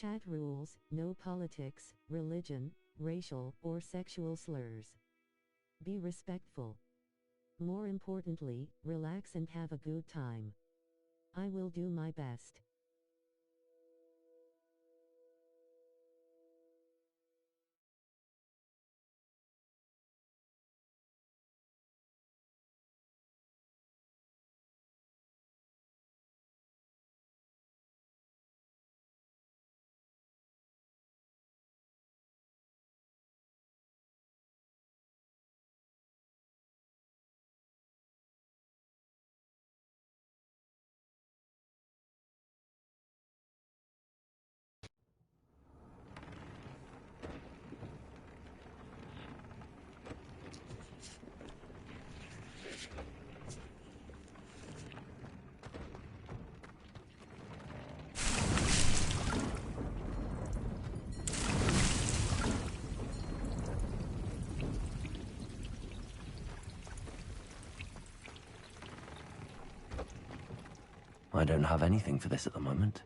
Chat rules: no politics, religion, racial or sexual slurs. Be respectful. More importantly, relax and have a good time. I will do my best. I don't have anything for this at the moment.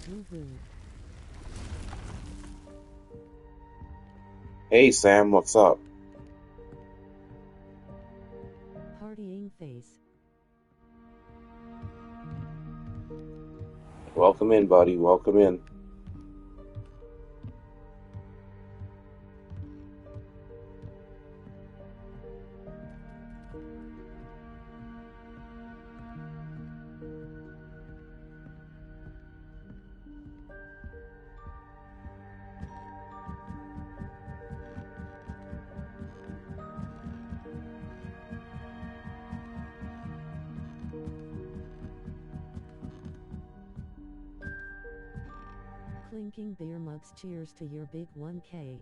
Woohoo. Hey Sam, what's up? Partying face. Welcome in, buddy. Welcome in. Clinking beer mugs, cheers to your big 1K.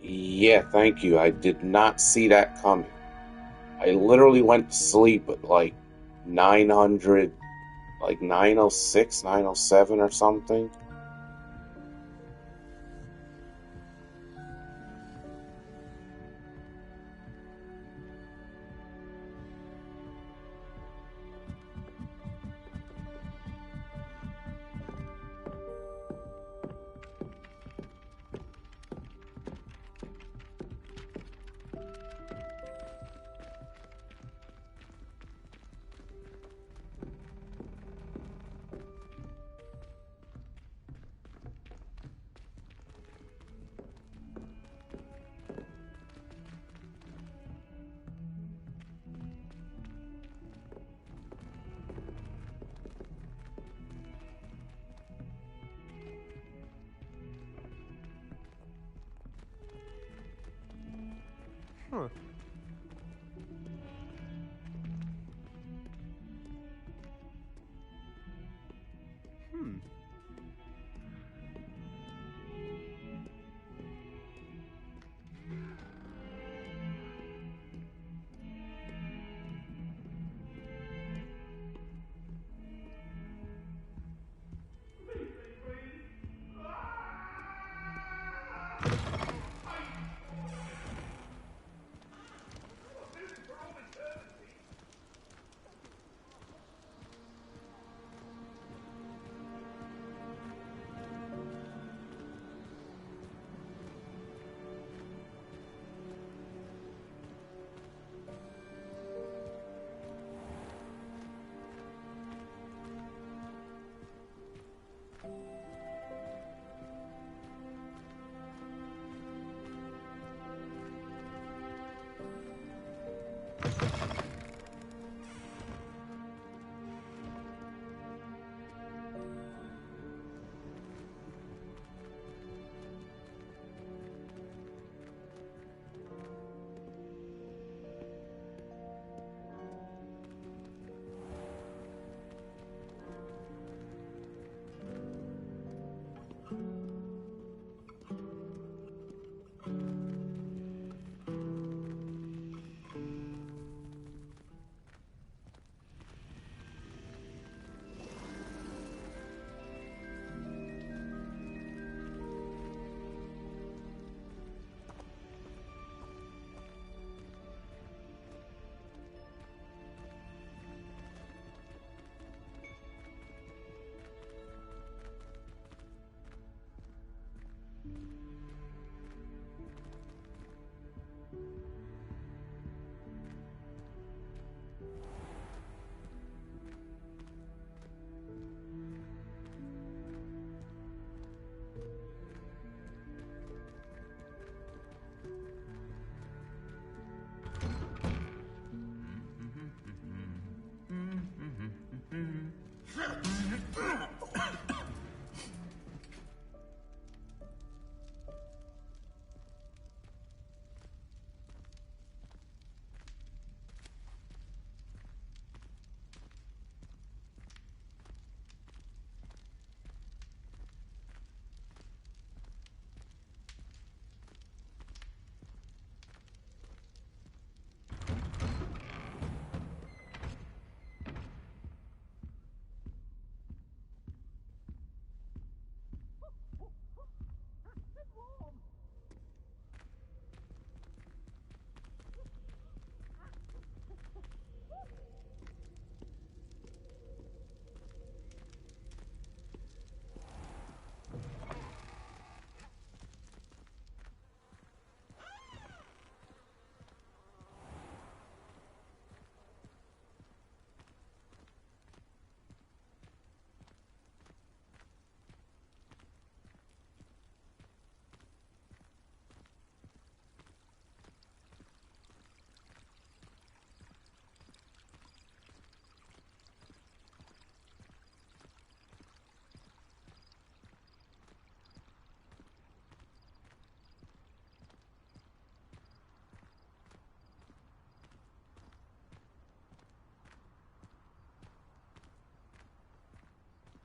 Yeah, thank you. I did not see that coming. I literally went to sleep at like 900, like 906, 907 or something. Huh. Hmm.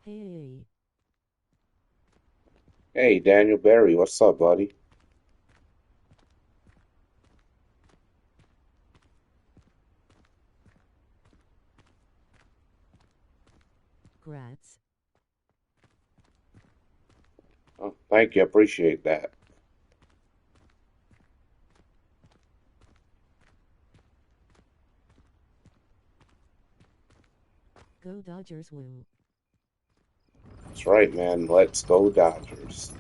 Hey, Hey, Daniel Berry, what's up, buddy? grats. Oh, thank you, appreciate that. Go Dodgers woo. That's right, man. Let's go, Dodgers.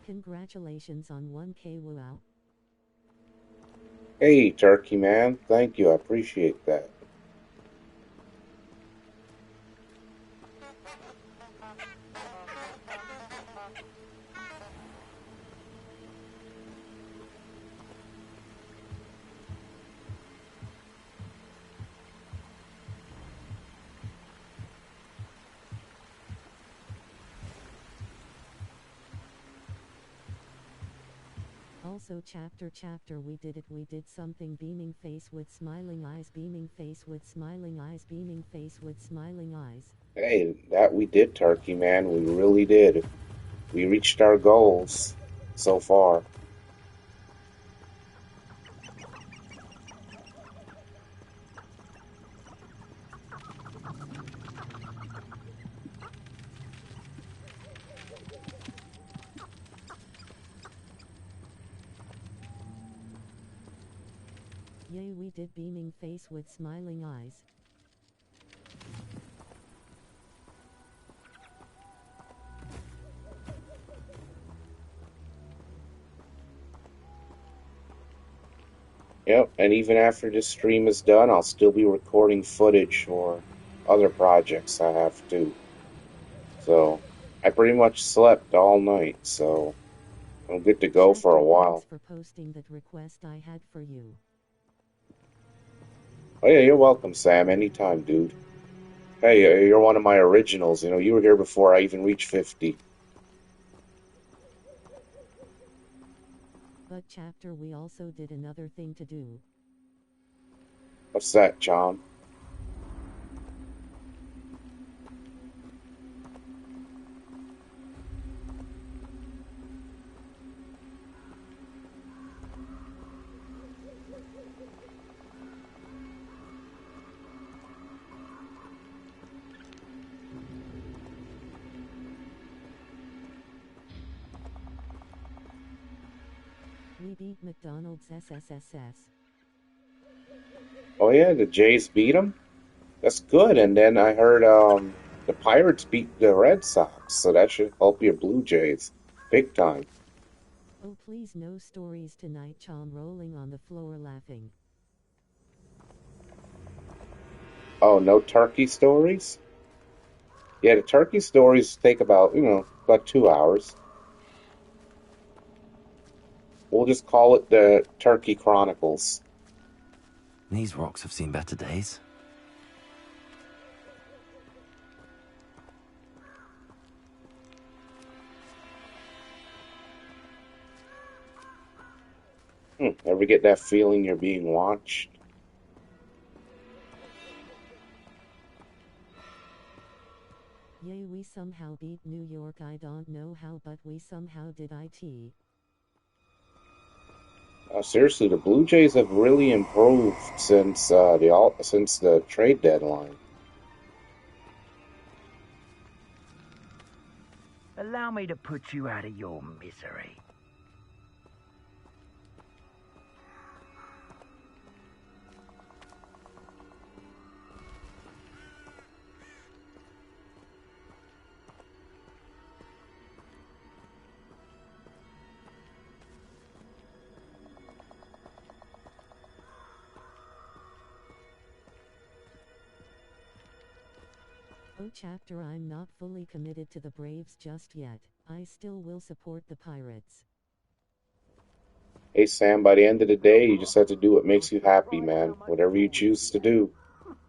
Congratulations on 1K wow. Hey, Turkey Man, thank you, I appreciate that. Also chapter we did something, beaming face with smiling eyes, beaming face with smiling eyes, beaming face with smiling eyes. Hey, that we did, Turkey Man. We really did. We reached our goals so far. Yay, we did, beaming face with smiling eyes. Yep, and even after this stream is done, I'll still be recording footage for other projects I have too. So, I pretty much slept all night, so I'm good to go for a while. Thanks for posting that request I had for you. Oh yeah, you're welcome, Sam. Anytime, dude. Hey, you're one of my originals. You know, you were here before I even reached 50. But chapter, we also did another thing to do. What's that, John? We beat McDonald's SSSS. Oh yeah, the Jays beat them? That's good. And then I heard the Pirates beat the Red Sox, so that should help your Blue Jays big time. Oh please, no stories tonight, Chom, rolling on the floor laughing. Oh, no turkey stories? Yeah, the turkey stories take about, about 2 hours. We'll just call it the Turkey Chronicles. These rocks have seen better days. Ever get that feeling you're being watched? Yay, we somehow beat New York. I don't know how, but we somehow did it. Seriously, the Blue Jays have really improved since the trade deadline. Allow me to put you out of your misery. Oh chapter, I'm not fully committed to the Braves just yet. I still will support the Pirates. Hey Sam, by the end of the day, you just have to do what makes you happy, man. Whatever you choose to do.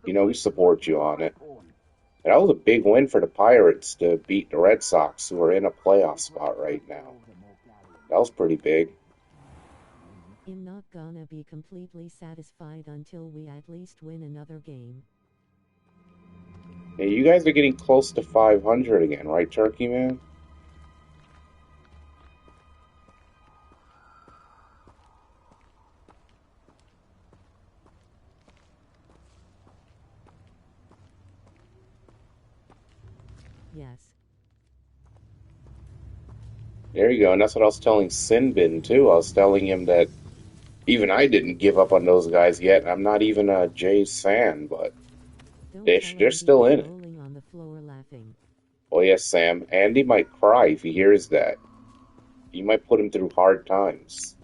We support you on it. And that was a big win for the Pirates to beat the Red Sox, who are in a playoff spot right now. That was pretty big. I'm not gonna be completely satisfied until we at least win another game. Hey, you guys are getting close to 500 again, right, Turkey Man? Yes. There you go, and that's what I was telling Sinbin too. I was telling him that even I didn't give up on those guys yet. I'm not even a Jays fan, but they're still in it. Rolling on the floor laughing. Oh yes, Sam. Andy might cry if he hears that. You might put him through hard times.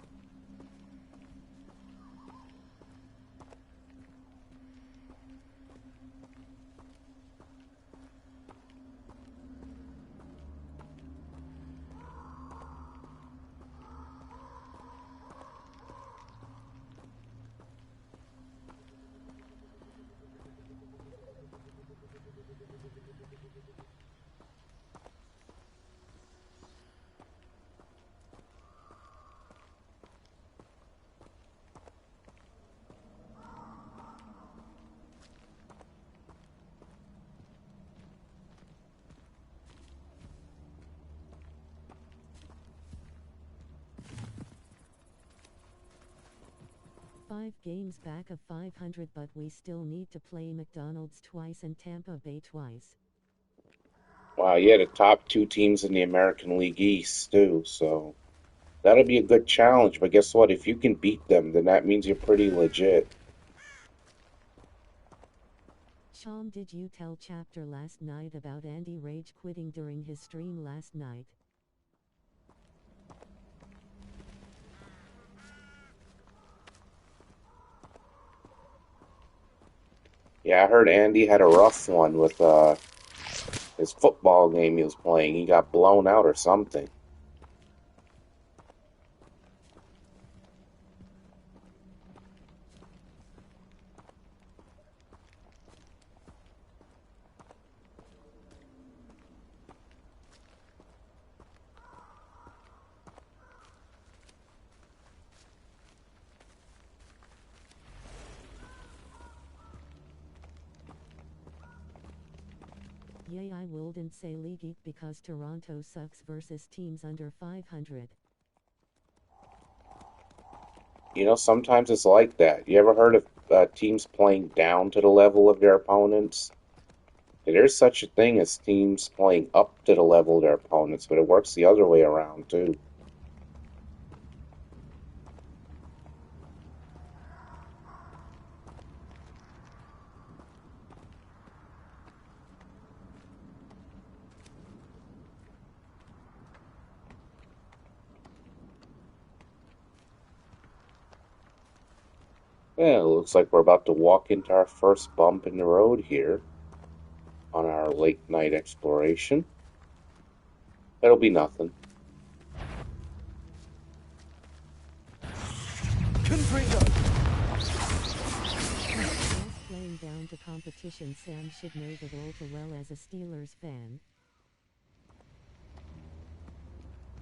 5 games back of 500, but we still need to play McDonald's twice and Tampa Bay twice. Wow, yeah, the top 2 teams in the American League East, too, so that'll be a good challenge. But guess what? If you can beat them, then that means you're pretty legit. Chom, did you tell Chapter last night about Andy rage quitting during his stream last night? Yeah, I heard Andy had a rough one with his football game he was playing. He got blown out or something. Yay, I wouldn't say league because Toronto sucks versus teams under 500. You know, sometimes it's like that. You ever heard of teams playing down to the level of their opponents? Yeah, there's such a thing as teams playing up to the level of their opponents, but it works the other way around, too. Yeah, it looks like we're about to walk into our first bump in the road here on our late night exploration. It'll be nothing. Whilst playing down to competition, Sam should know the role too well as a Steelers fan.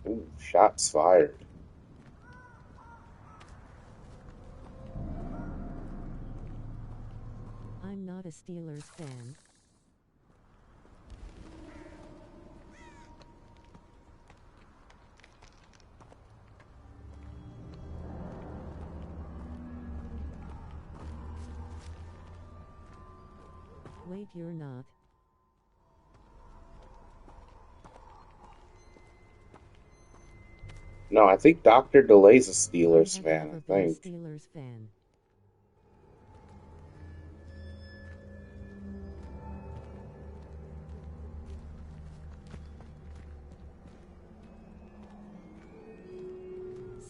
Ooh, shots fired. I'm not a Steelers fan. Wait, you're not? No, I think Dr. Delay's a I Steelers have fan, never I been a think. Steelers fan.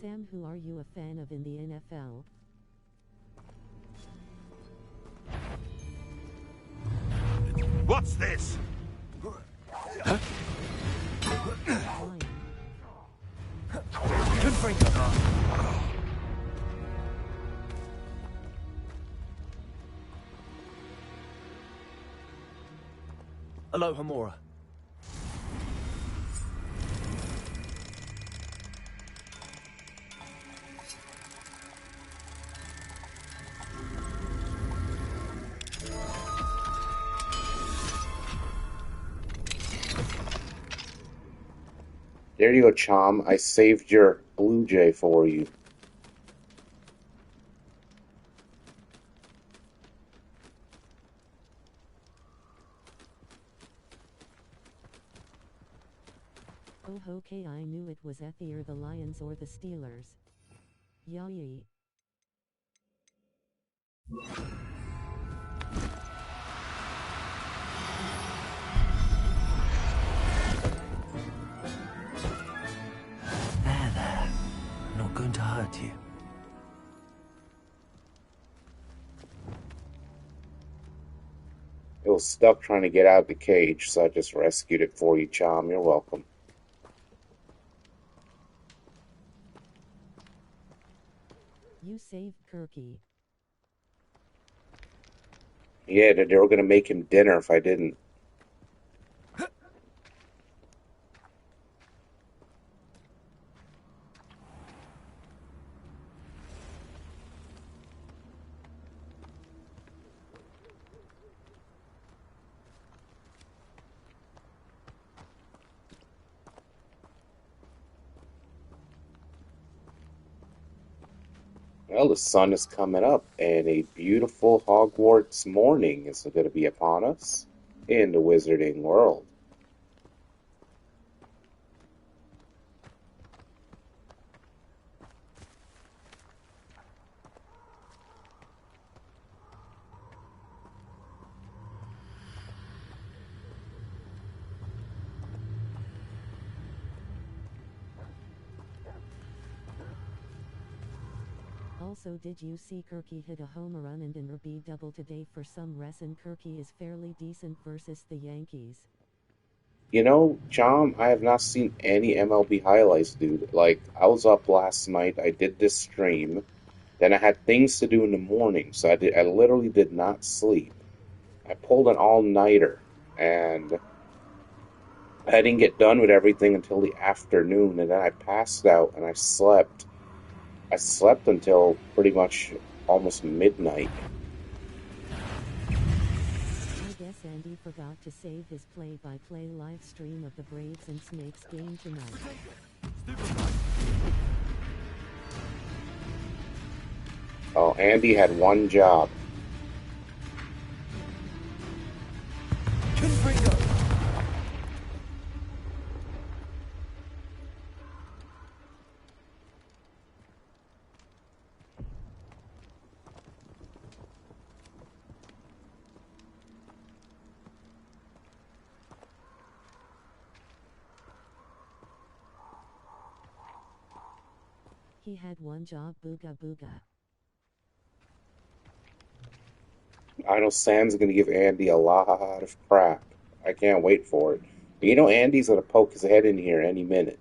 Sam, who are you a fan of in the NFL? What's this? Lion. Hello, Hamura. There you go, Chom. I saved your Blue Jay for you. Oh, okay, I knew it was either the Lions or the Steelers. Yay. There. Not going to hurt you. It was stuck trying to get out of the cage, so I just rescued it for you, Chom. You're welcome. You saved Kirky. Yeah, they were going to make him dinner if I didn't. Well, the sun is coming up, and a beautiful Hogwarts morning is going to be upon us in the Wizarding World. Also, did you see Kirky hit a home run and an RB double today for some reason? Kirky is fairly decent versus the Yankees. You know, John, I have not seen any MLB highlights, dude. Like, I was up last night, I did this stream, then I had things to do in the morning, so I literally did not sleep. I pulled an all-nighter, and I didn't get done with everything until the afternoon, and then I passed out and I slept. I slept until pretty much almost midnight. I guess Andy forgot to save his play-by-play live stream of the Braves and Snakes game tonight. Oh, Andy had one job. He had one job, booga booga. I know Sam's going to give Andy a lot of crap. I can't wait for it. You know Andy's going to poke his head in here any minute.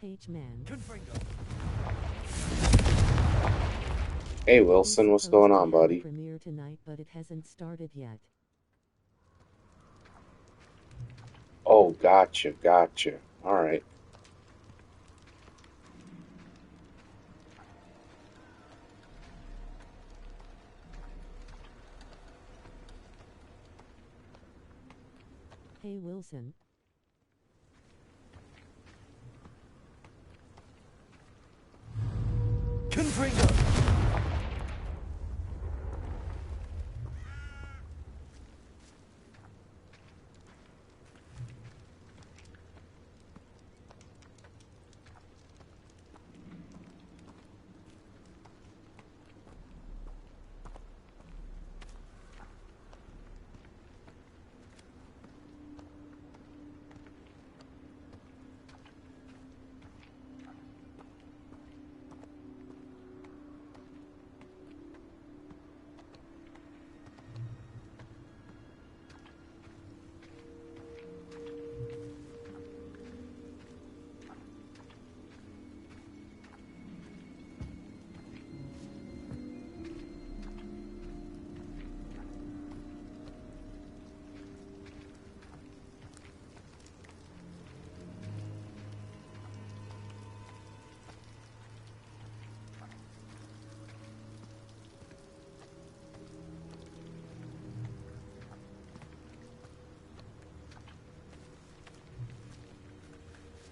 H-Man. Hey Wilson, what's going on, buddy? Premiere tonight, but it hasn't started yet. Oh, gotcha. All right. Hey Wilson. Confringo!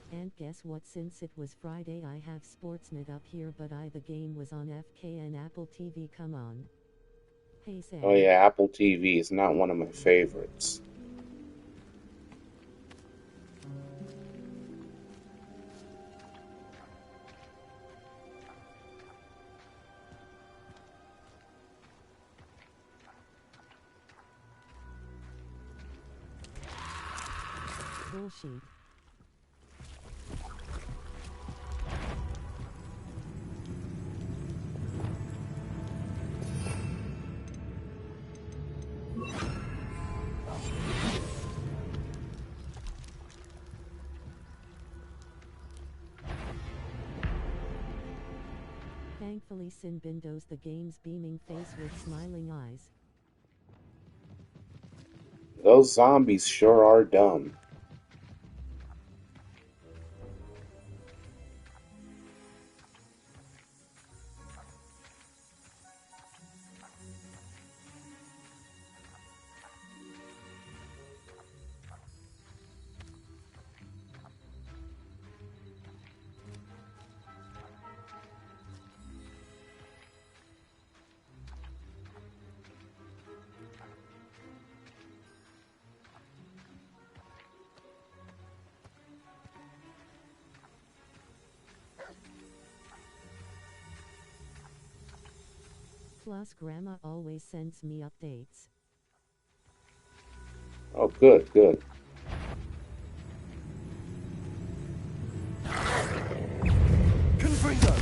And guess what, since it was Friday I have Sportsnet up here, but the game was on FK and Apple TV, come on. Hey Sam. Oh yeah, Apple TV is not one of my favorites. Bullshit. Hopefully Sin Bindo's the game's beaming face with smiling eyes. Those zombies sure are dumb. Plus Grandma always sends me updates. Oh, good, good. Confringo!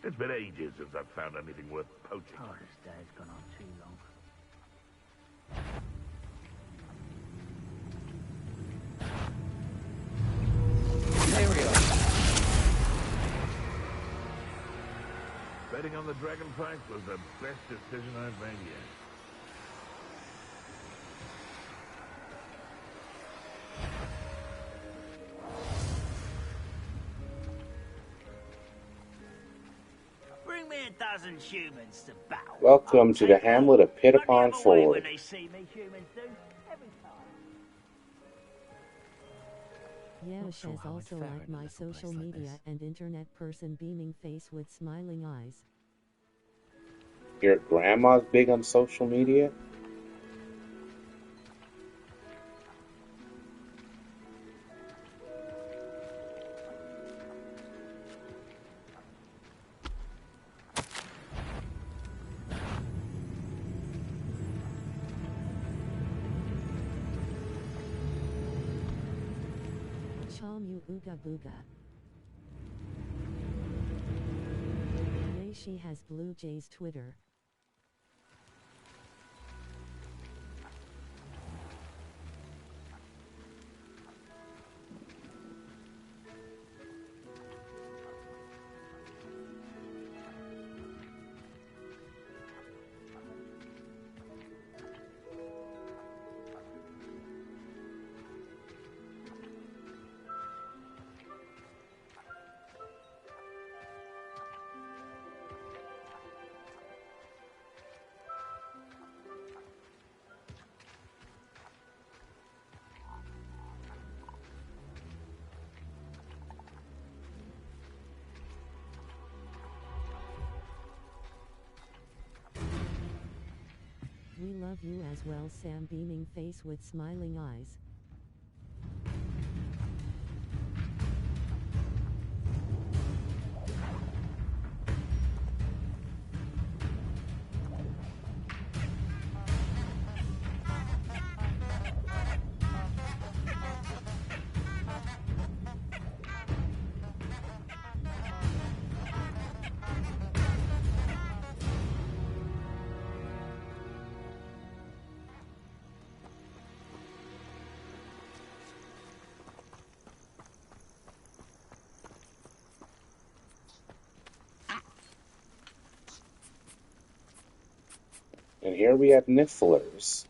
It's been ages since I've found anything worth poaching. Oh, this day's gone on too long. Here we are. Betting on the dragon price was the best decision I've made yet. Bring me a dozen humans to battle. Welcome to the hamlet of Pitapon Ford. When they see me, humans do every time. Yash has also liked my social media and internet person beaming face with smiling eyes. Your grandma's big on social media? Chalmu Ooga Booga. Yay, she has Blue Jay's Twitter. We love you as well, Sam beaming face with smiling eyes. And here we have Nifflers.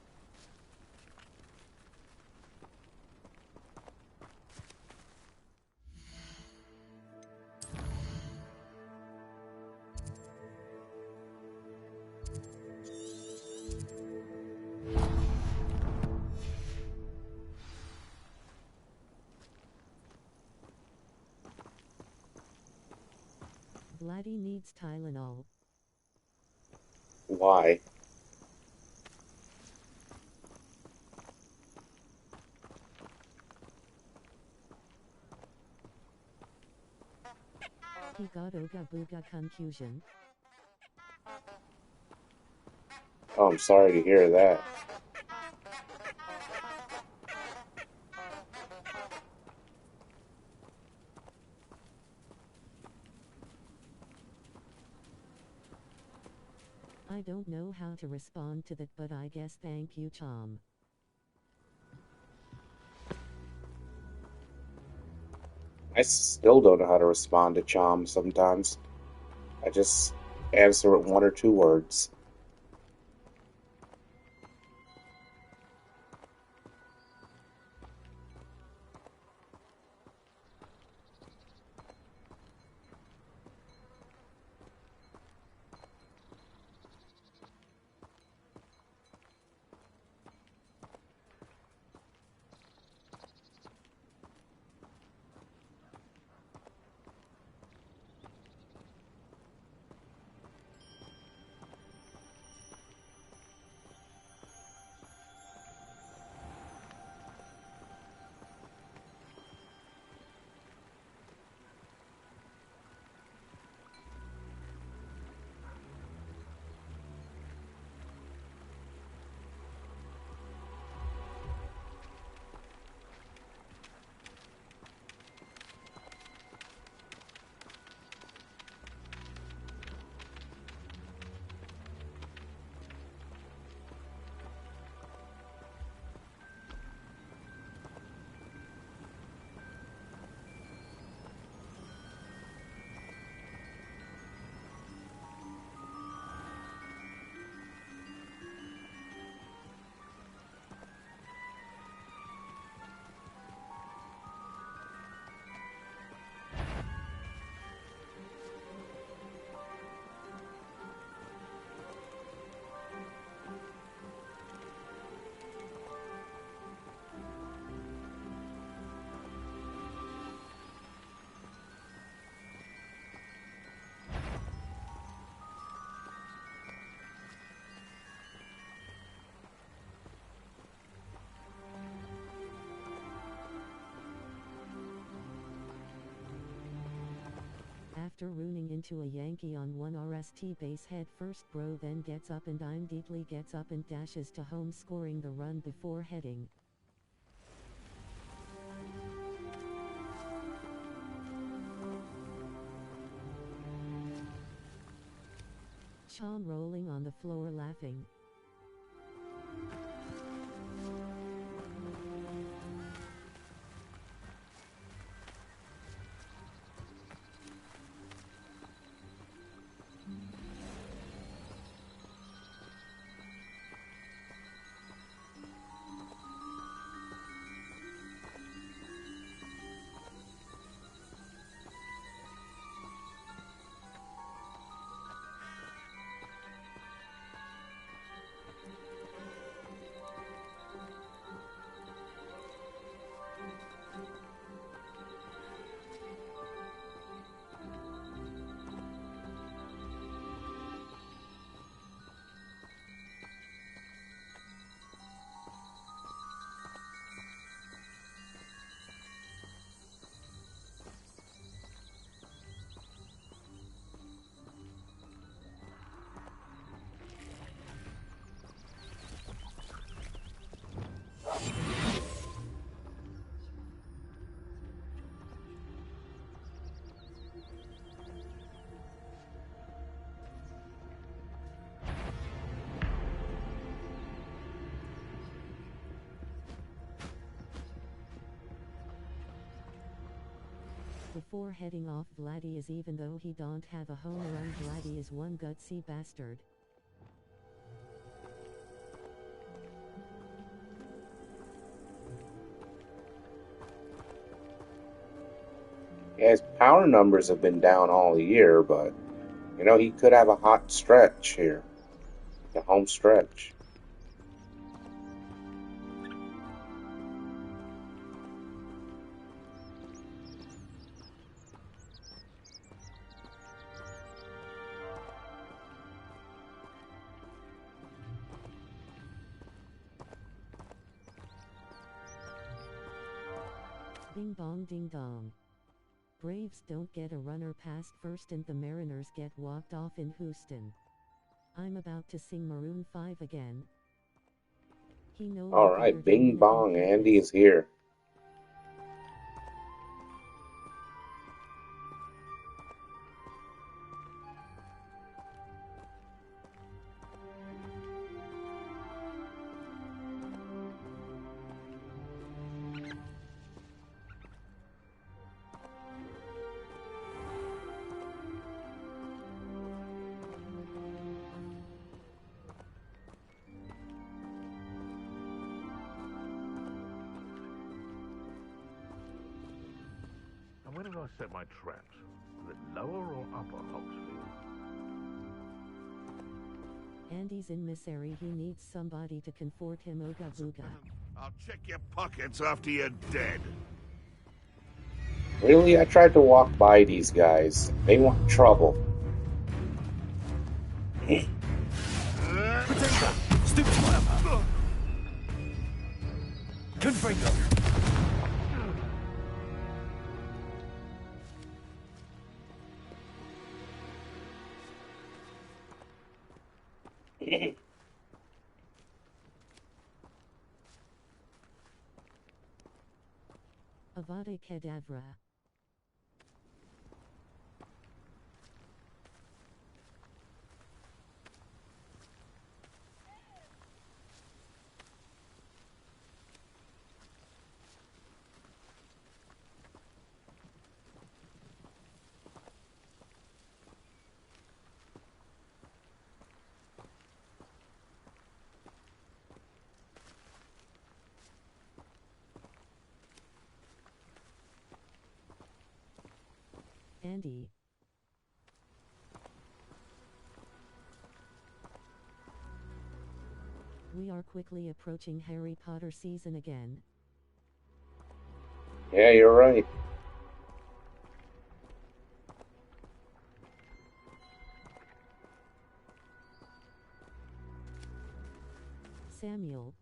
Vladdy needs Tylenol. Why? He got Oga Booga confusion. Oh, I'm sorry to hear that. I don't know how to respond to that, but I guess thank you, Chom. I still don't know how to respond to Chom sometimes. I just answer with one or two words. After running into a Yankee on one RST base head first, bro then gets up and immediately gets up and dashes to home, scoring the run before heading. Chom rolling on the floor laughing. Before heading off, Vladdy is, even though he don't have a home run, Vladdy is one gutsy bastard. Yeah, his power numbers have been down all year, but you know, he could have a hot stretch here. The home stretch. Ding bong ding dong. Braves don't get a runner past first and the Mariners get walked off in Houston. I'm about to sing Maroon 5 again. He no All longer right, than Bing minute Bong, and Andy purpose. is here. And where did I set my traps? The lower or upper Hogsfield? Andy's in misery, he needs somebody to comfort him, ooga booga. I'll check your pockets after you're dead. Really? I tried to walk by these guys. They want trouble. Stupid whatever. Confringo. Avada Kedavra. Andy. We are quickly approaching Harry Potter season again. Yeah, you're right. Samuel.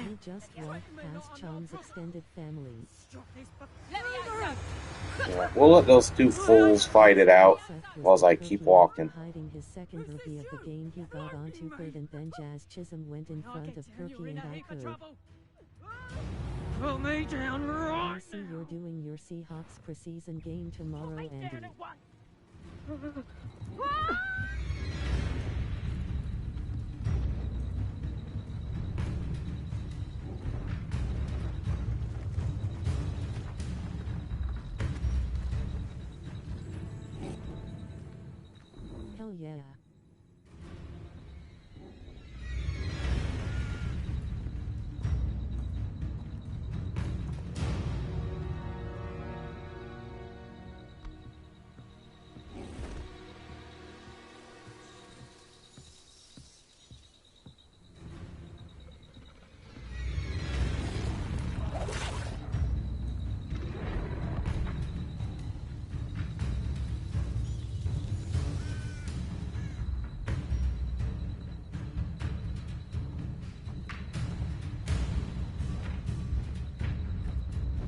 We just walked past Chom's extended family. Yeah, we'll let those two fools fight it out while I keep walking. Hiding his second rupee of the game, he got onto third, and then Jazz Chisholm went in front of Kirky and I could. Put me down right. I see you're doing your Seahawks preseason game tomorrow, Andy. Hell yeah.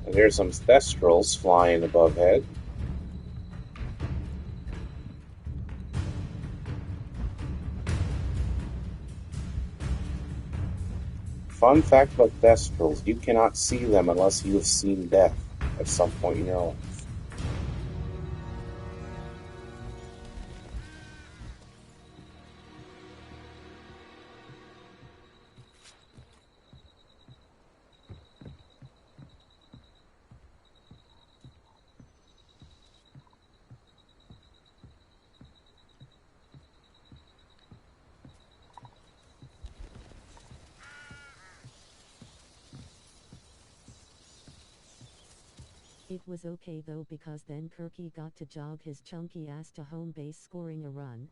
And there's some Thestrals flying above head. Fun fact about Thestrals, you cannot see them unless you have seen death at some point in your life. It was okay though because then Kirky got to jog his chunky ass to home base scoring a run.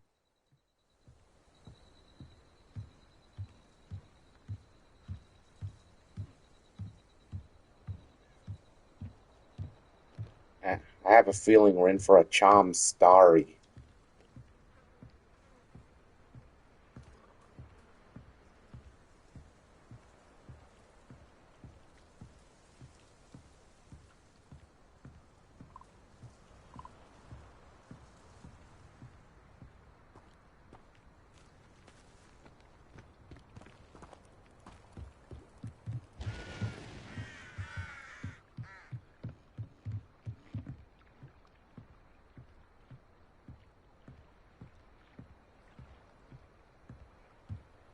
I have a feeling we're in for a Chom Starry.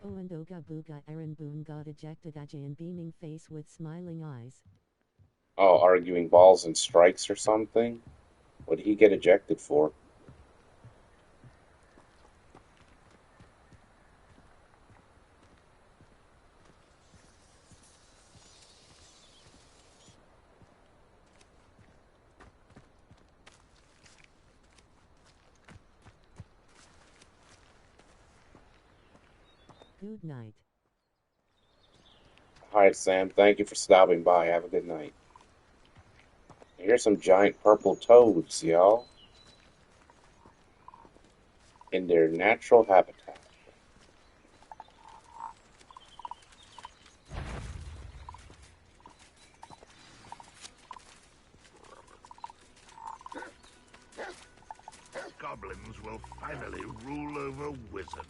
Oh, and Oga Booga Aaron Boone got ejected Ajayan beaming face with smiling eyes. Oh, arguing balls and strikes or something? What did he get ejected for? Good night. Alright, Sam, thank you for stopping by. Have a good night. Here's some giant purple toads, y'all. In their natural habitat. Goblins will finally rule over wizards.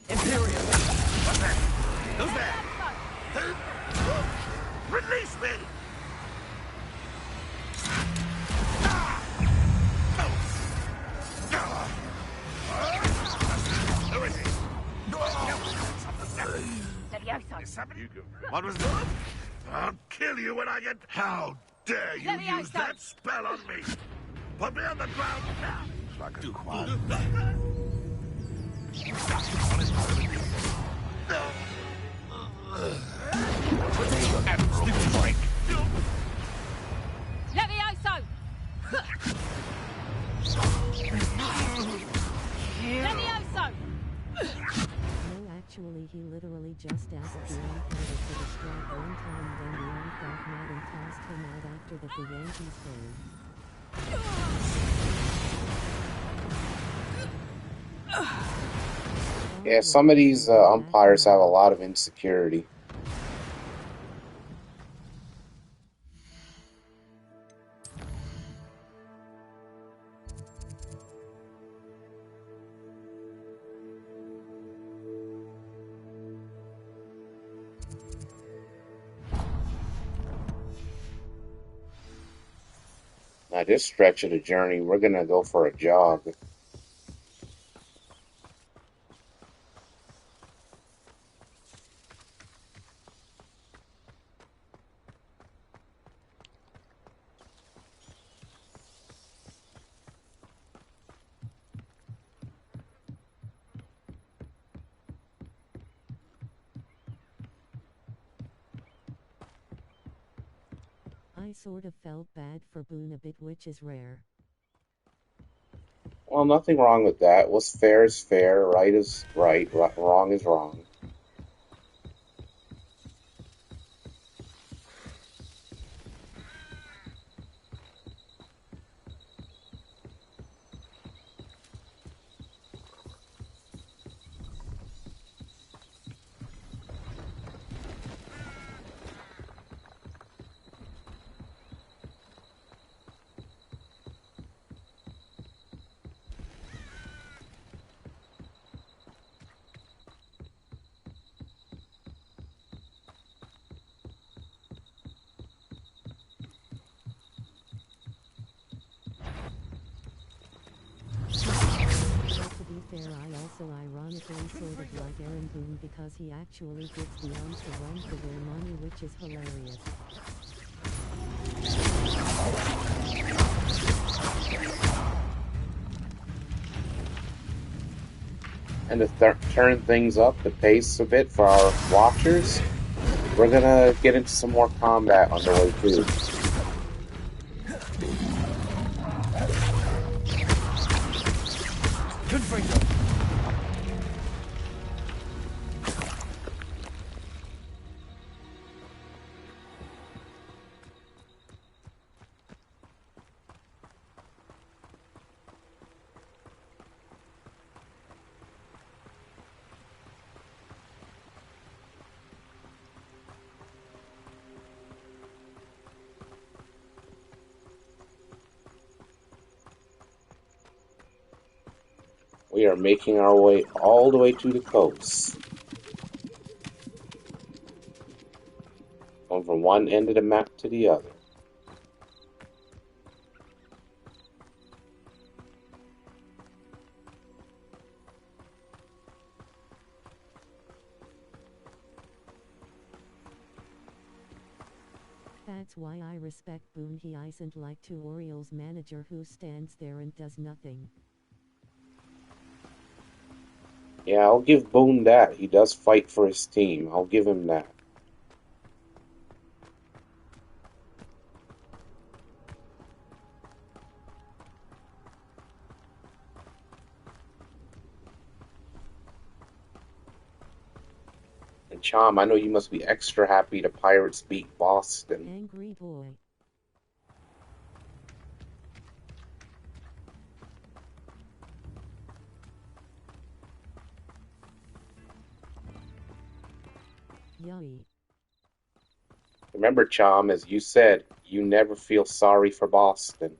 Imperium! What's that? Who's there? Release me! Who is he? What was that? I'll kill you when I get... How dare you use that spell on me? Put me on the ground now! Like a quiet. Stupid freak! Levioso! Levioso! No, actually he literally just asked the Empire to destroy one time, then the Uncroft Madden tossed him out after the Yankees game. Yeah, some of these umpires have a lot of insecurity. Now this stretch of the journey, we're gonna go for a jog. I sort of felt bad for Boone a bit, which is rare. Well, nothing wrong with that. What's fair is fair, right is right, wrong is wrong. fair, I also ironically sort of like Aaron Boone because he actually gets the arms to run for their money, which is hilarious. And to turn things up, the pace a bit for our watchers, we're gonna get into some more combat on the way too. We are making our way all the way to the coast. Going from one end of the map to the other. That's why I respect Boone. He isn't like two Orioles manager who stands there and does nothing. Yeah, I'll give Boone that. He does fight for his team. I'll give him that. And Chom, I know you must be extra happy the Pirates beat Boston. Angry boy. Yummy. Remember, Chom, as you said, you never feel sorry for Boston.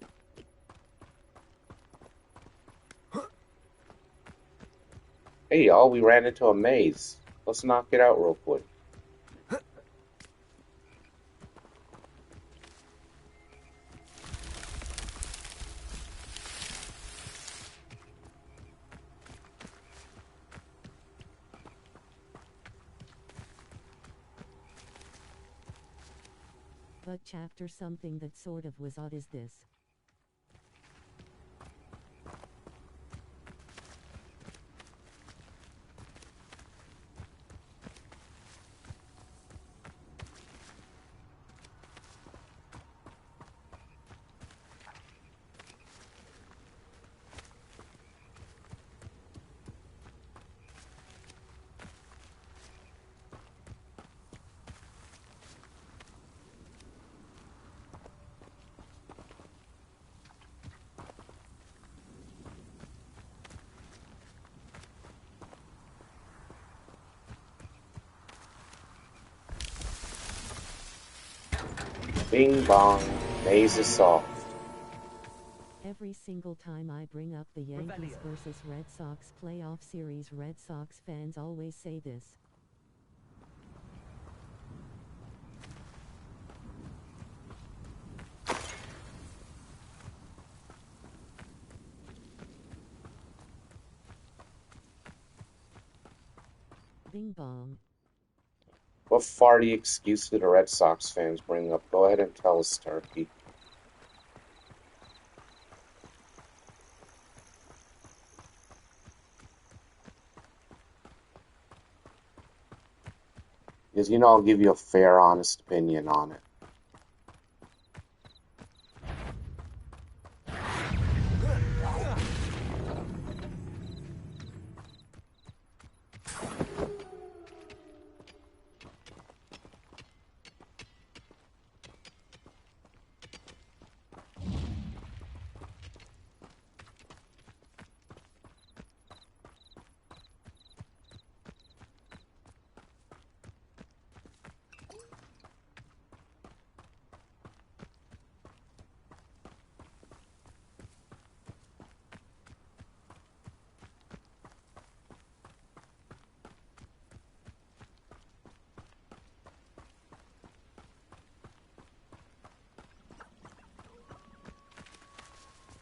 Hey, y'all, we ran into a maze. Let's knock it out real quick. But chapter something that sort of was odd is this. Bing bong, maze is solved. Every single time I bring up the Yankees versus Red Sox playoff series, Red Sox fans always say this. Bing bong. What farty excuse do the Red Sox fans bring up? Go ahead and tell us, Turkey. Because, you know, I'll give you a fair, honest opinion on it.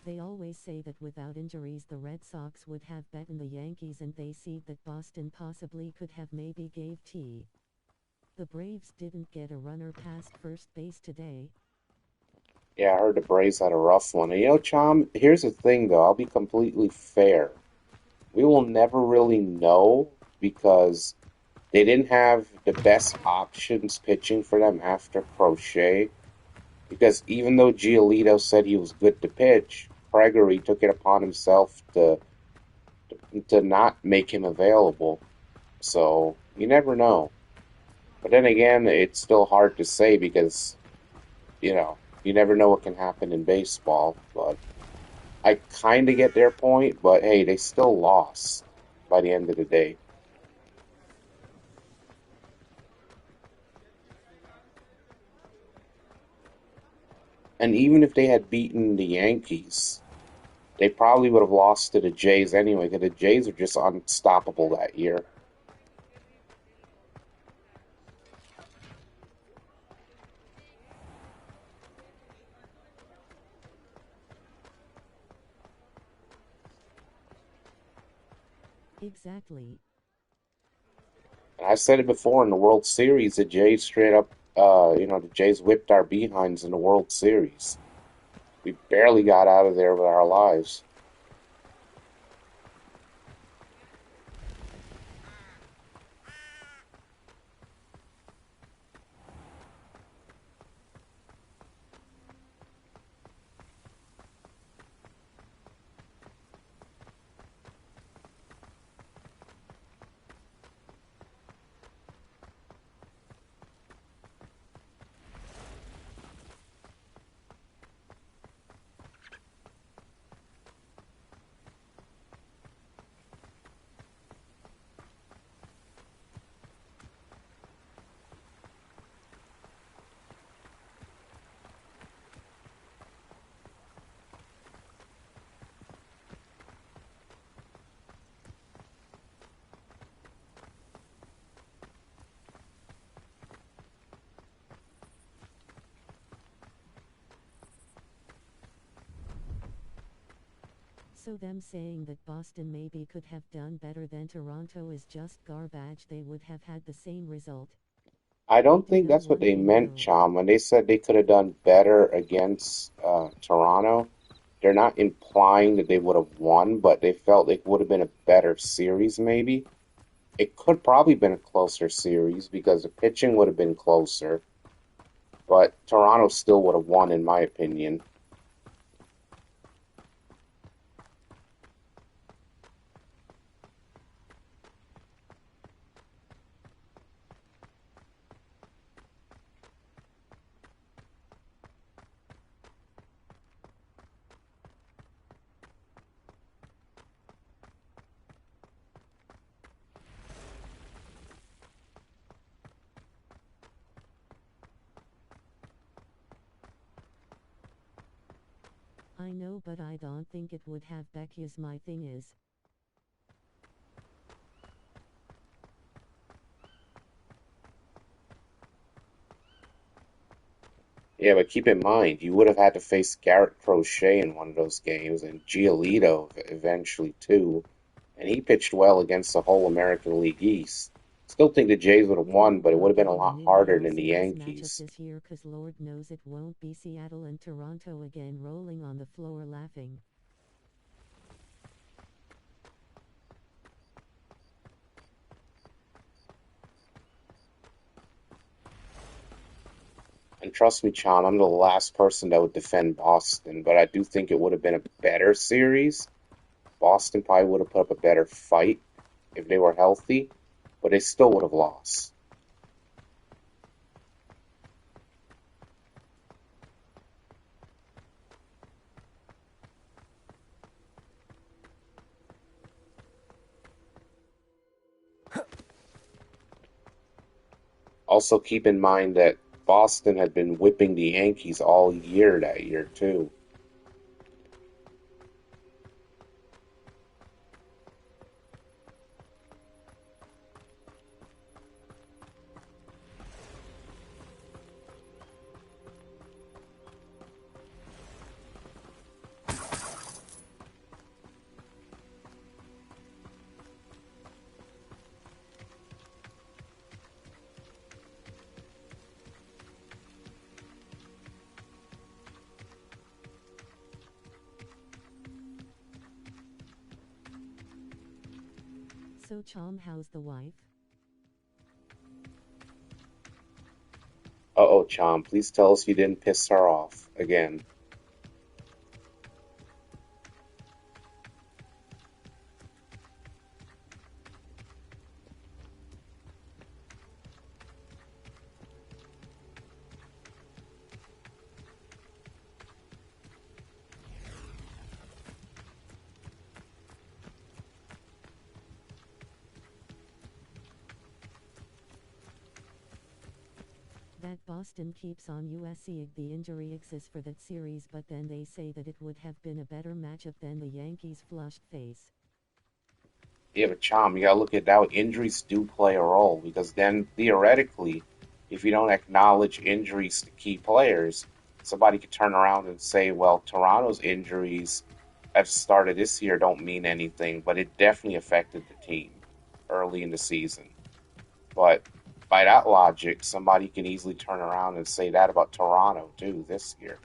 They always say that without injuries the Red Sox would have beaten the Yankees, and they see that Boston possibly could have maybe gave T. The Braves didn't get a runner past first base today. Yeah, I heard the Braves had a rough one. And, Chom, here's the thing, though. I'll be completely fair. We will never really know because they didn't have the best options pitching for them after Crochet. Because even though Giolito said he was good to pitch, Gregory took it upon himself to not make him available. So, you never know. But then again, it's still hard to say because, you never know what can happen in baseball. But I kind of get their point, but hey, they still lost by the end of the day. And even if they had beaten the Yankees, they probably would have lost to the Jays anyway, because the Jays are just unstoppable that year. Exactly. And I said it before in the World Series, the Jays straight up, the Jays whipped our behinds in the World Series. We barely got out of there with our lives. So them saying that Boston maybe could have done better than Toronto is just garbage. They would have had the same result. I don't We do think know that's what one they thing meant, though. Chom. When they said they could have done better against Toronto, they're not implying that they would have won, but they felt it would have been a better series, maybe. It could probably been a closer series because the pitching would have been closer, but Toronto still would have won, in my opinion. I know, but I don't think it would have. Because my thing is, Yeah, but keep in mind, you would have had to face Garrett Crochet in one of those games, and Giolito eventually too, and he pitched well against the whole American League East. Still think the Jays would have you won, know but it what, would I'll have been get a a lot mini harder than house the in this matchup Yankees. this year, cause Lord knows it won't be Seattle and Toronto again rolling on the floor laughing. And trust me, Chom, I'm the last person that would defend Boston, but I do think it would have been a better series. Boston probably would have put up a better fight if they were healthy, but they still would have lost. Also, keep in mind that Boston had been whipping the Yankees all year that year, too. So Chom, how's the wife? Uh-oh, Chom, please tell us you didn't piss her off again. That Boston keeps on USC. The injury exists for that series, but then they say that it would have been a better matchup than the Yankees' flushed face. Yeah, but Chom, you gotta look at how injuries do play a role, because then theoretically, if you don't acknowledge injuries to key players, somebody could turn around and say, well, Toronto's injuries at the start of this year don't mean anything, but it definitely affected the team early in the season. But by that logic, somebody can easily turn around and say that about Toronto too this year.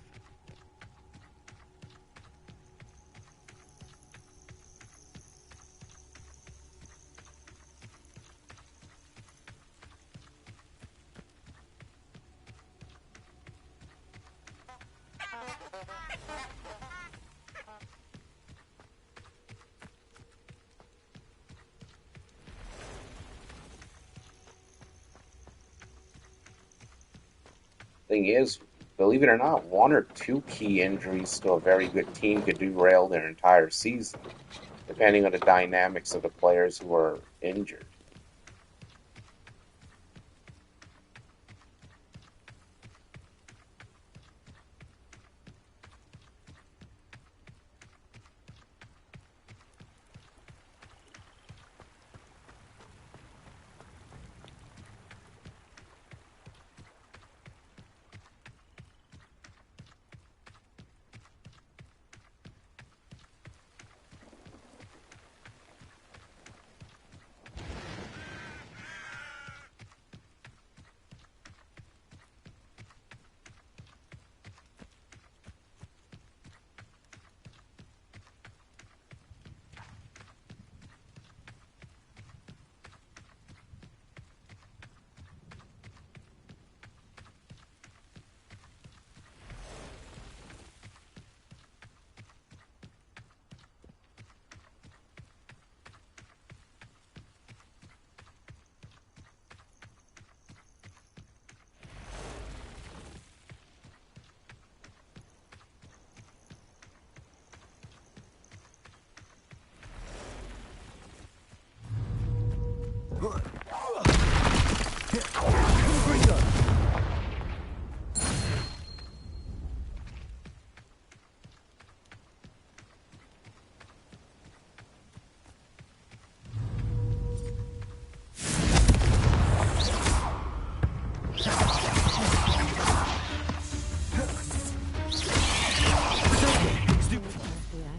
Thing is, believe it or not, one or two key injuries to a very good team could derail their entire season, depending on the dynamics of the players who are injured.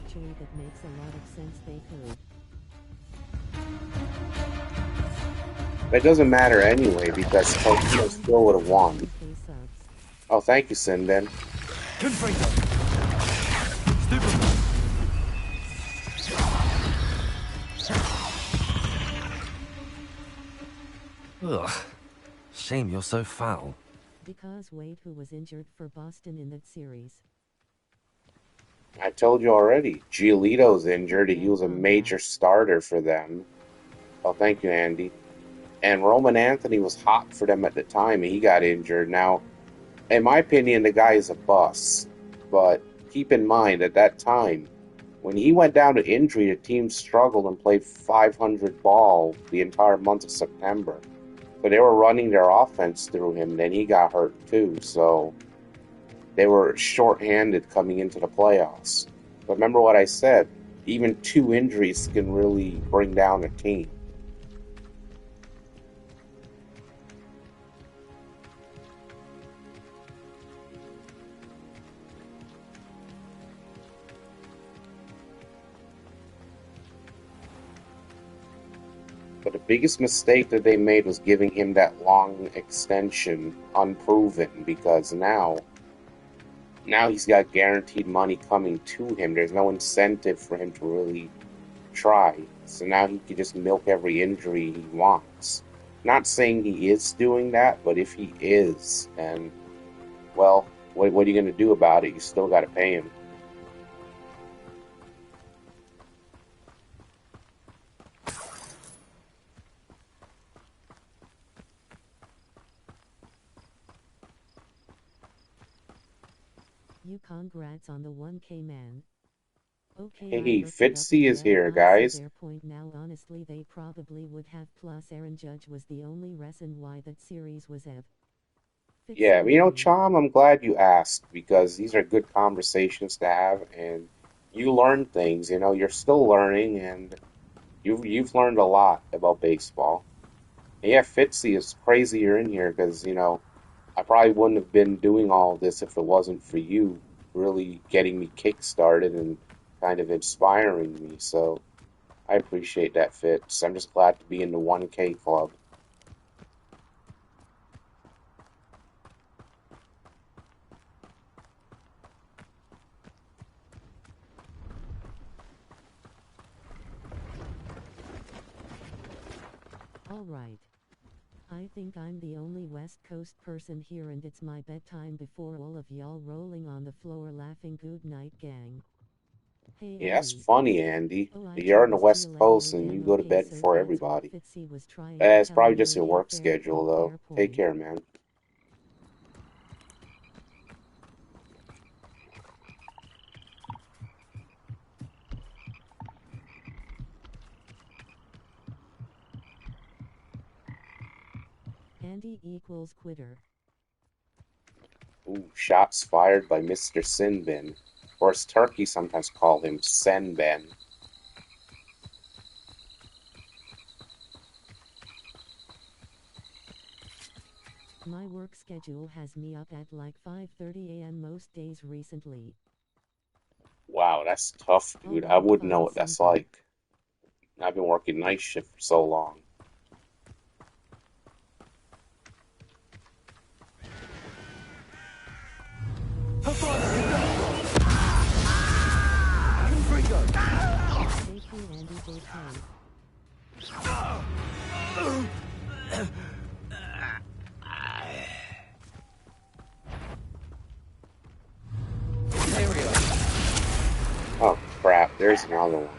Actually, that makes a lot of sense. They could. But it doesn't matter anyway, because Tokyo still would have won. Face subs. Oh, thank you, Sinden. Ugh. Shame you're so foul. Because Wade, who was injured for Boston in that series. I told you already, Giolito's injured. He was a major starter for them. Oh, thank you, Andy. And Roman Anthony was hot for them at the time, and he got injured. Now, in my opinion, the guy is a bust. But keep in mind, at that time, when he went down to injury, the team struggled and played 500 ball the entire month of September. So they were running their offense through him, and then he got hurt too. So they were short-handed coming into the playoffs. But remember what I said, even two injuries can really bring down a team. But the biggest mistake that they made was giving him that long extension unproven, because now he's got guaranteed money coming to him. There's no incentive for him to really try. So now he can just milk every injury he wants. Not saying he is doing that, but if he is, then, well, what are you going to do about it? You still got to pay him. You congrats on the 1K, man. Okay, Hey, I looked it up Fitzy is again here, and I see guys. their point now. Honestly, they probably would have, plus Aaron Judge was the only reason why that series was ev. Yeah, Fitzy you know, indeed. Chom, I'm glad you asked because these are good conversations to have, and you learn things. You know, you're still learning, and you've learned a lot about baseball. And yeah, Fitzy, it's crazy you're in here because, you know, I probably wouldn't have been doing all this if it wasn't for you really getting me kick-started and kind of inspiring me. So I appreciate that, Fitz. I'm just glad to be in the 1K club. Alright. I think I'm the only West Coast person here and it's my bedtime before all of y'all rolling on the floor laughing. Good night, gang. Hey Yeah, that's Andy. funny, Andy. Oh, I You're on the chose West Coast and you TLAODEM. go to Okay, bed so before that's what everybody. Fitzy was trying to It's tell probably me just your earlier. work schedule, though. Fair Take point. care, man. Andy equals quitter. Ooh, shots fired by Mr. Sinbin. Or as Turkey sometimes call him, Senben. My work schedule has me up at like 5:30 a.m. most days recently. Wow, that's tough, dude. I Alright, wouldn't know find what that's something. like. I've been working night shift for so long. Stay true, Andy, stay true. Oh, crap. There's another one.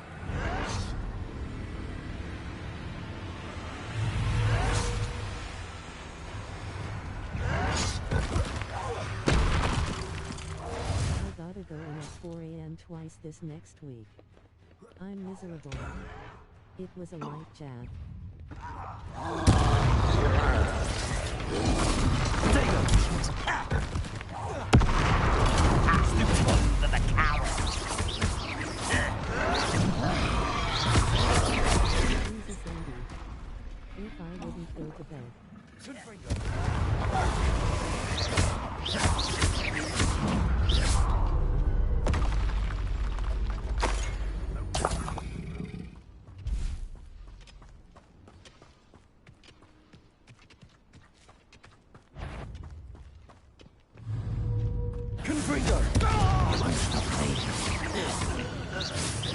I gotta go in at 4 a.m. twice this next week. I'm miserable. It was a light jab. Jesus, Andy. If I wouldn't go to bed.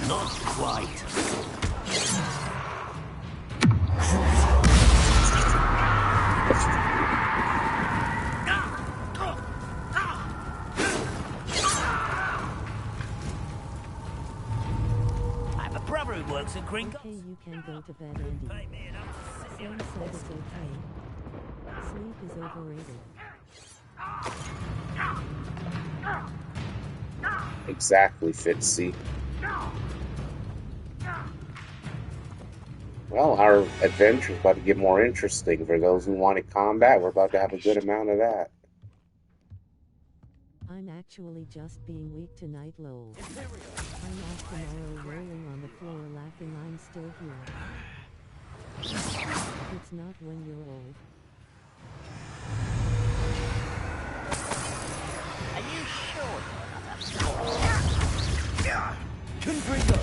Not quite. I have a brother who works at Gringotts. Okay, you can go to bed, Andy. Sam said it's okay. Sleep is overrated. Exactly, Fitzy. Well, our adventure's about to get more interesting. For those who wanted combat, we're about to have a good amount of that. I'm actually just being weak tonight, lol. I'm off tomorrow rolling on the floor laughing. I'm still here. It's not when you're old. Are you sure? Confringo!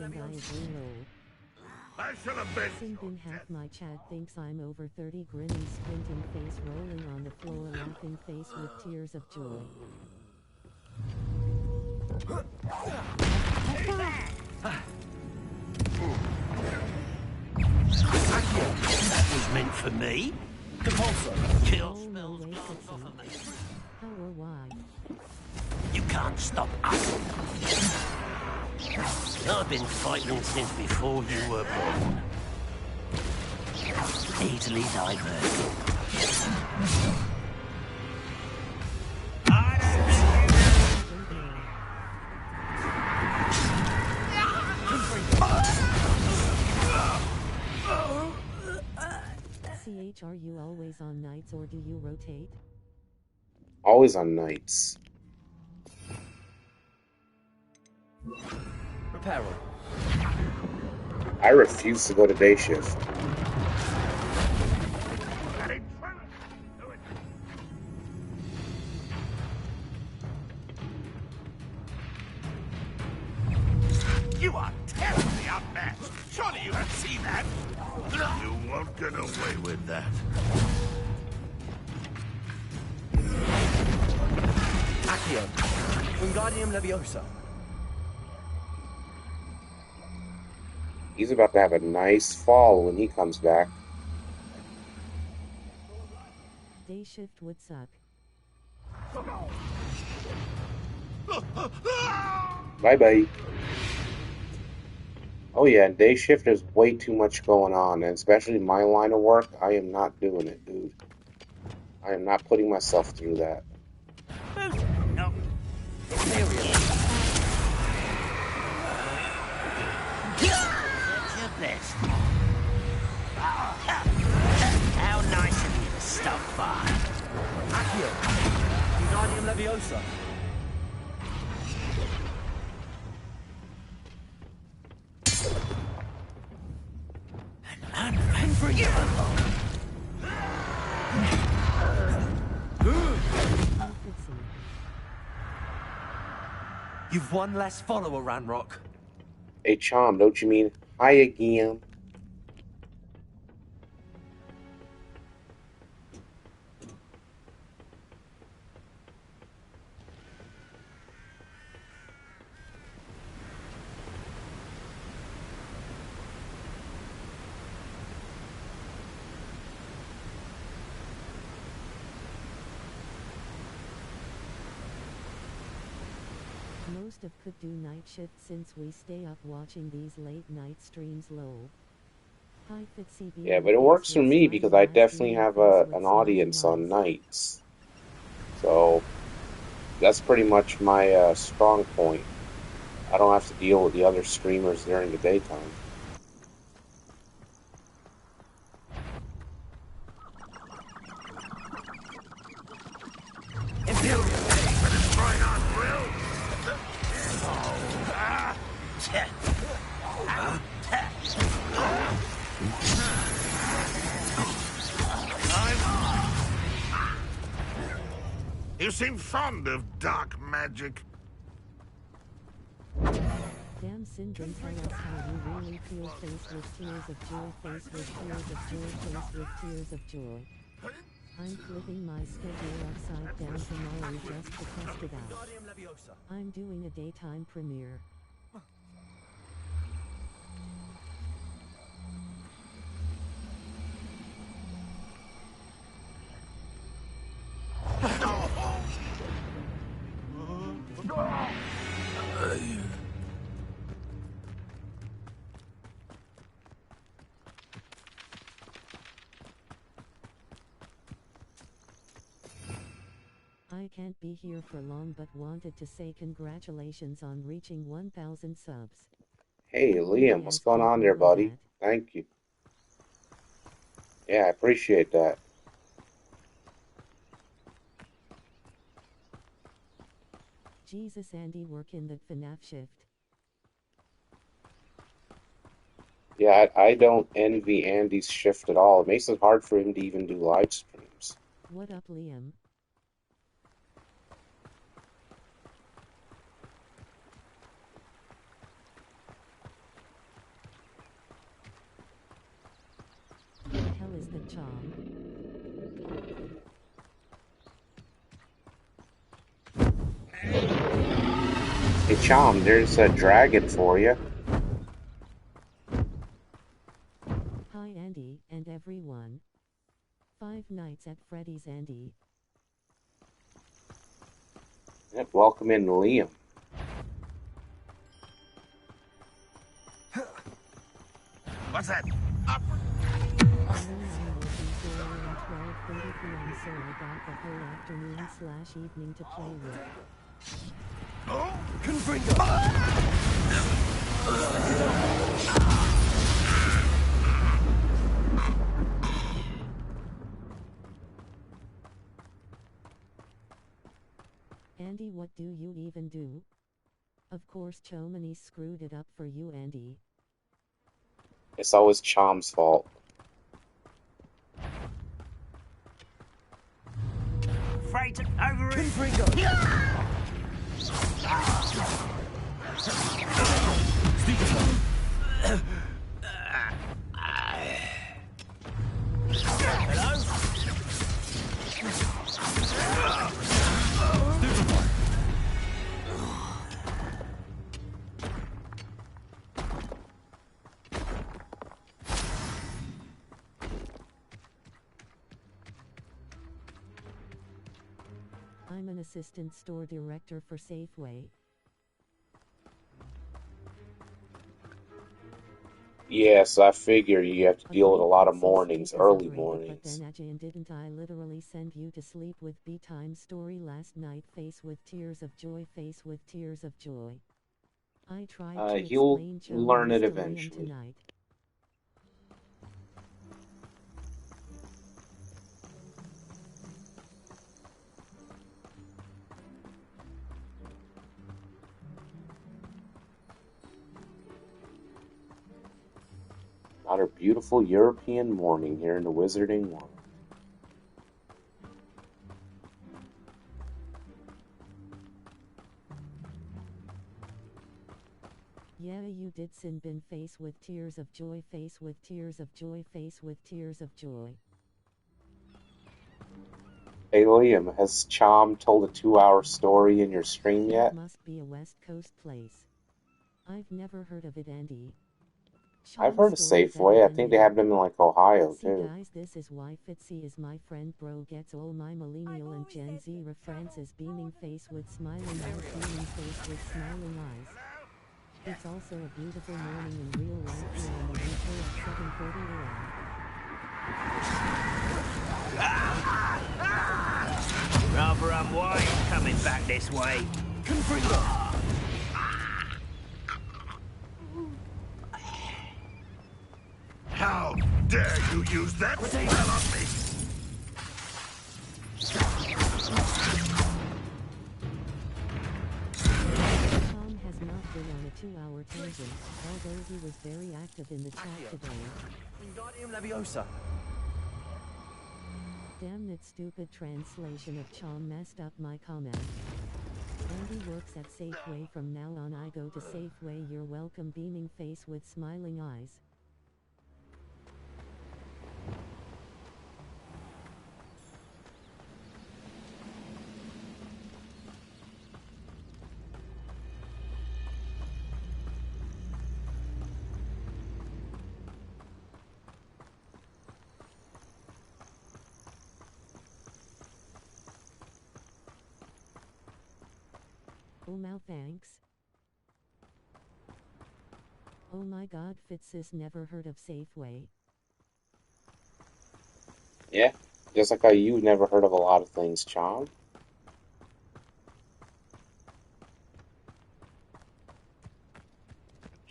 and I agree lol. I should have been. Simping half my chat thinks I'm over 30 grinning squinting face rolling on the floor laughing face with tears of joy. That was meant for me. Compulso. Kill spells bounce off of me. How or why? You can't stop us. I've been fighting since before you were born. Easily diverted. Are you always on nights or do you rotate? Always on nights. Reparo. I refuse to go to day shift. You are terribly outmatched. Surely you have seen that. You won't get away with that. Accio. Wingardium Leviosa. He's about to have a nice fall when he comes back. Day shift would suck. Bye-bye. Oh yeah, day shift is way too much going on, and especially my line of work, I am not doing it, dude. I am not putting myself through that. No. That's your best. How nice of you to stop by. Accio. Wingardium Leviosa. And bring it along. You've one less follower, Ranrock. Hey, Chom, don't you mean hi again? Most of could do night shift since we stay up watching these late night streams lol. Hi Fitzy. Yeah, but it works for me because I definitely have an audience on nights. So that's pretty much my strong point. I don't have to deal with the other streamers during the daytime. You seem fond of dark magic. Damn Syndrome, tell us how you really feel. Face with tears of joy, face with tears of joy, face with tears of joy. I'm flipping my schedule upside down tomorrow just to test it out. I'm doing a daytime premiere. I can't be here for long but wanted to say congratulations on reaching 1,000 subs. Hey, Liam, what's going on there, buddy? Thank you. Yeah, I appreciate that. Jesus, Andy, work in the FNAF shift. Yeah, I don't envy Andy's shift at all. It makes it hard for him to even do live streams. What up, Liam? Hey, Chom, there's a dragon for you. Hi Andy and everyone. 5 Nights at Freddy's Andy. Yep, welcome in, Liam. What's that? So I got the whole afternoon/evening to play with. Oh, Andy, what do you even do? Of course Chomany screwed it up for you, Andy. It's always Chom's fault. Freight over it. I'm an assistant store director for Safeway. Yes, I figure you have to deal with a lot of Agreed, mornings, Safeway is early overrated, mornings. But then Ajay, didn't I literally send you to sleep with B-Time story last night? Face with tears of joy, face with tears of joy. I tried to He'll explain learn Chomany's it to Liam eventually. tonight. Another beautiful European morning here in the Wizarding World. Yeah, you did sin bin, face with tears of joy, face with tears of joy, face with tears of joy. Hey Liam, has Chom told a 2-hour story in your stream That yet? must be a West Coast place. I've never heard of it, Andy. I've Chom's heard of story better Safeway. I than think they me. have them in like Ohio See too. guys, this is why Fitzy is my friend, bro. Gets all my millennial and Gen Z references. Beaming face with smiling eyes, beaming face with smiling eyes. It's also a beautiful morning in real life here in the UK at 7:30 a.m. Rather unwise coming back this way. how dare you use that spell on me? Tom has not been on a 2-hour tangent, although he was very active in the chat today. Wingardium Leviosa. Damn it, stupid translation of Chom messed up my comment. Andy works at Safeway from now on. I go to Safeway. You're welcome. Beaming face with smiling eyes. Oh my thanks. Oh my god, Fitzis never heard of Safeway. Yeah, just like how you've never heard of a lot of things, Chom.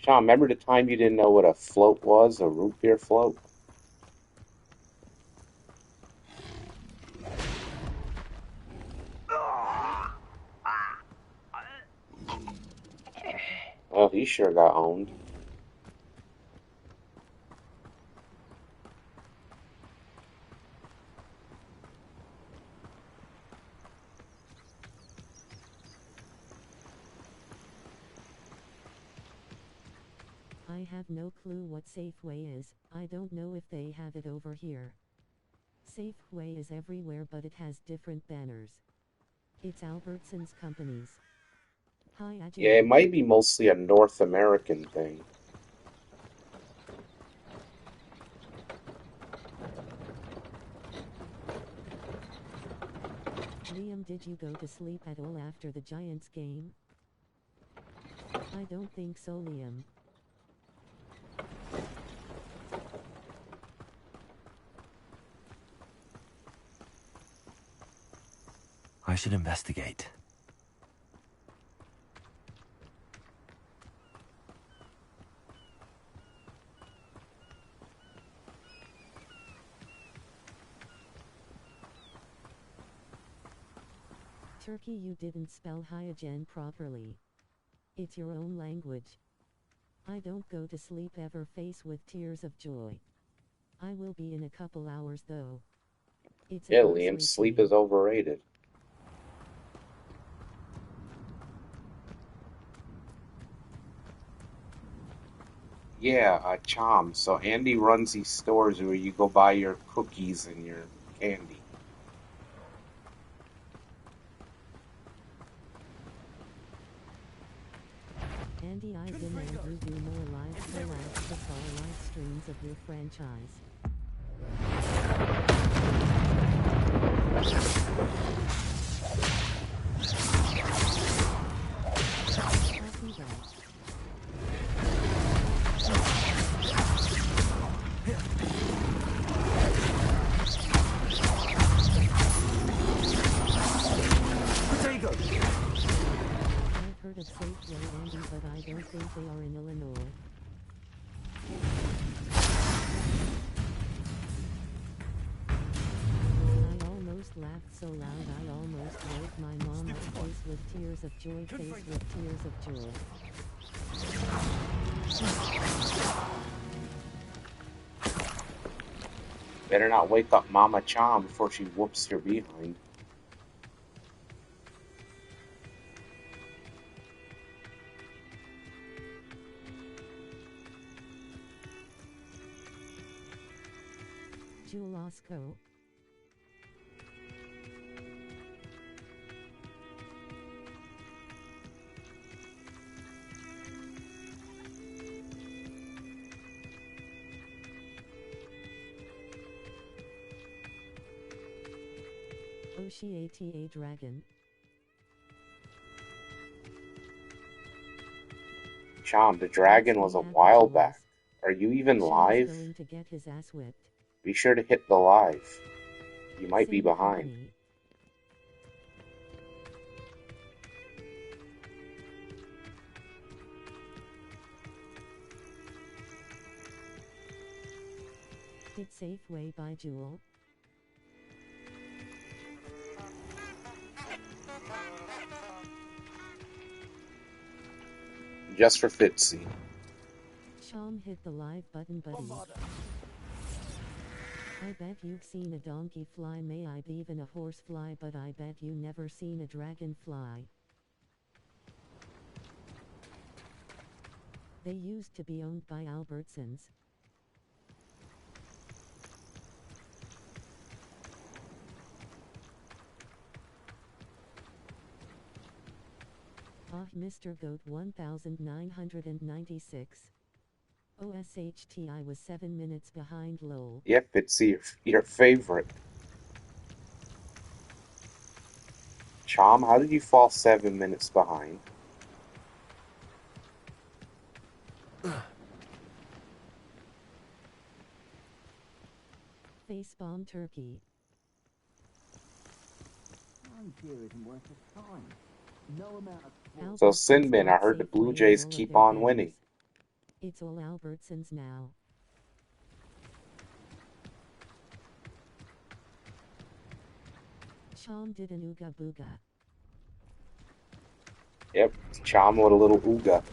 Chom, remember the time you didn't know what a float was, a root beer float? Well, he sure got owned. I have no clue what Safeway is. I don't know if they have it over here. Safeway is everywhere, but it has different banners. It's Albertsons companies. High agility. Yeah, it might be mostly a North American thing. Liam, did you go to sleep at all after the Giants game? I don't think so, Liam. I should investigate. Turkey, you didn't spell hyogen properly. It's your own language. I don't go to sleep ever face with tears of joy. I will be in a couple hours though. It's Yeah, Liam, sleep is overrated. Yeah, Chom. So Andy runs these stores where you go buy your cookies and your candy. Andy, I demand you do more live collabs to call live streams of your franchise. I've heard of Safeway, Andy, but I don't think they are in Illinois. I almost laughed so loud I almost woke my mom up. Face with tears of joy, face with tears of joy. Better not wake up Mama Chom before she whoops your behind. Julasco. Oshiata Dragon. Chom, the dragon was a while back. Are you even live? Going to get his ass whipped. Be sure to hit the live. You might be behind. Company. Hit Safeway by Jewel. Just for Fitzy. Chom, hit the live button, buddy. I bet you've seen a donkey fly, may I be even a horse fly, but I bet you never seen a dragon fly. They used to be owned by Albertsons. Ah, Mr. Goat 1996. OSHT, I was 7 minutes behind, lol. Yep, Fitzy, your favorite. Chom, how did you fall 7 minutes behind? Facepalm Turkey. So Sinbin, I heard the Blue Jays keep on winning. It's all Albertsons now. Chom did an ooga booga. Yep, Chom with a little ooga.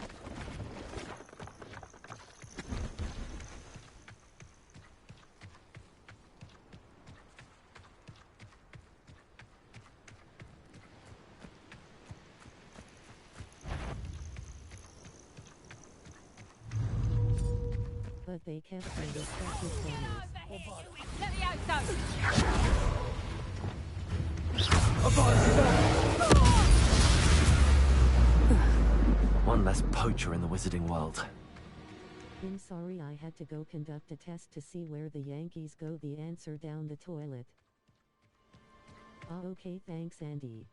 But they kept their respective corners. Let me out, son. One less poacher in the wizarding world. I'm sorry, I had to go conduct a test to see where the Yankees go. The answer down the toilet. Okay, thanks, Andy.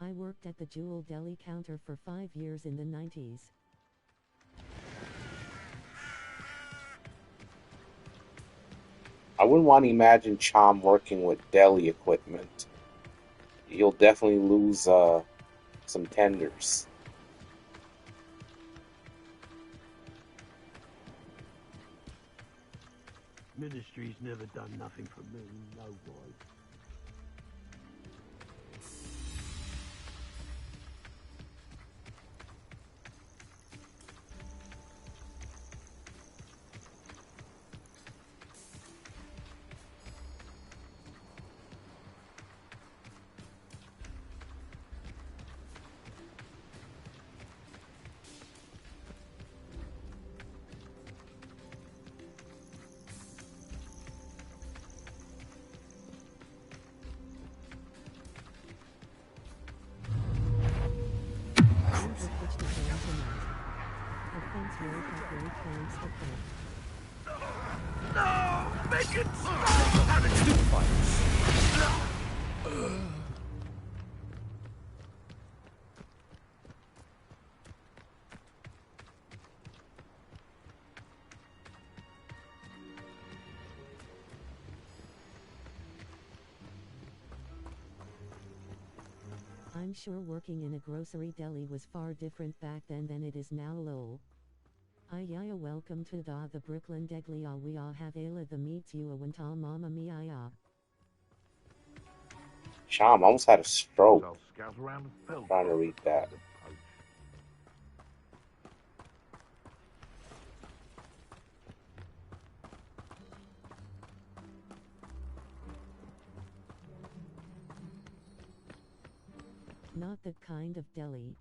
I worked at the Jewel Deli counter for 5 years in the 90s. I wouldn't want to imagine Chom working with deli equipment. You'll definitely lose some tenders. Ministry's never done nothing for me, no boy. No! Make it stop! I'm sure working in a grocery deli was far different back then than it is now, lol. Ayaya, welcome to the Brooklyn Degli. We all have Ayla the meets you a wintal mama mia. Chom almost had a stroke. I'll scout around the field. Trying to read that. Not that kind of deli.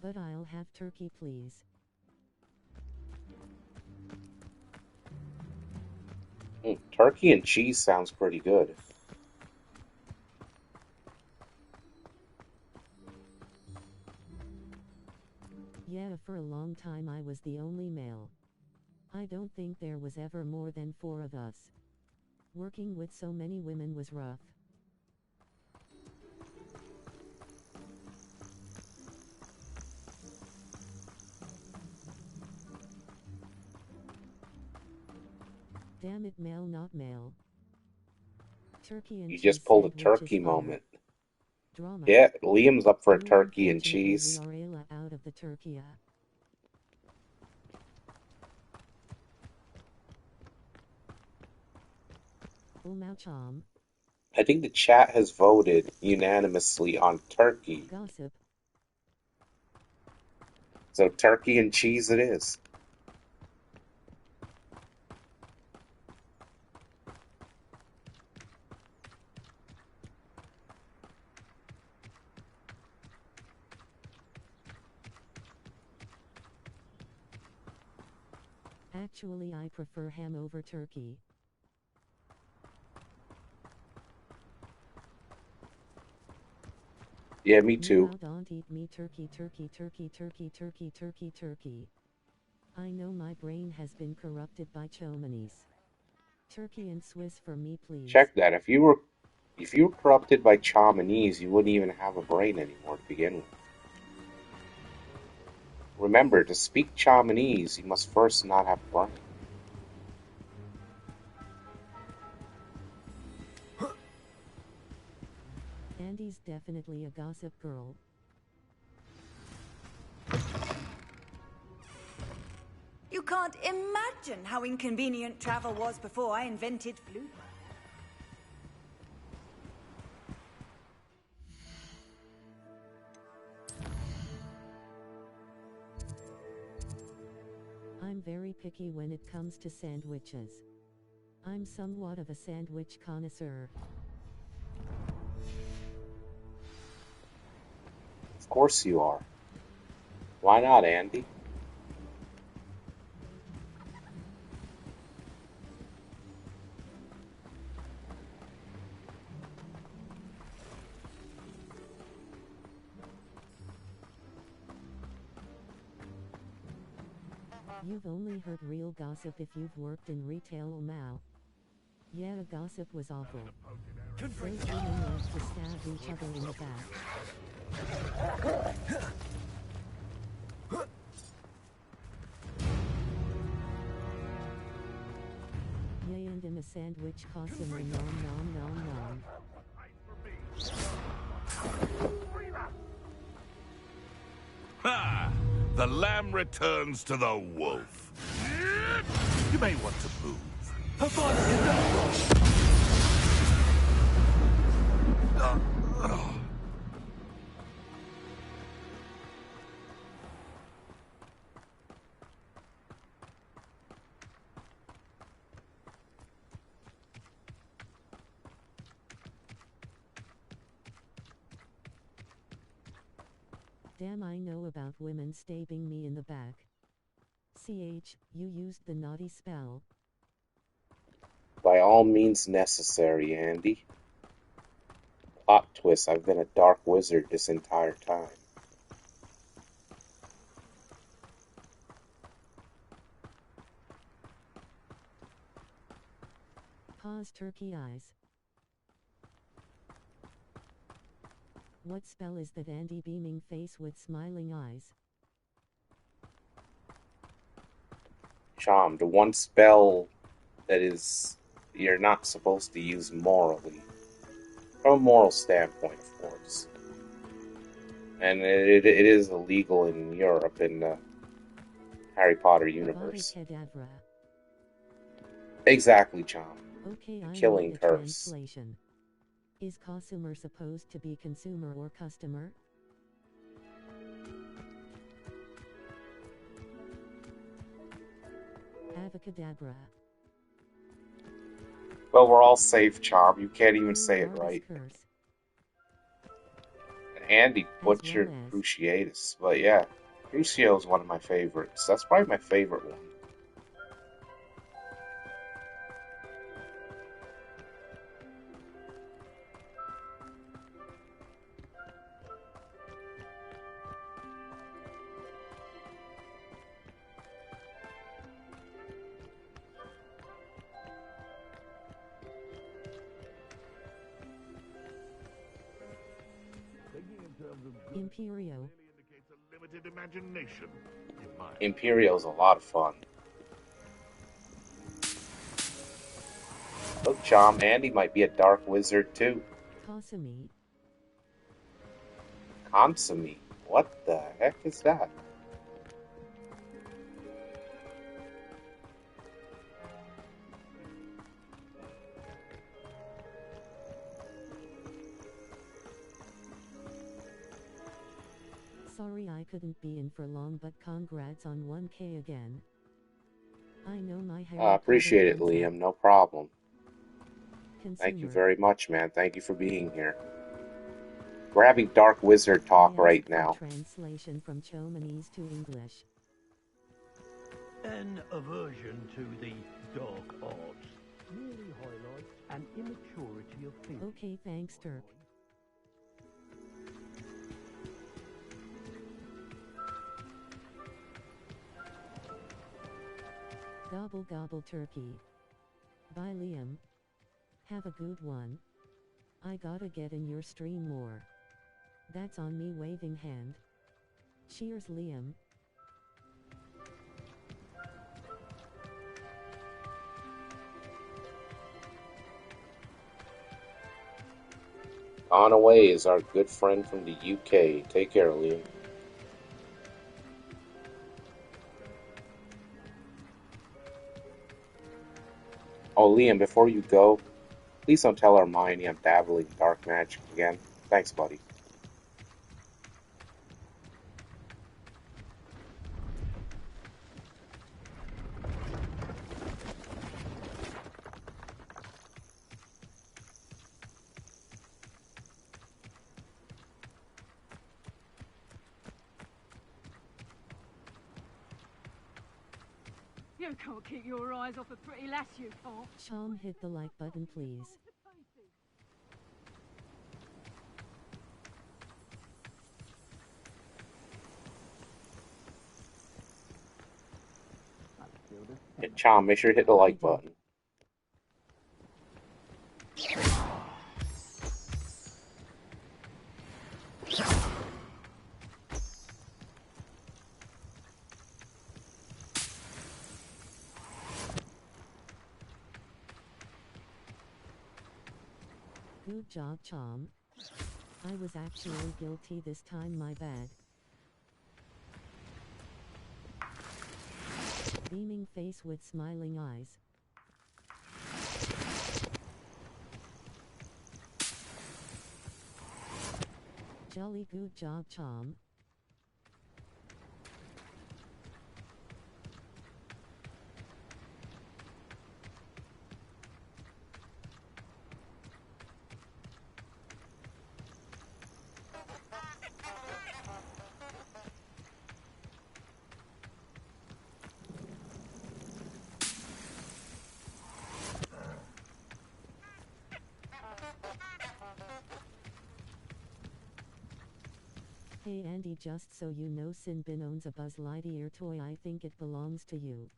But I'll have turkey, please. Turkey and cheese sounds pretty good. Yeah, for a long time I was the only male. I don't think there was ever more than 4 of us. Working with so many women was rough. Damn it, male not male. Turkey and You cheese just pulled a sandwich turkey is fire. moment. Drama. Yeah, Liam's up for a Ooh, turkey and unfortunately, cheese. We are Ayla out of the turkey. Chom. I think the chat has voted unanimously on turkey. Gossip. So turkey and cheese it is. Actually, I prefer ham over turkey. Yeah, me too. Don't eat me turkey. I know my brain has been corrupted by Chomanis. Turkey and Swiss for me, please. Check that. If you were corrupted by Chomanese, you wouldn't even have a brain anymore to begin with. Remember, to speak Chomanese, you must first not have a brain. Andy's definitely a gossip girl. You can't imagine how inconvenient travel was before I invented flute. I'm very picky when it comes to sandwiches. I'm somewhat of a sandwich connoisseur. Of course you are. Why not, Andy? You've only heard real gossip if you've worked in retail or now. Yeah, gossip was awful. Those women like to stab each other in the back. Yay, and in a sandwich consumer nom nom nom nom. Ha! The lamb returns to the wolf. You may want to move. Damn, I know about women stabbing me in the back. CH, you used the naughty spell. By all means necessary, Andy. Plot twist, I've been a dark wizard this entire time. Pause, turkey eyes. What spell is that, Andy? Beaming face with smiling eyes. Charm, the one spell that is you're not supposed to use morally. From a moral standpoint, of course. And it is illegal in Europe in the Harry Potter universe. Kedavra. Exactly, Charm. Okay, I Killing need a curse. translation. Is consumer supposed to be consumer or customer? Avacadabra. Well, we're all safe, Charm. You can't even say it right. Curse. Andy butchered well as- Cruciatus. But yeah, Crucio is one of my favorites. That's probably my favorite one. Imperio. Indicates a limited imagination. Imperio's a lot of fun. Look, Charm, Andy might be a dark wizard too. Kasumi. Consumi. What the heck is that? Sorry I couldn't be in for long, but congrats on 1K again. I know my Harry Potter Appreciate it, thumbs up. Liam. No problem. Consumer. Thank you very much, man. Thank you for being here. We're having Dark Wizard talk I right asked for now. Translation from Chomanese to English. An aversion to the dark arts really highlights an immaturity of thinking. Okay, thanks, Turk. Gobble gobble turkey. Bye, Liam. Have a good one. I gotta get in your stream more. That's on me, waving hand. Cheers, Liam. On away is our good friend from the UK. Take care, Liam. Oh, Liam, before you go, please don't tell Hermione I'm dabbling in dark magic again. Thanks, buddy. You can't keep your eyes off a pretty lass, you can't. Sham, hit the like button, please. Chom, make sure to hit the like button. Good job, Chom. I was actually guilty this time, my bad. Beaming face with smiling eyes. Jolly good job, Chom. Hey Andy, just so you know, Sinbin owns a Buzz Lightyear toy. I think it belongs to you.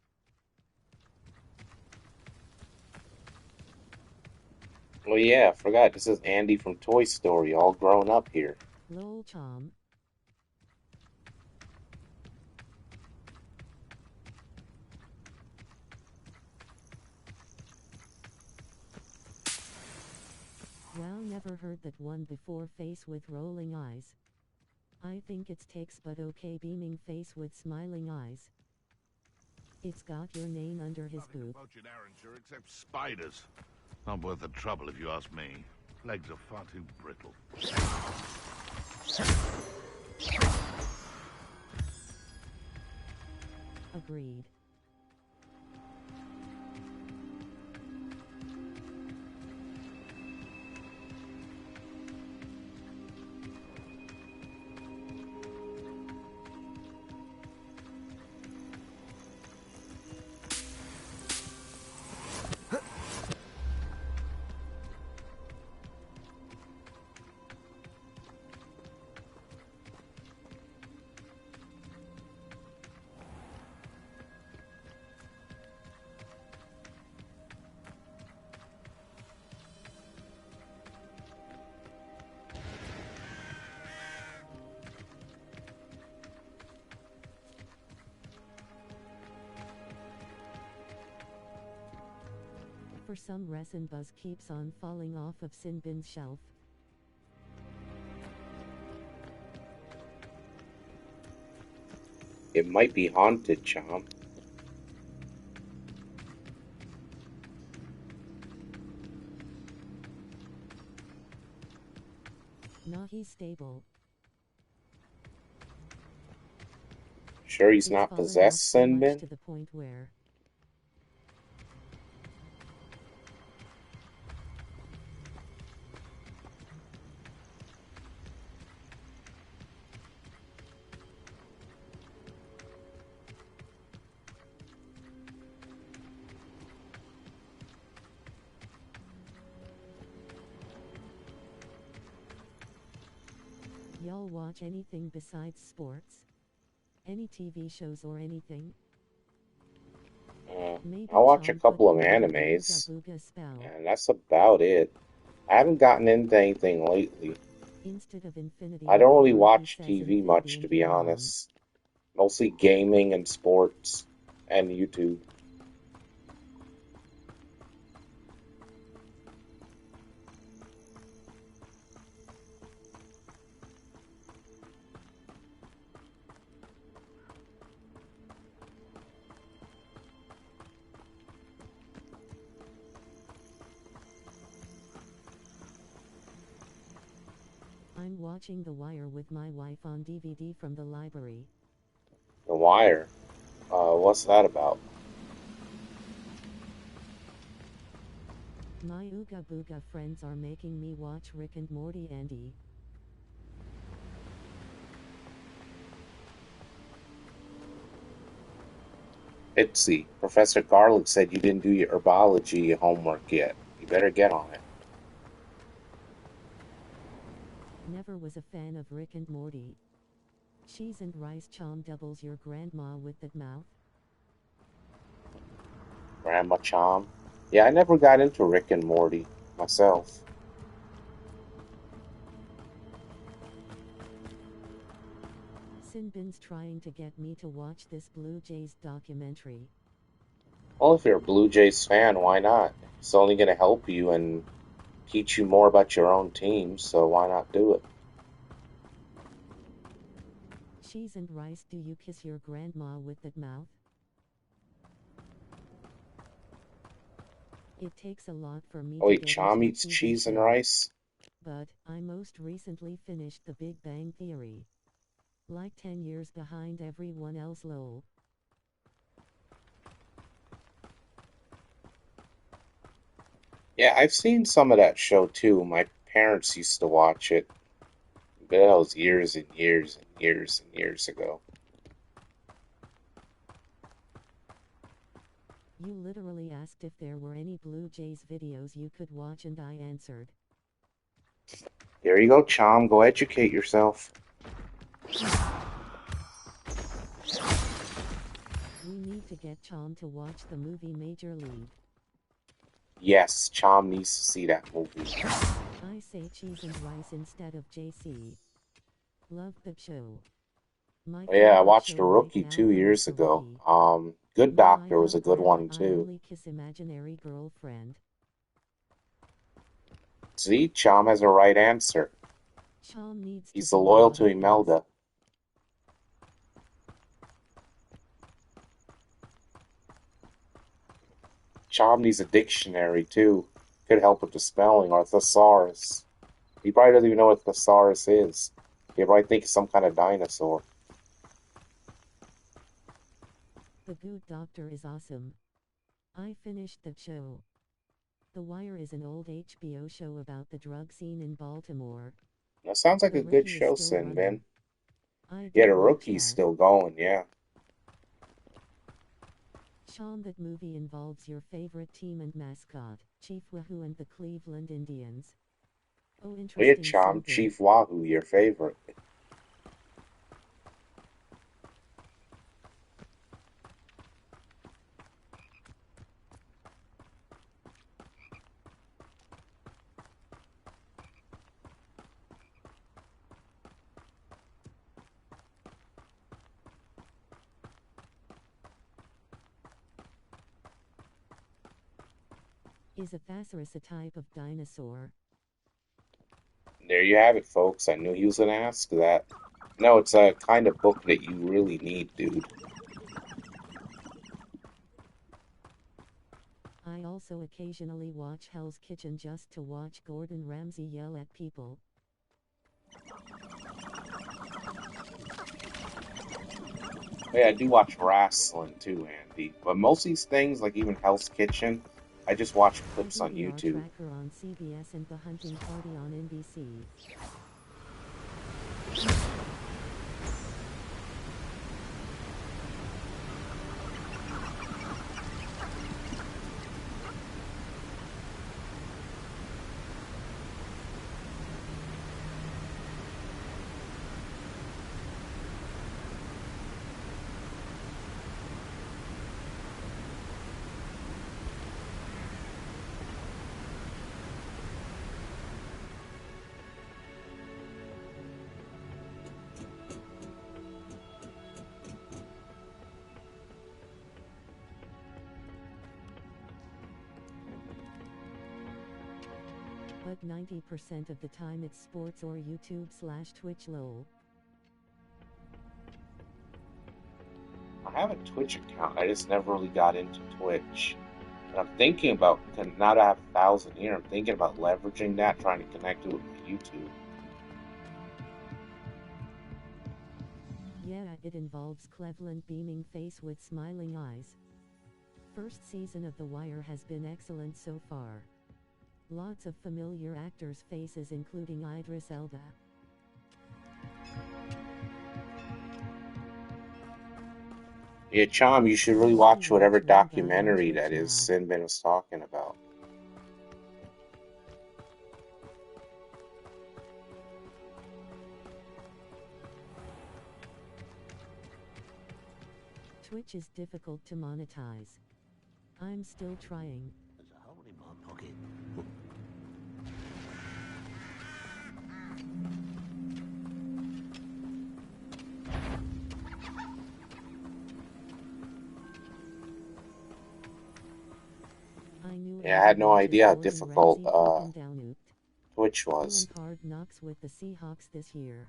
Oh yeah, I forgot. This is Andy from Toy Story, all grown up here. Lol, Chom. Wow, never heard that one before. Face with rolling eyes. I think it's takes, but okay. Beaming face with smiling eyes. It's got your name under his boot. About your Derringer except spiders. Not worth the trouble if you ask me. Legs are far too brittle. Agreed. For some reason, Buzz keeps on falling off of Sinbin's shelf. It might be haunted, Chom. Nah, he's stable. Sure he's It's not fallen possessed, off so much Sinbin? to the point where y'all watch anything besides sports? Any TV shows or anything? Maybe I watch a Chom couple of put in the animes, Ooga Booga spell. and that's about it. I haven't gotten into anything lately. Instead of infinity, I don't really he watch says TV infinity much, and to be beyond. honest. Mostly gaming and sports and YouTube. I'm watching The Wire with my wife on DVD from the library. The Wire. What's that about? My Ooga Booga friends are making me watch Rick and Morty, Andy. Itsy. Professor Garlic said you didn't do your herbology homework yet. You better get on it. Never was a fan of Rick and Morty. Cheese and rice, Chom doubles your grandma with that mouth. Grandma Chom. Yeah, I never got into Rick and Morty myself. Sinbin's trying to get me to watch this Blue Jays documentary. Well, if you're a Blue Jays fan, why not? It's only going to help you and teach you more about your own team, so why not do it? Cheese and rice, do you kiss your grandma with that mouth? It takes a lot for me Oh to wait, get Chom into a eats TV cheese and show, rice? but I most recently finished The Big Bang Theory. Like 10 years behind everyone else, lol. Yeah, I've seen some of that show too. My parents used to watch it. But that was years and years and years and years ago. You literally asked if there were any Blue Jays videos you could watch and I answered. There you go, Chom. Go educate yourself. We need to get Chom to watch the movie Major League. Yes, Chom needs to see that movie. I say cheese and rice instead of JC. Love the show. My Yeah, I favorite watched show The right Rookie now, 2 years The ago. Rookie. Good No, I Doctor was a love good Grandma, one I too. only kiss imaginary girlfriend. See, Chom has a right answer. Chom needs He's to do a loyal lot to of Imelda. Chom needs a dictionary too. Could help with the spelling, or thesaurus. He probably doesn't even know what thesaurus is. He probably thinks it's some kind of dinosaur. The Good Doctor is awesome. I finished the show. The Wire is an old HBO show about the drug scene in Baltimore. That sounds like The a good Rookie is show, still Sin running. Bin. I Yeah, do The watch Rookie's that. still going, yeah. Sean, that movie involves your favorite team and mascot, Chief Wahoo and the Cleveland Indians. Oh, Oh yeah, interesting, Chom, Sin Bin. Chief Wahoo, your favorite. Is a Thesaurus a type of dinosaur? There you have it, folks. I knew he was going to ask that. No, it's a kind of book that you really need, dude. I also occasionally watch Hell's Kitchen just to watch Gordon Ramsay yell at people. Yeah, I do watch wrestling too, Andy. But most of these things, like even Hell's Kitchen, I just watch The clips on DVR YouTube. Tracker on CBS and The Hunting Party on NBC. But 90% of the time it's sports or YouTube/Twitch lol. I have a Twitch account. I just never really got into Twitch. But I'm thinking about, now that I have 1,000 here, I'm thinking about leveraging that, trying to connect it with my YouTube. Yeah, it involves Cleveland beaming face with smiling eyes. First season of The Wire has been excellent so far. Lots of familiar actors' faces including Idris Elba. Yeah, Chom, you should really watch whatever documentary that is Sinbin was talking about. Twitch is difficult to monetize. I'm still trying. There's a hole in my pocket. Yeah, I had no idea how difficult Twitch was. Doing hard knocks with the Seahawks this year.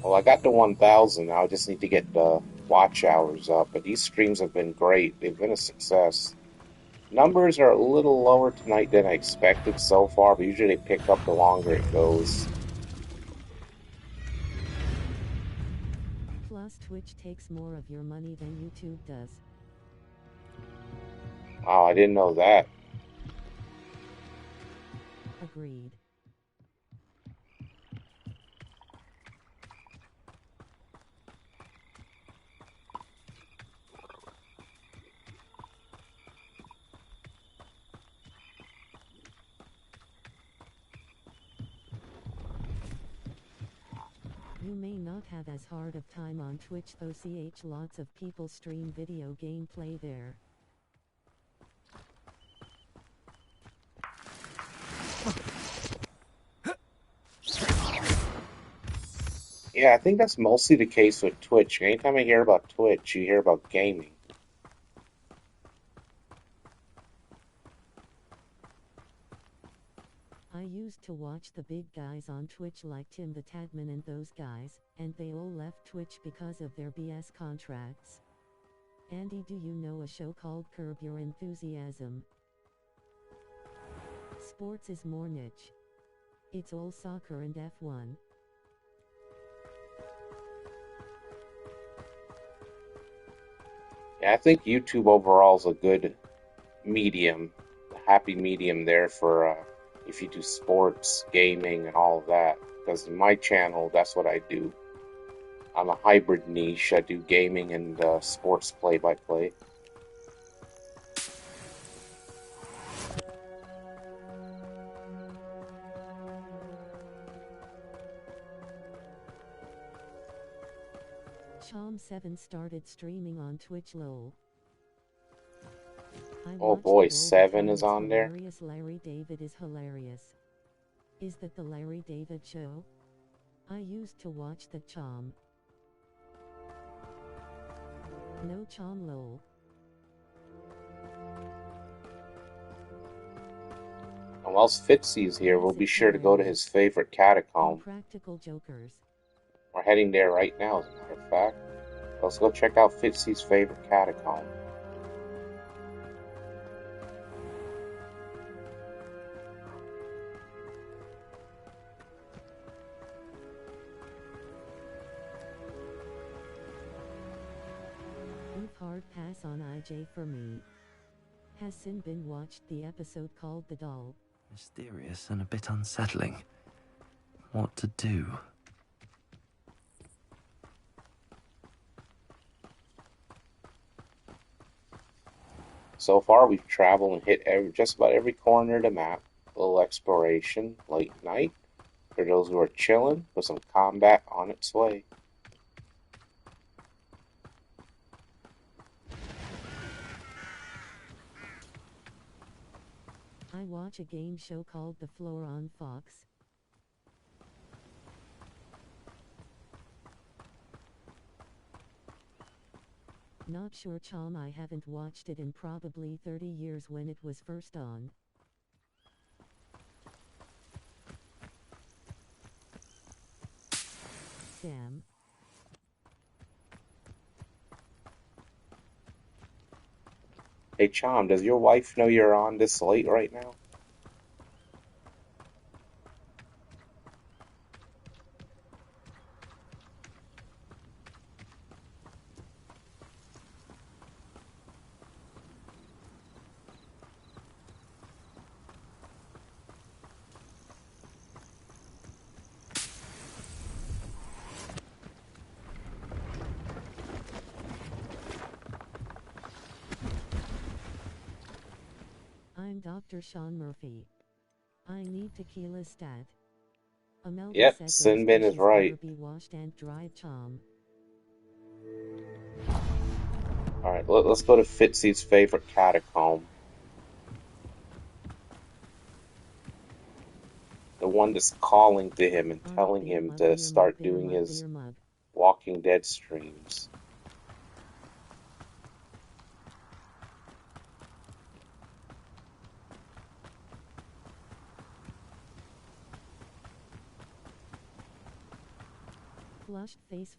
Well, I got to 1,000 now. I just need to get the watch hours up. But these streams have been great. They've been a success. Numbers are a little lower tonight than I expected so far, but usually they pick up the longer it goes. Plus, Twitch takes more of your money than YouTube does. Oh, I didn't know that. Agreed. You may not have as hard of time on Twitch though. Lots of people stream video gameplay there. Yeah, I think that's mostly the case with Twitch. Anytime I hear about Twitch, you hear about gaming. I used to watch the big guys on Twitch like Tim the Tadman and those guys, and they all left Twitch because of their BS contracts. Andy, do you know a show called Curb Your Enthusiasm? Sports is more niche. It's all soccer and F1. Yeah, I think YouTube overall is a good medium, a happy medium there for if you do sports, gaming, and all of that. Because in my channel, that's what I do. I'm a hybrid niche. I do gaming and sports play-by-play. Chom7 started streaming on Twitch lol. Oh boy, 7 is on there? Hilarious. Larry David is hilarious. Is that the Larry David show? I used to watch the Chom. No Chom lol. And whilst Fitzy's here, we'll be sure to go to his favorite catacomb. Practical jokers. We're heading there right now, as a matter of fact. Let's go check out Fitzy's favorite catacomb. Hard pass on IJ for me. Has Sin been watched the episode called The Doll? Mysterious and a bit unsettling. What to do? So far, we've traveled and hit just about every corner of the map. A little exploration, late night, for those who are chilling, with some combat on its way. I watch a game show called The Floor on Fox. Not sure Chom, I haven't watched it in probably 30 years when it was first on. Sam. Hey Chom, does your wife know you're on this late right now? I'm Dr. Sean Murphy. I need tequila stat. Amelda Yep, said those Sinbin is dishes right. better be washed and dried, Chom. Alright, let's go to Fitzy's favorite catacomb. The one that's calling to him and telling him to start doing his Walking Dead streams.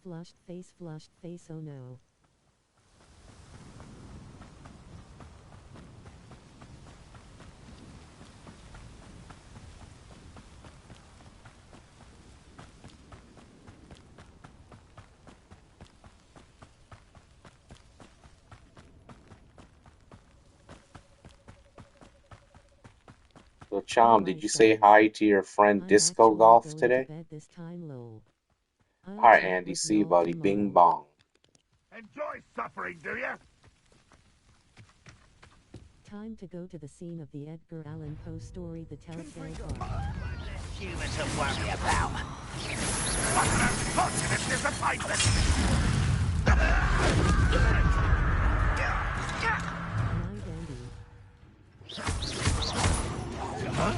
Flushed face, oh no. So, Chom, did you say hi to your friend Disco Golf today? Alright, Andy, see you, buddy. Bing bong. Enjoy suffering, do you? Time to go to the scene of the Edgar Allan Poe story, The Telltale Heart. Humans to worry about. What an unfortunate disappointment! Night, Andy. Huh?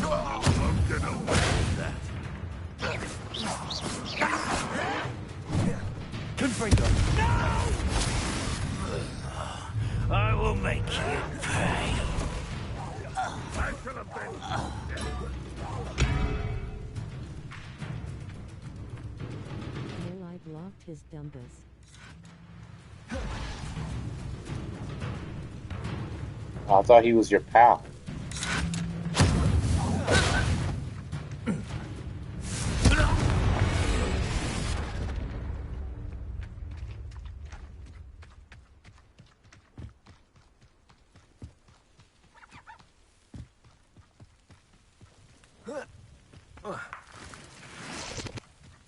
Oh, I'm gonna win that. Confringo! No! I will make you pay. I should have been. No, I blocked his dumbus. I thought he was your pal.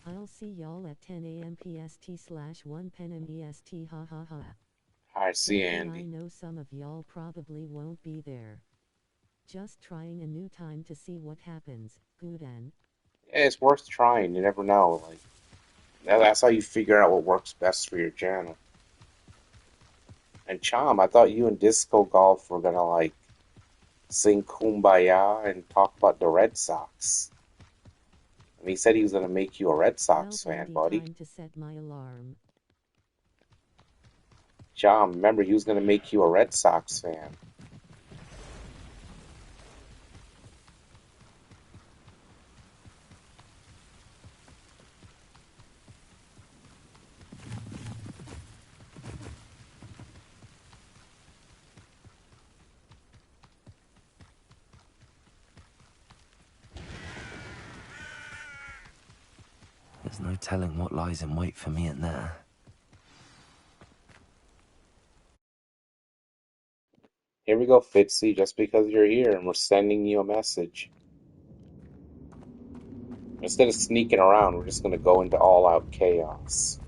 I'll see y'all at 10 a.m. PST/1 p.m. EST, ha ha ha. I see, Okay, Andy. I know some of y'all probably won't be there. Just trying a new time to see what happens, Guden. Yeah, it's worth trying. You never know. Like, that's how you figure out what works best for your channel. And Chom, I thought you and Disco Golf were gonna like sing Kumbaya and talk about the Red Sox. And he said he was gonna make you a Red Sox fan, buddy. Time to set my alarm. Chom, remember he was gonna make you a Red Sox fan. There's no telling what lies in wait for me in there. Here we go, Fitzy, just because you're here and we're sending you a message. Instead of sneaking around, we're just gonna go into all-out chaos.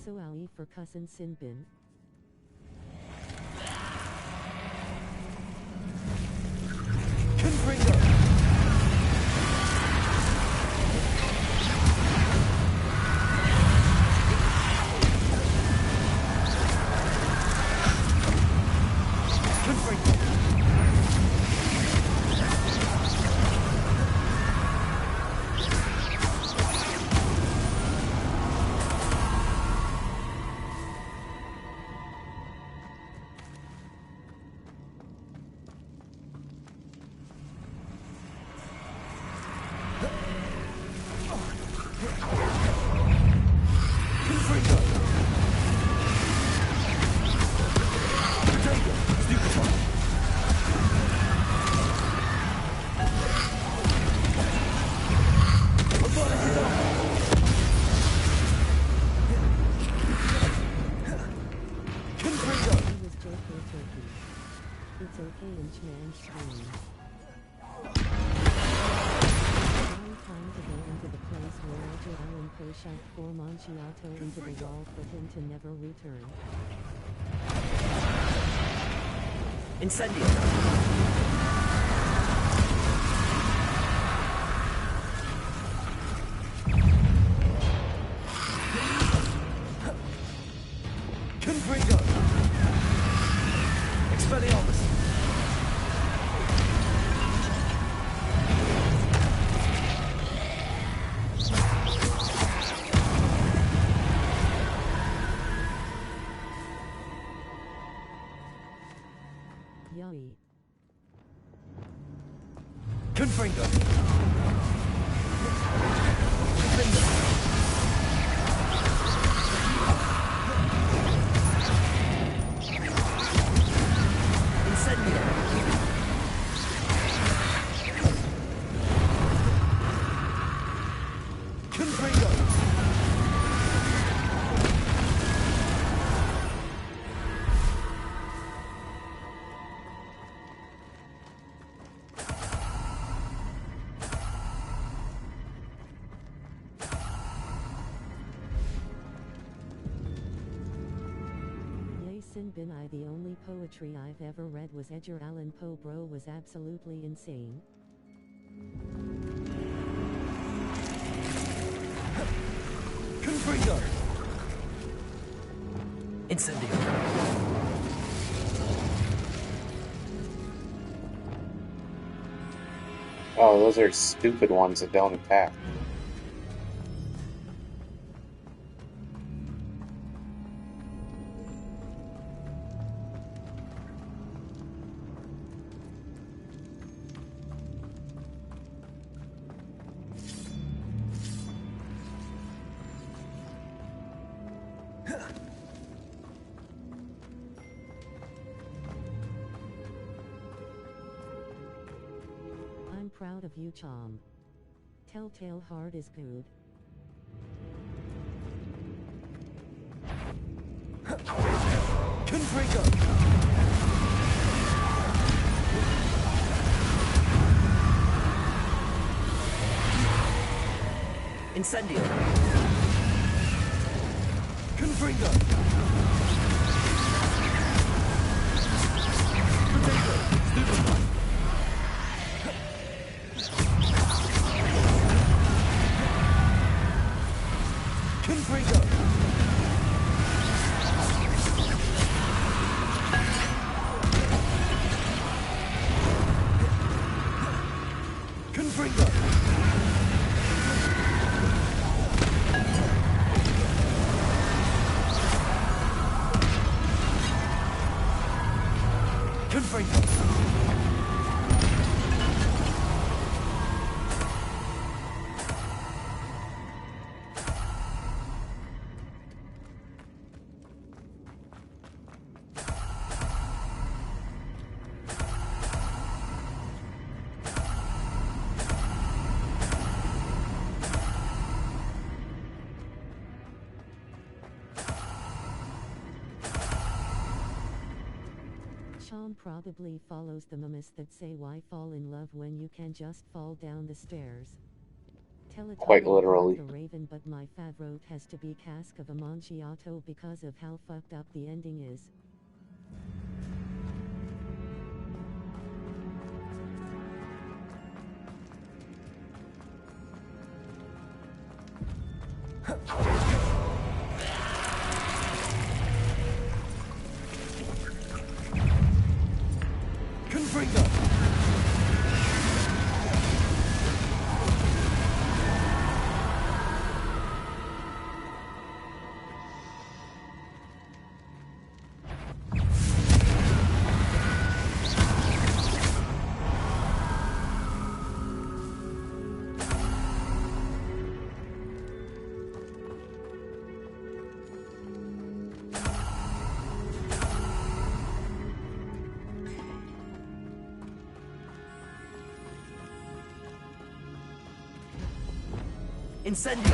So Owie for cousin Sinbin. It's okay, Inchman scream. time to go into the place where Edgar Allan Poe shoved poor Monchiato into the wall for him to never return. Incendio! Confringo! Expelliarmus! Yoi. Confringo! Sin bin I the only poetry I've ever read was Edgar Allan Poe bro was absolutely insane. Confringo! Incendio! Oh, those are stupid ones that don't attack. I'm proud of you, Chom. Telltale Heart is good. Confringo! Incendio! Confringo! Potato! Stupefy! Confringo! Confringo! Confringo! Chom probably follows the memes that say why fall in love when you can just fall down the stairs. Quite literally. The Raven, but my favorite has to be Cask of Amontillado because of how fucked up the ending is. Confringo! Incendio!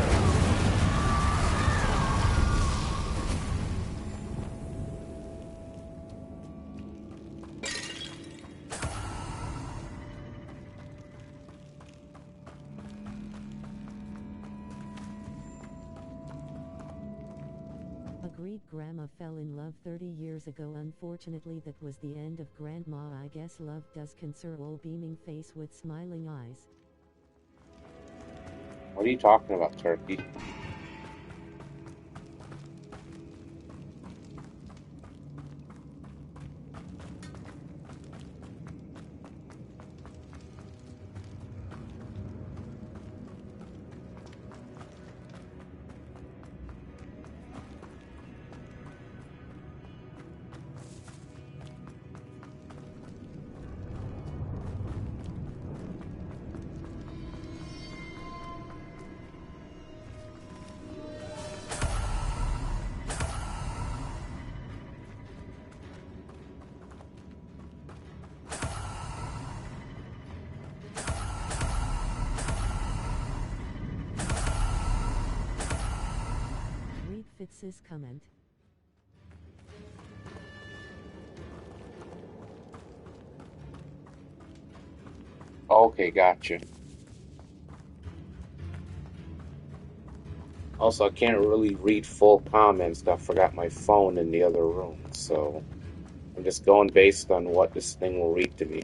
Read Grandma fell in love 30 years ago. Unfortunately that was the end of Grandma. I guess love does concern. Old beaming face with smiling eyes. What are you talking about, Turkey? Fitz's comment. Okay, gotcha. Also, I can't really read full comments. I forgot my phone in the other room, so I'm just going based on what this thing will read to me.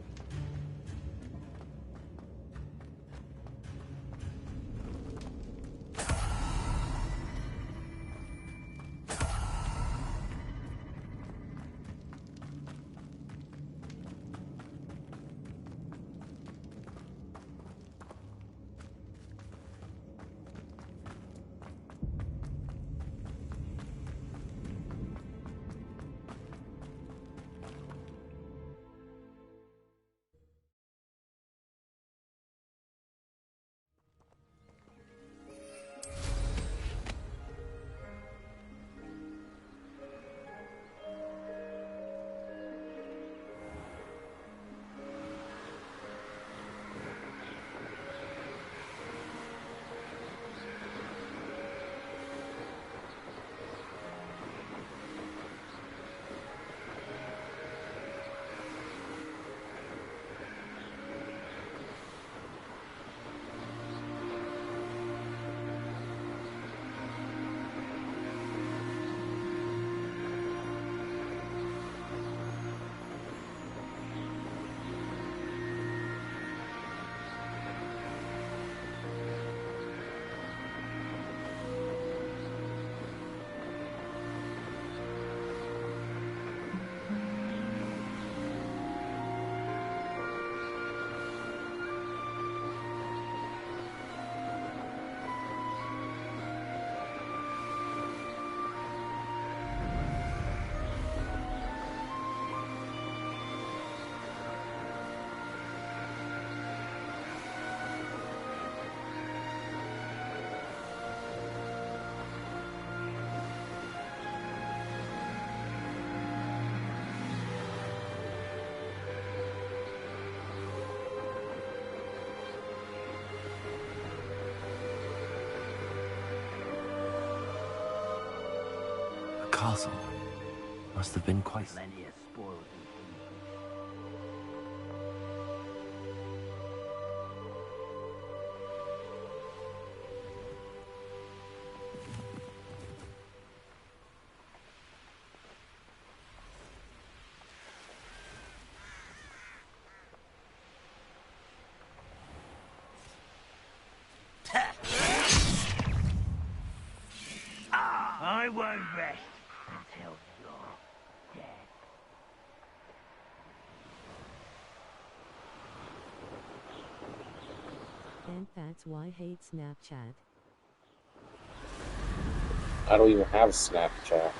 Castle must have been quite... Plenty of spoiled. I won't rest until you're dead. And that's why I hate Snapchat. I don't even have Snapchat.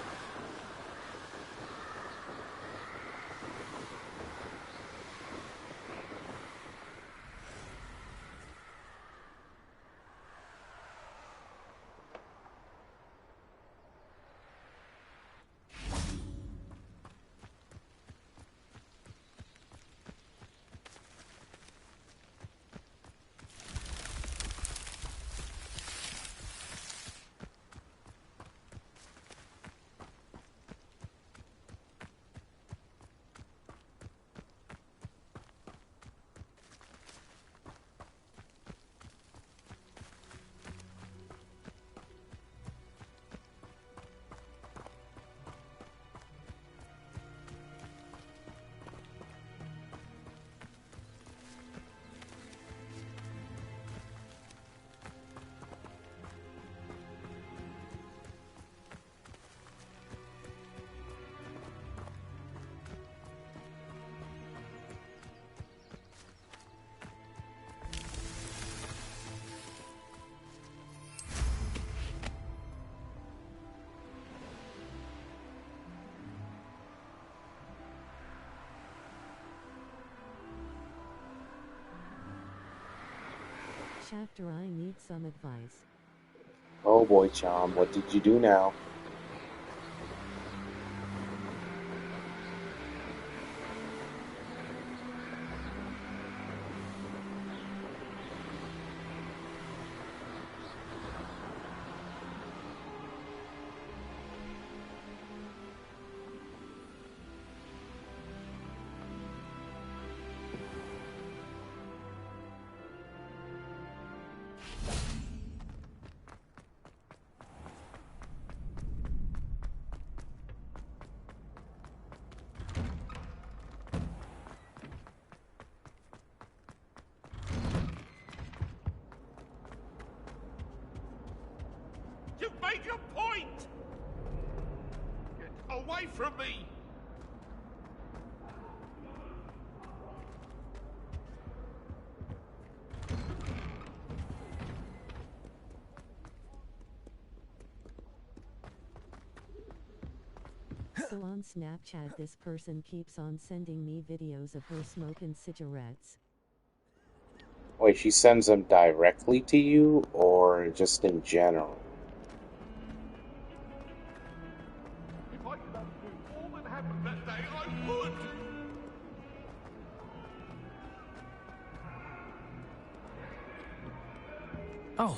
Shafter, I need some advice. Oh boy, Chom, what did you do now? You've made your point! Get away from me! So on Snapchat this person keeps on sending me videos of her smoking cigarettes. Wait, she sends them directly to you, or just in general? If I could undo all that happened that day, I would! Oh.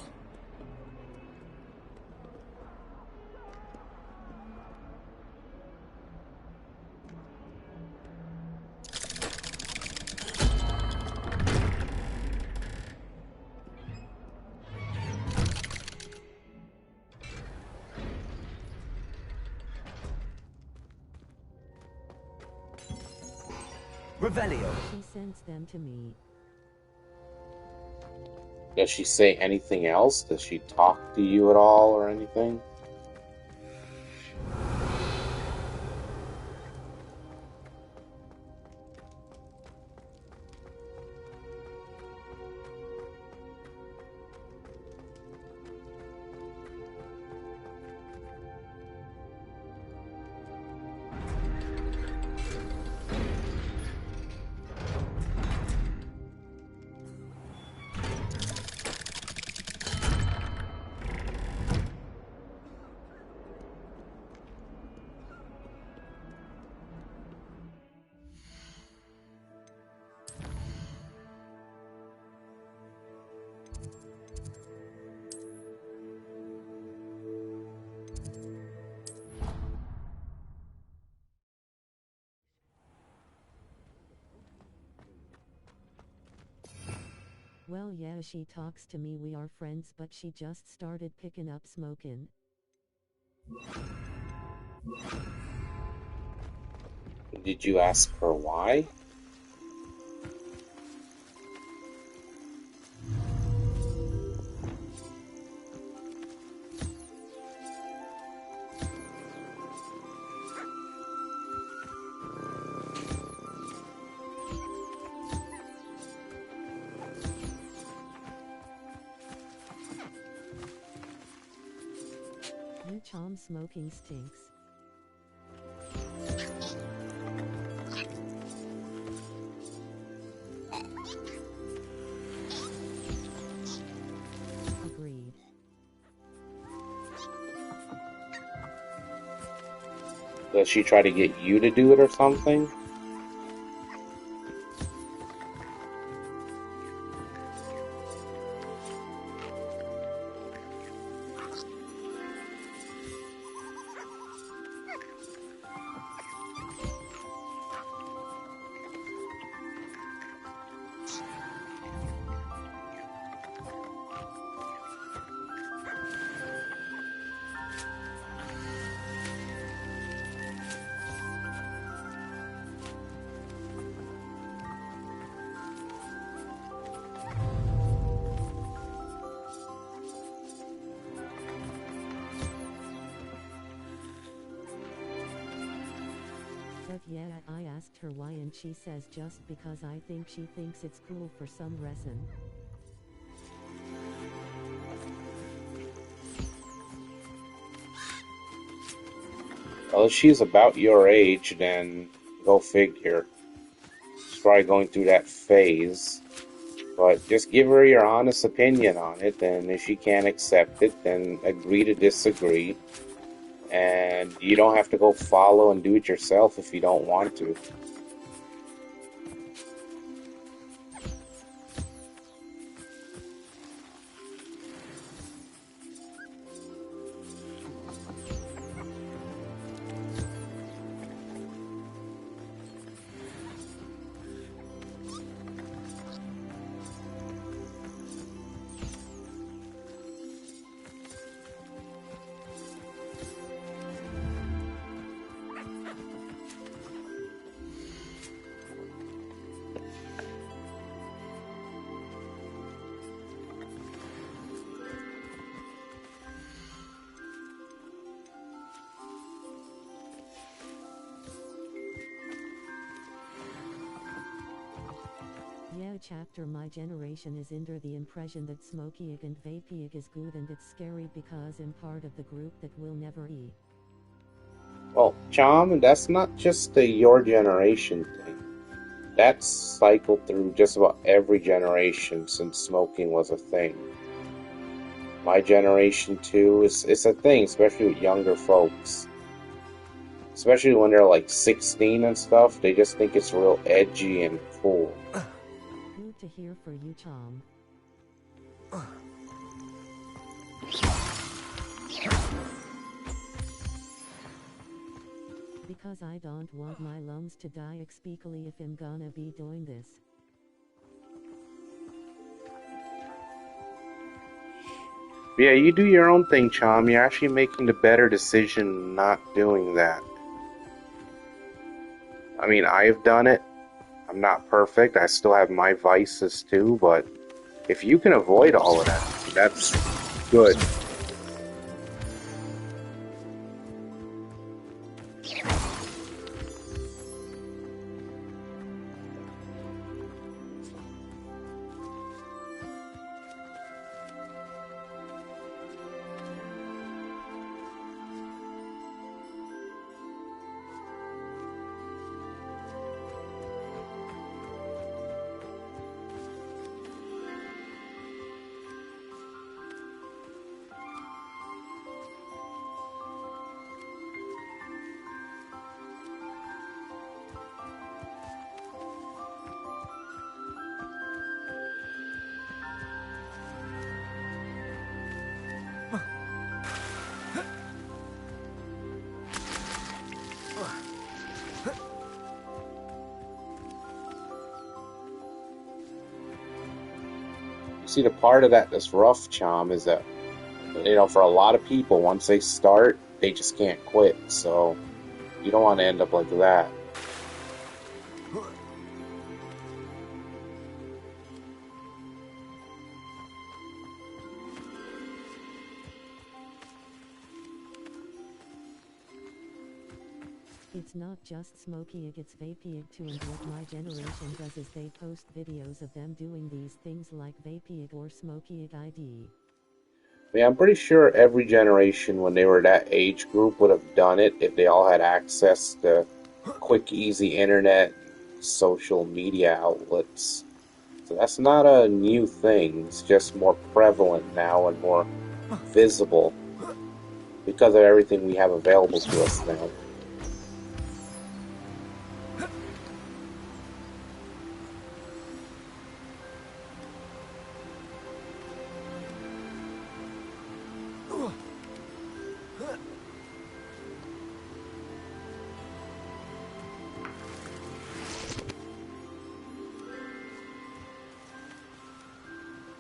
Revelio. She sends them to me. Does she say anything else? Does she talk to you at all or anything? Well, yeah, she talks to me, we are friends, but she just started picking up smoking. Did you ask her why? You Chom, smoking stinks. Agreed. Does she try to get you to do it or something? But yeah, I asked her why and she says just because I think she thinks it's cool for some reason. Well, if she's about your age, then go figure. She's probably going through that phase But just give her your honest opinion on it, and if she can't accept it, then agree to disagree. And you don't have to go follow and do it yourself if you don't want to. Yeah, chapter my generation is under the impression that smoking and vaping is good, and it's scary because I'm part of the group that will never eat. Well, Chom, that's not just a your generation thing. That's cycled through just about every generation since smoking was a thing. My generation too is a thing, especially with younger folks. Especially when they're like 16 and stuff, they just think it's real edgy and cool. Good to hear for you, Tom. Because I don't want my lungs to die, especially if I'm gonna be doing this. Yeah, you do your own thing, Chom. You're actually making the better decision not doing that. I mean, I've done it. I'm not perfect. I still have my vices too, but if you can avoid all of that, that's good. See, the part of that that's rough, Chom, is that, for a lot of people, once they start, they just can't quit. So you don't want to end up like that. It's not just smoking, it's vaping too, and what my generation does is they post videos of them doing these things like vaping or smoking ID. Yeah, I'm pretty sure every generation when they were that age group would have done it if they all had access to quick, easy internet, social media outlets. So that's not a new thing. It's just more prevalent now and more visible because of everything we have available to us now.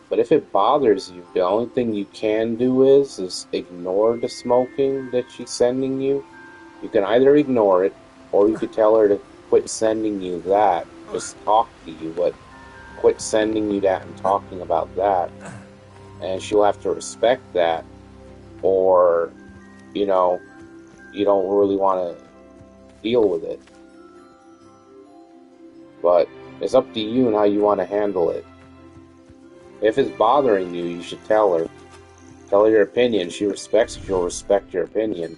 But if it bothers you, the only thing you can do is ignore the smoking that she's sending you. You can either ignore it, or you could tell her to quit sending you that. Just talk to you, but quit sending you that and talking about that. And she'll have to respect that, or, you don't really want to deal with it. But it's up to you and how you want to handle it. If it's bothering you, you should tell her. Tell her your opinion. She respects you, she'll respect your opinion.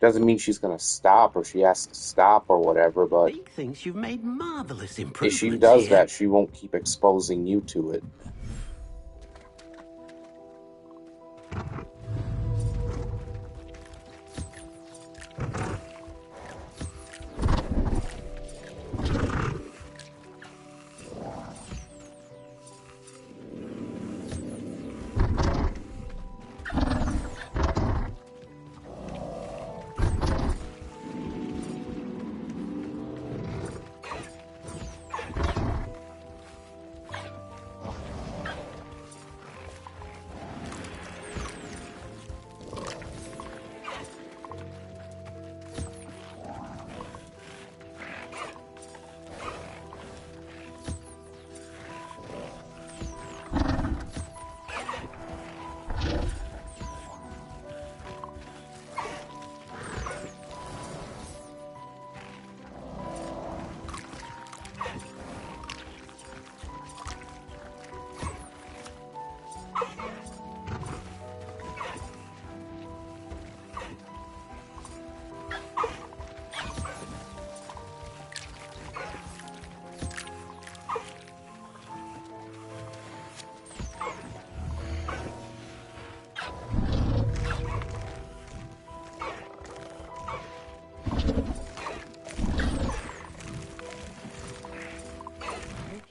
Doesn't mean she's gonna stop or she has to stop or whatever, but He thinks you've made marvelous if improvements she does here. that, she won't keep exposing you to it.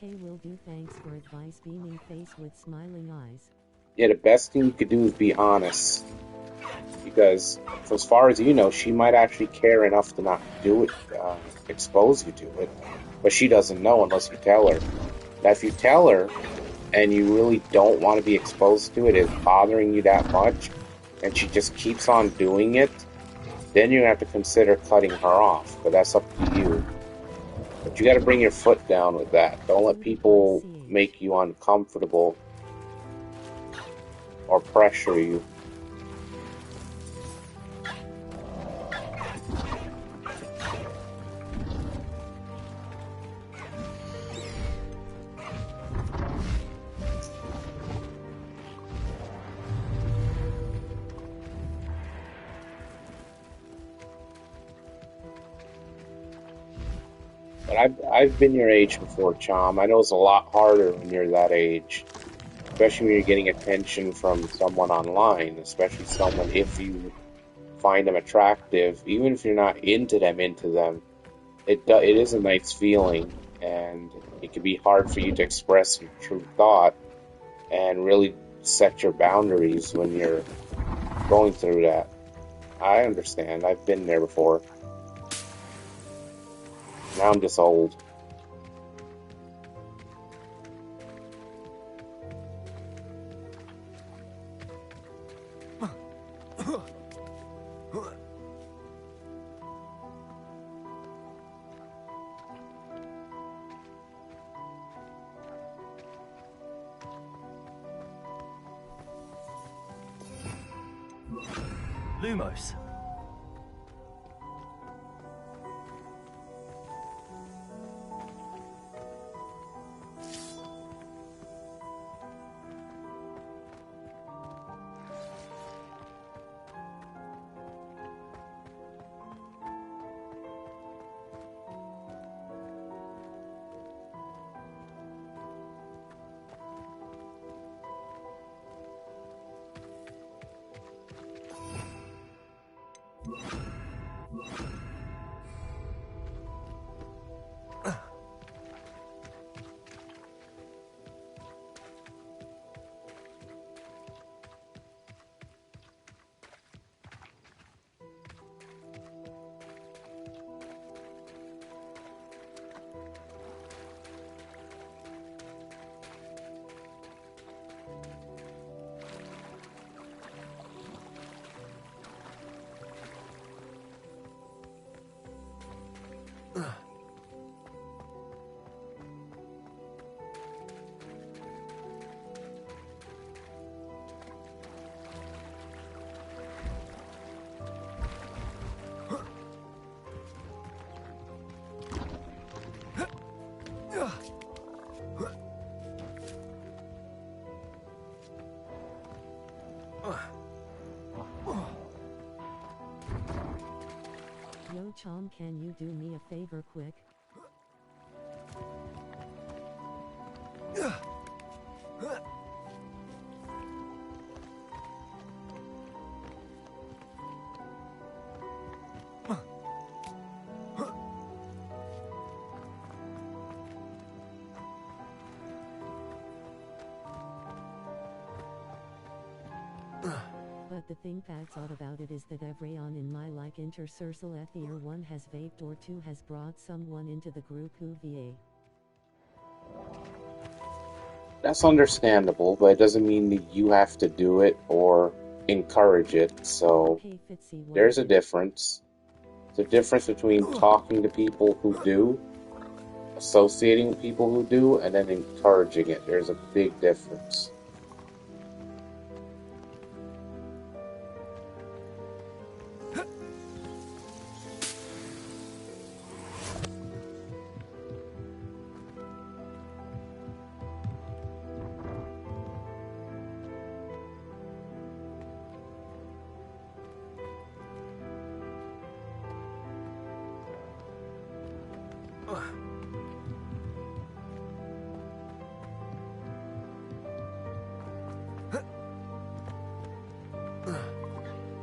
Okay, will do. Thanks for advice. Beaming face with smiling eyes. Yeah, the best thing you could do is be honest. Because, as far as you know, she might actually care enough to not do it, expose you to it. But she doesn't know unless you tell her. Now, if you tell her, and you really don't want to be exposed to it, it's bothering you that much, and she just keeps on doing it, then you have to consider cutting her off. But that's up to you. But you got to bring your foot down with that. Don't let people make you uncomfortable or pressure you. But I've been your age before, Chom. I know it's a lot harder when you're that age. Especially when you're getting attention from someone online. Especially someone, if you find them attractive, even if you're not into them, it is a nice feeling. And it can be hard for you to express your true thought and really set your boundaries when you're going through that. I understand. I've been there before. Now I'm just old. Lumos. Chom, can you do me a favor quick? But the thing that's odd about it is that everyone in my like intercircle ethier one has vaped or two has brought someone into the group who VA. That's understandable, but it doesn't mean that you have to do it or encourage it, so Okay, Fitzy, there's a difference. There's a difference between talking to people who do, associating with people who do, and then encouraging it. There's a big difference.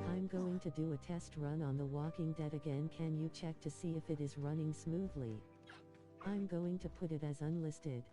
I'm going to do a test run on The Walking Dead again. Can you check to see if it is running smoothly? I'm going to put it as unlisted.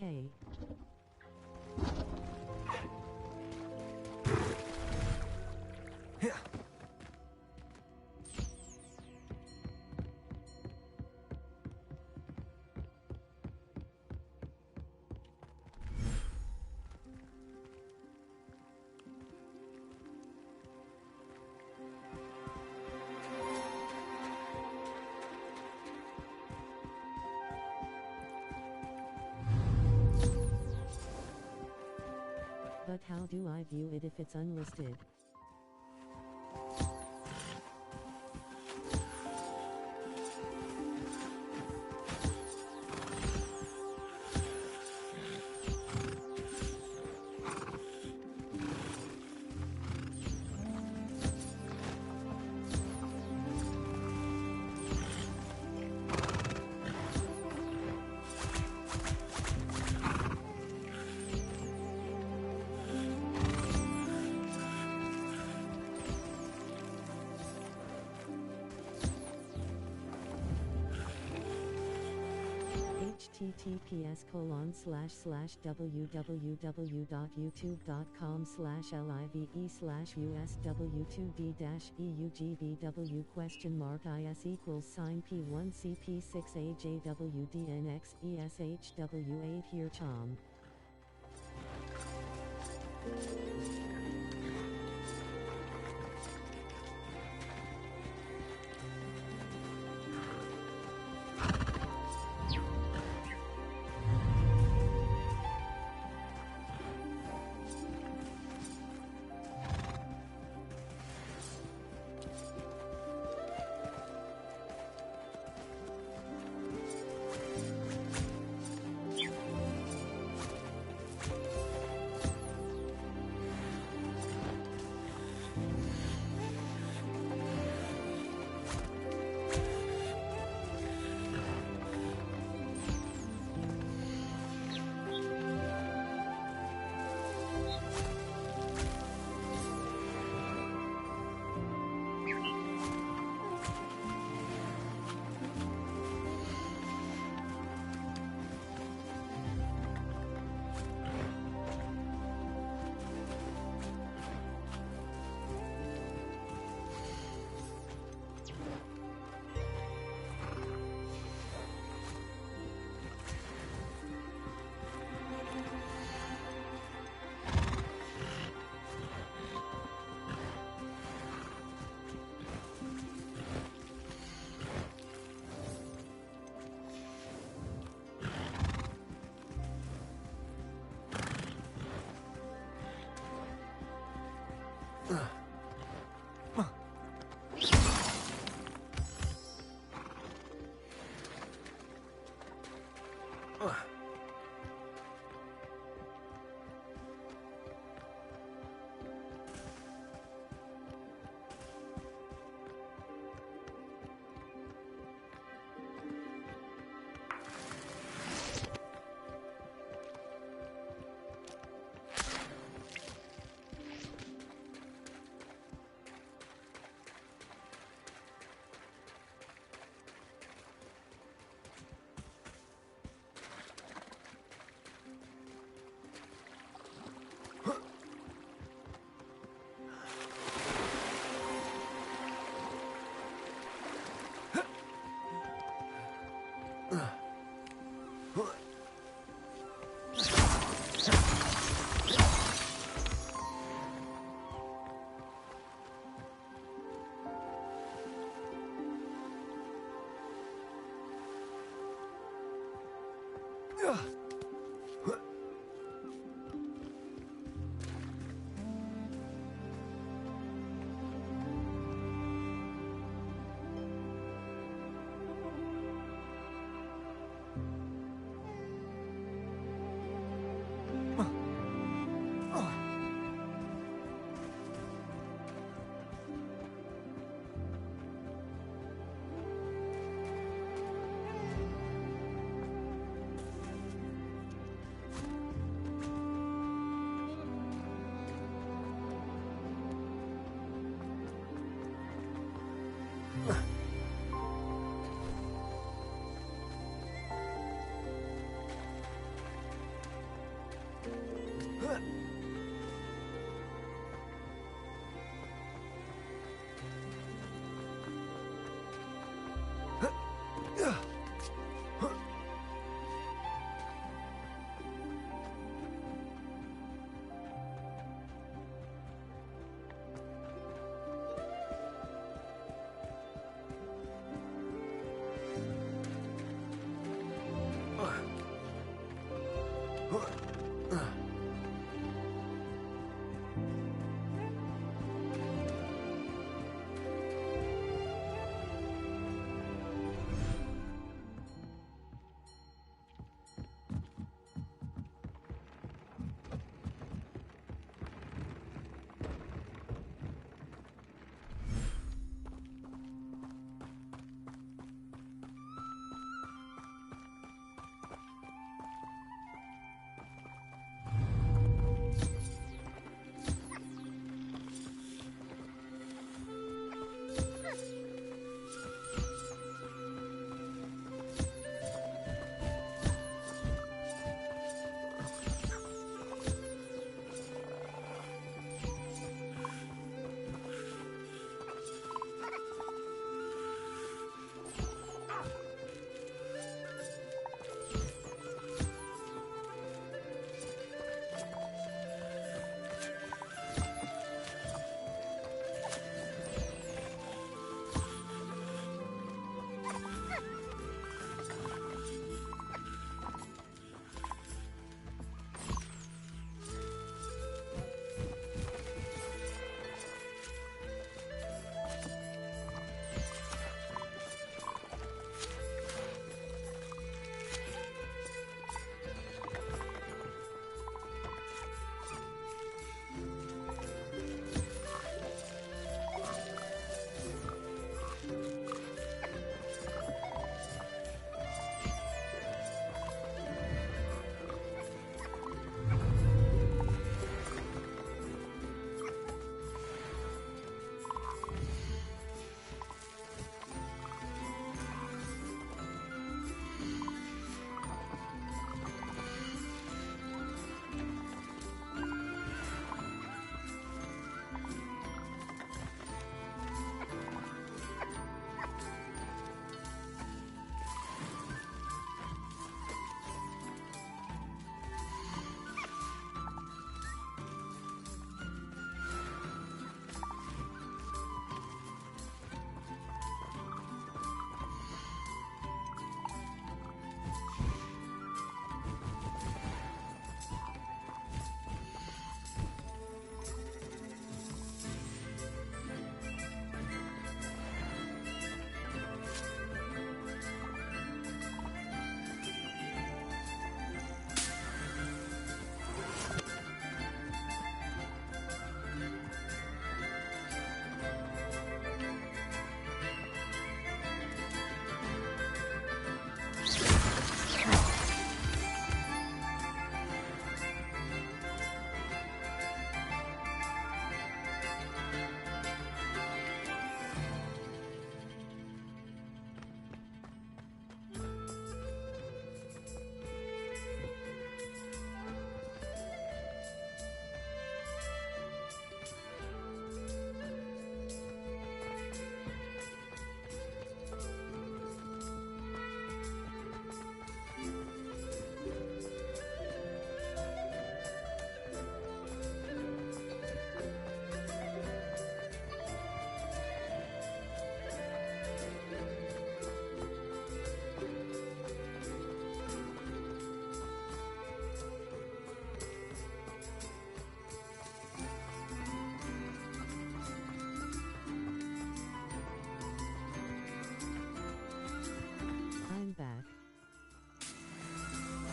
Okay. But how do I view it if it's unlisted? https://www.youtube.com/live/p/USWTD-EUGBW?P6AJWDNXESHW8 here Chom.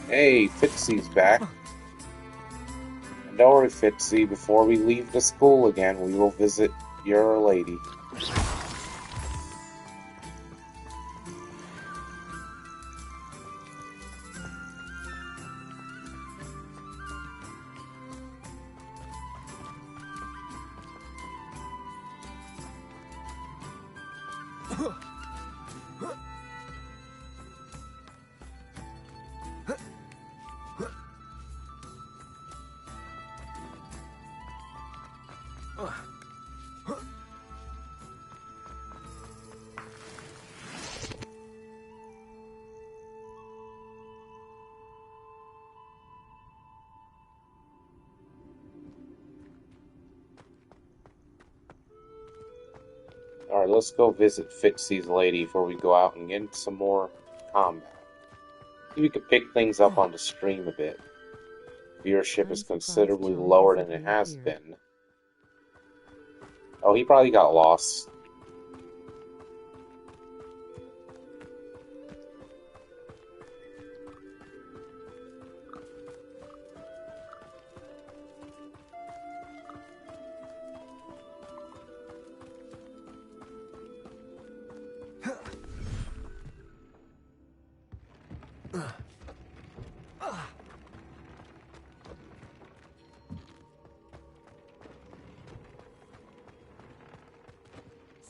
Hey, Fitzy's back. And don't worry, Fitzy, before we leave the school again, we will visit your lady. Alright, let's go visit Fitzy's lady before we go out and get into some more combat. Maybe we could pick things up on the stream a bit. Viewership is considerably lower than it has been. Oh, he probably got lost.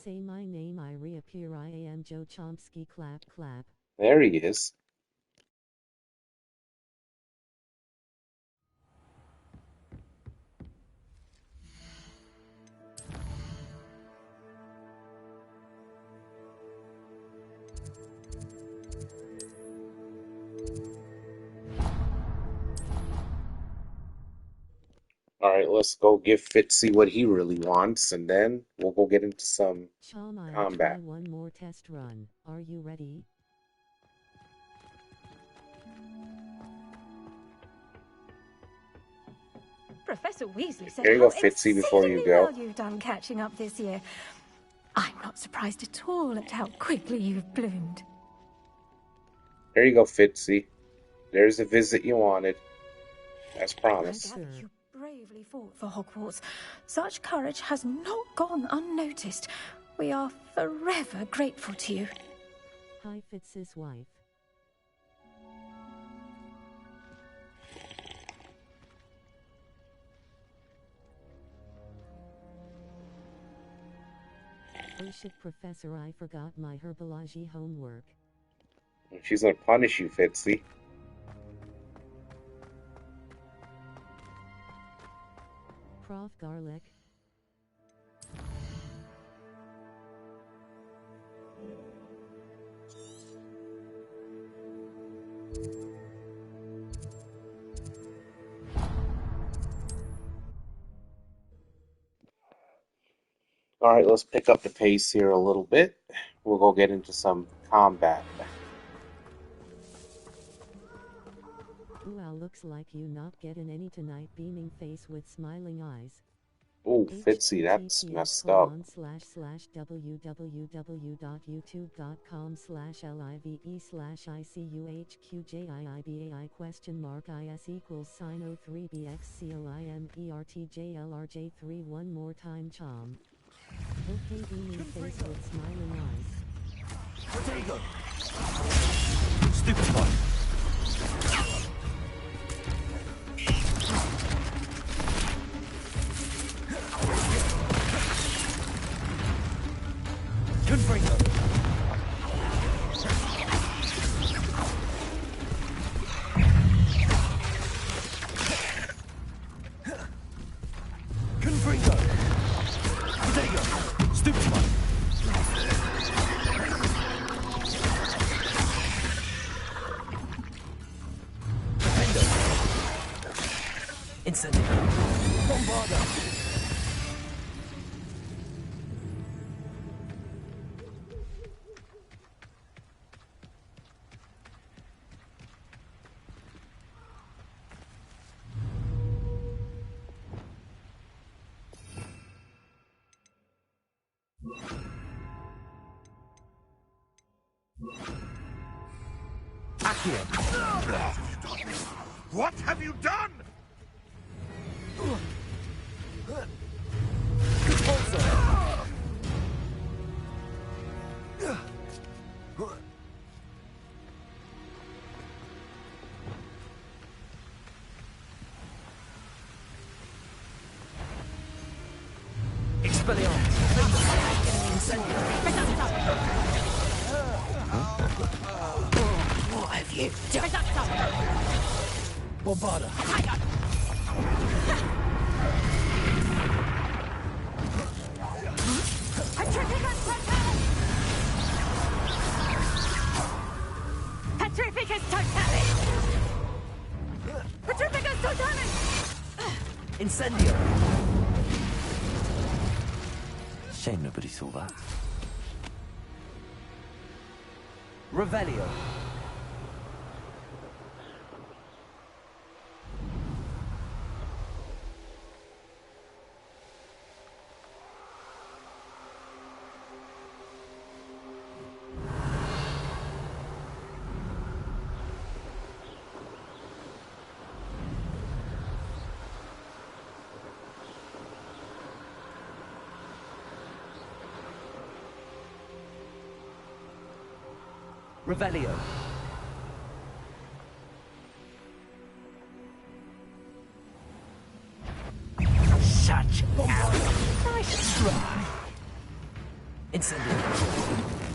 Say my name, I reappear. I am Joe Chomsky. Clap, clap. There he is. Alright, let's go give Fitzy what he really wants, and then we'll go get into some combat. Try one more test run. Are you ready? Professor Weasley said There you how go, Fitzy, before you exceedingly go. well you've done catching up this year. I'm not surprised at all at how quickly you've bloomed. There you go, Fitzy. There's the visit you wanted. As promised. I gather you bravely fought for Hogwarts. Such courage has not gone unnoticed. We are forever grateful to you. Hi, Fitz's wife. Oh shit, Professor, I forgot my herbology homework. She's gonna punish you, Fitzy. Prof. Garlic. Alright, let's pick up the pace here a little bit. We'll go get into some combat. Ooh, looks like you not getting any tonight. Beaming face with smiling eyes. Ooh, Fitzy, that's messed up. /live/www.youtube.com/live/ICUHQJIIBA?? One more time, chom. Okay, beaming face with smiling eyes. Protego! Stupid one. Confringo. Confringo. Protego. Stupid one. Incendio. Bombardo. What have you done? Expelliarmus. What have you done? Bombarda. Petrificus totalis! Petrificus totalis! Incendio. Shame nobody saw that. Revelio. Revelio. Such Nice try. Incendio.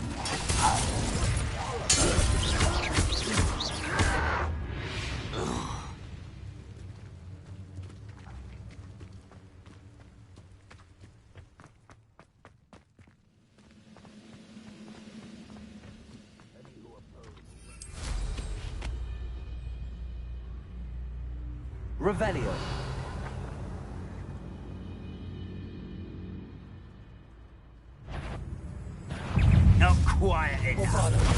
Revelio. not quiet enough.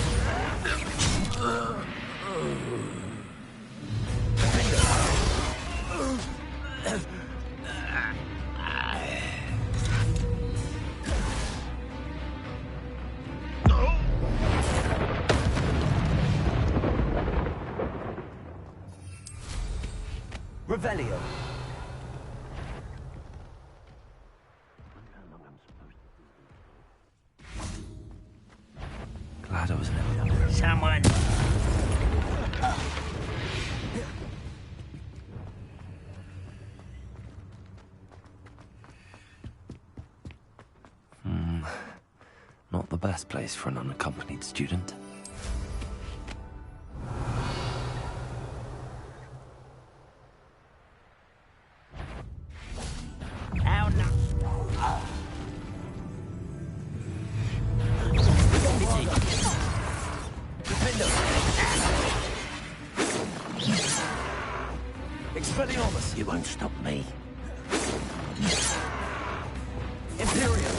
Revelio. Glad I was never. Someone. Not the best place for an unaccompanied student. How no. Expelliarmus. You won't stop me. Imperium.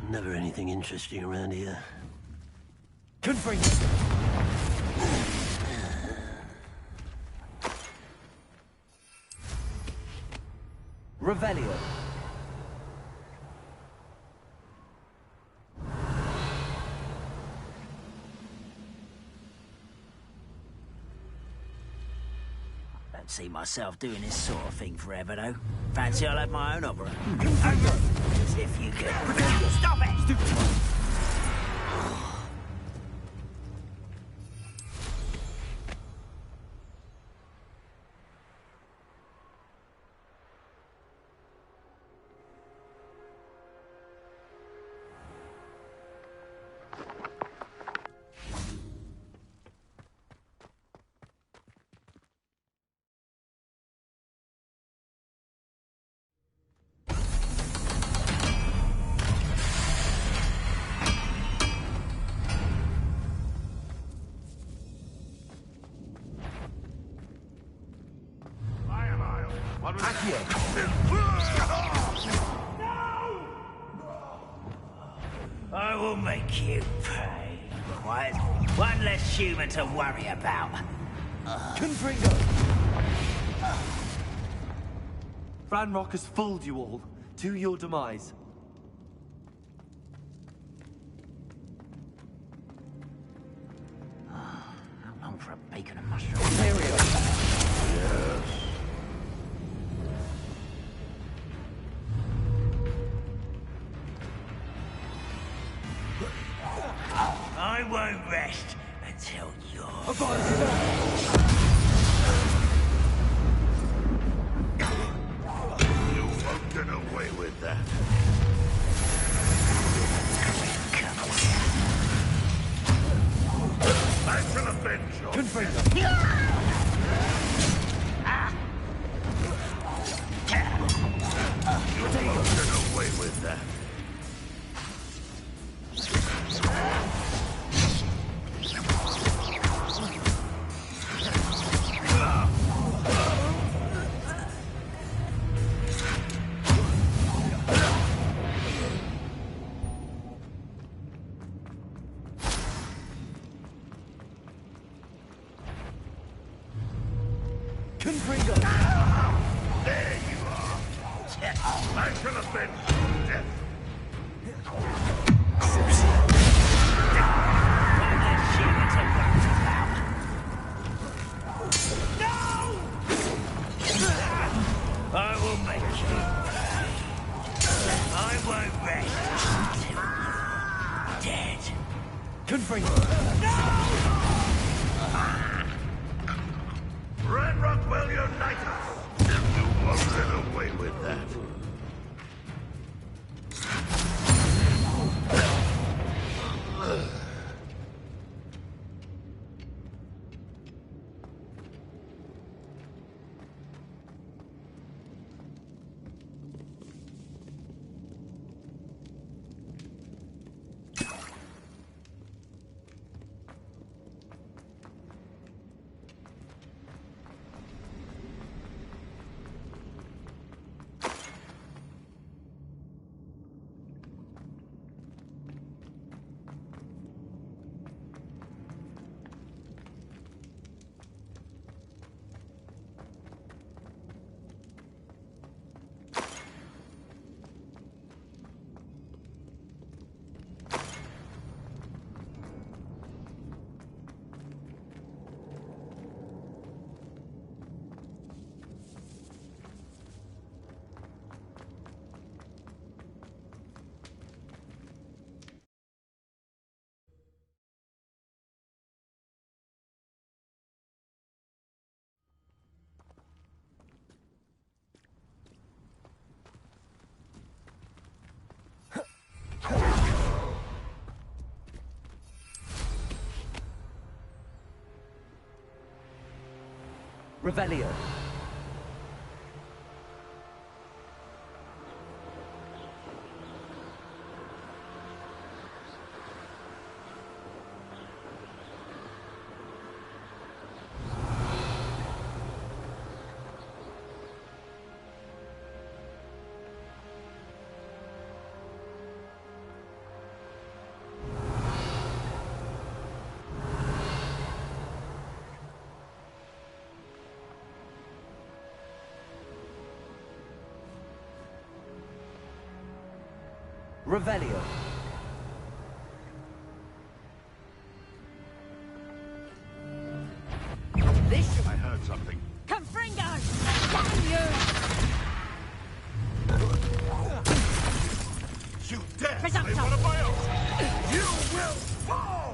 Never anything interesting around here. Confringus. Revelio. Don't see myself doing this sort of thing forever, though. Fancy I'll have my own opera. As if you could. Stop it! I will make you pay. quiet. One less human to worry about. Confringo! Ranrock has fooled you all. To your demise. How long for a bacon and mushroom? Imperium! Yes. I won't rest until you're... You won't get away with that. I shall avenge you. Confringo! You won't get away with that. Confringo! There you are. I shall avenge your death. I will make you. I won't rest until you're dead. Confringo! Ranrock will unite us. You won't get away with that. Revelio. Revelio. This I heard something. Confringo! Damn you! You dare Presumpto. play one of my own! You will fall!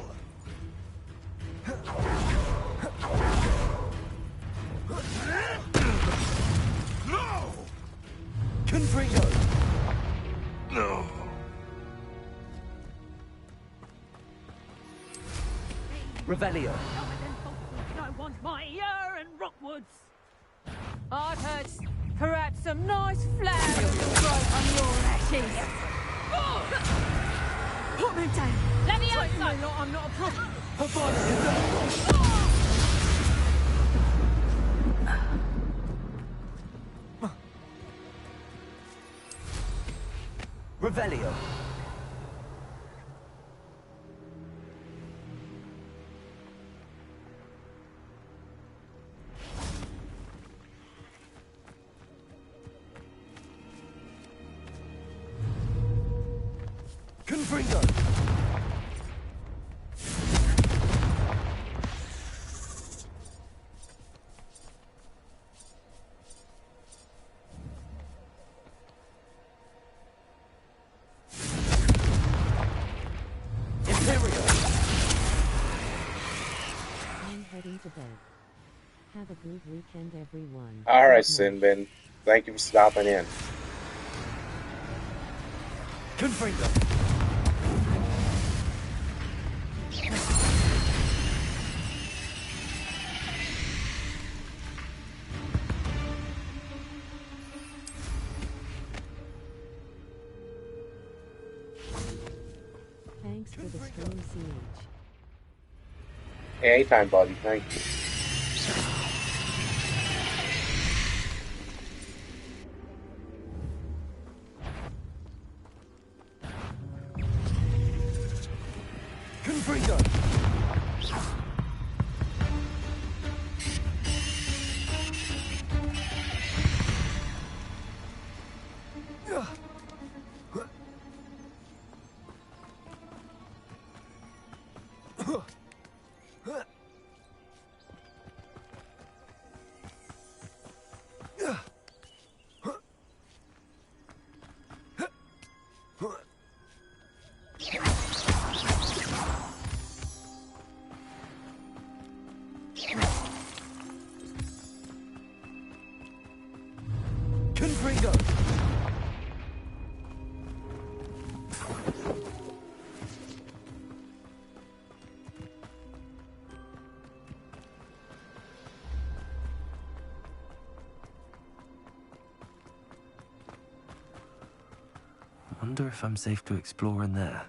No! Confringo. No! Revelio. No one's mightier in Rockwoods. I've heard perhaps some nice flowers will grow on your ashes. Put me down. Let me out. I'm not a problem. Revelio. Confringo! I'm heading to bed. Have a good weekend, everyone. Alright, Sinbin. Thank you for stopping in. Confringo! Thanks for the stream, CH. Anytime, buddy. Thank you. Confringo! Confringo! Wonder if I'm safe to explore in there.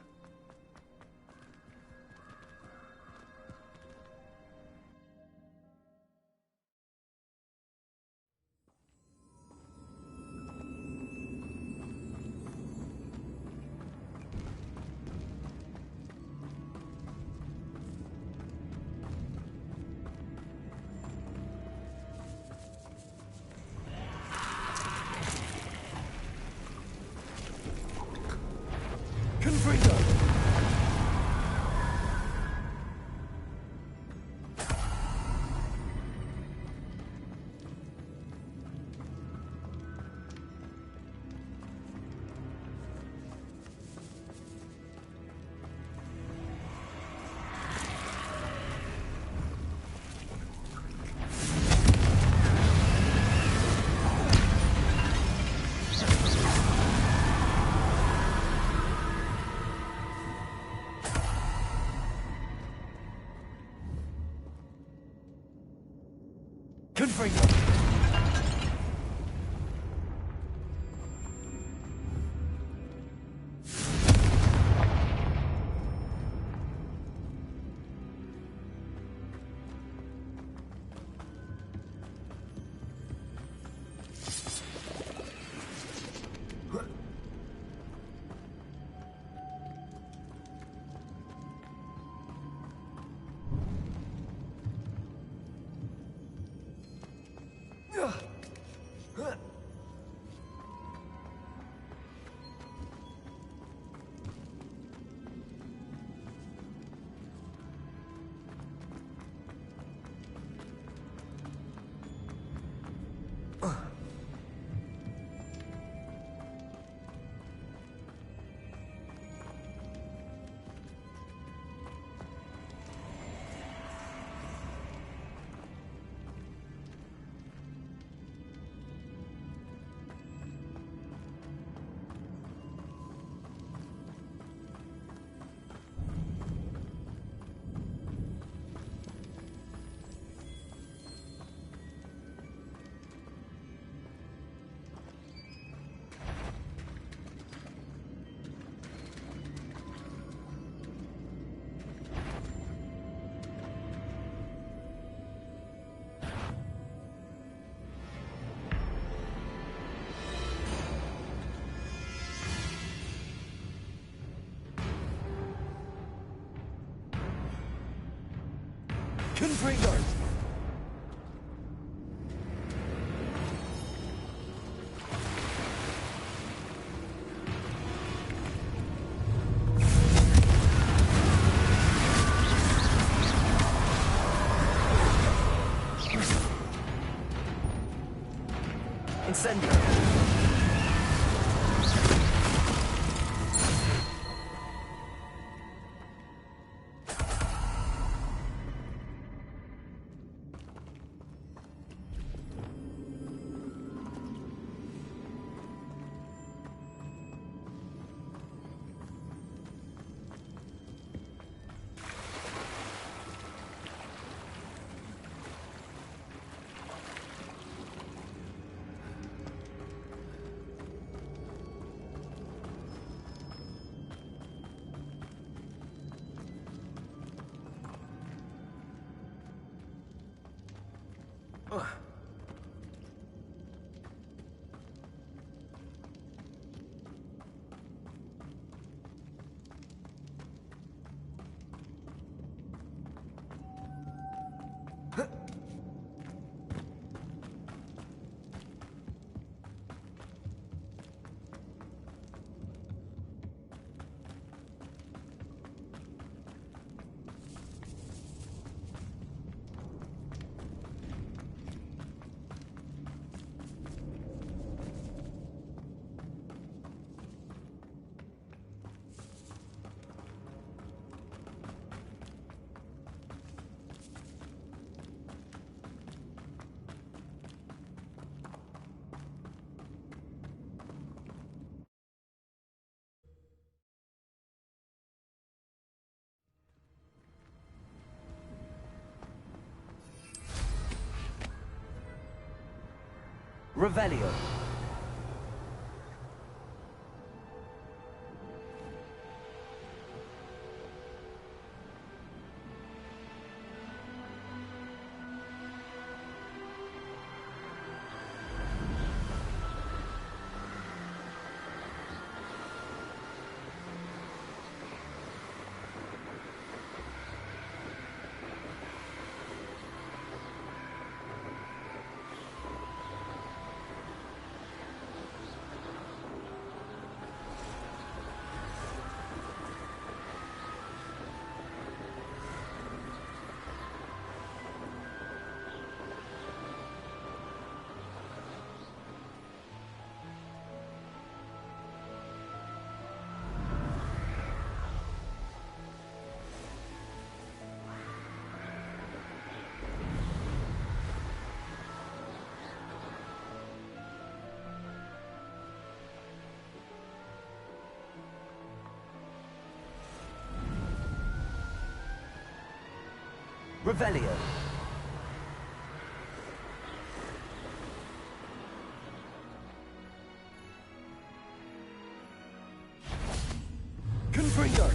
Confringo! Confringo! Confringo! Incendio. Revelio. Revelio. Confringo.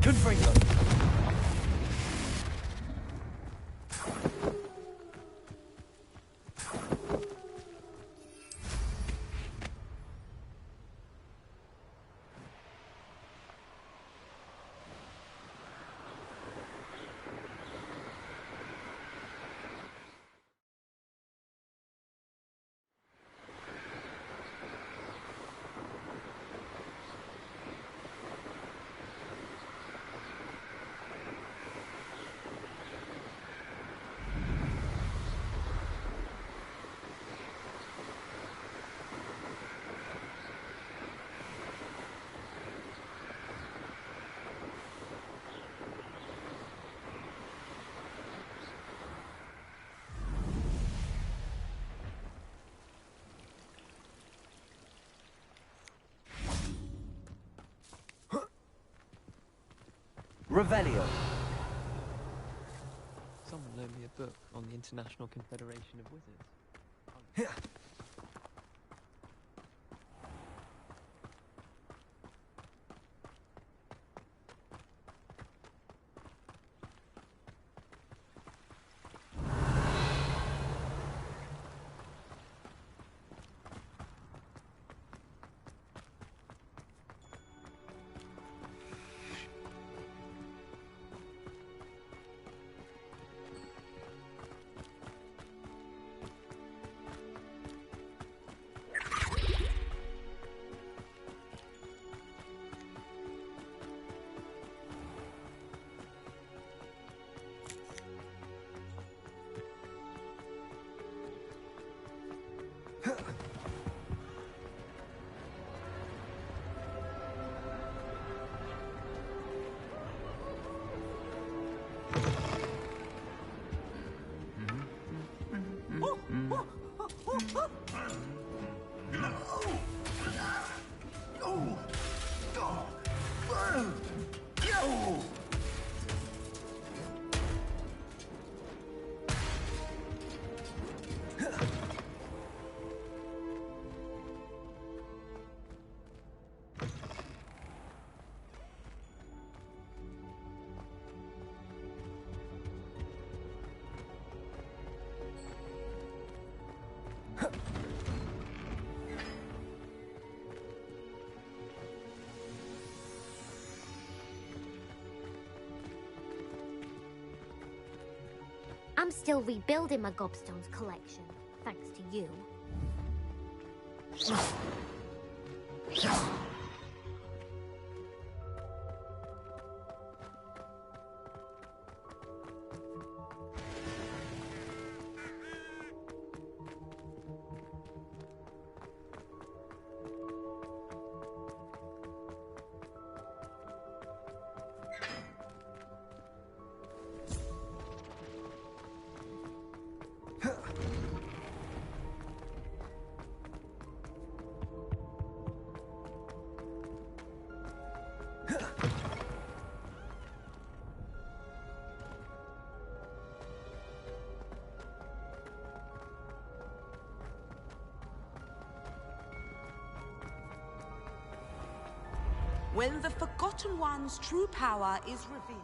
Confringo. Revelio. Someone loaned me a book on the International Confederation of Wizards. I'm still rebuilding my gobstones collection, thanks to you. When the Forgotten One's true power is revealed.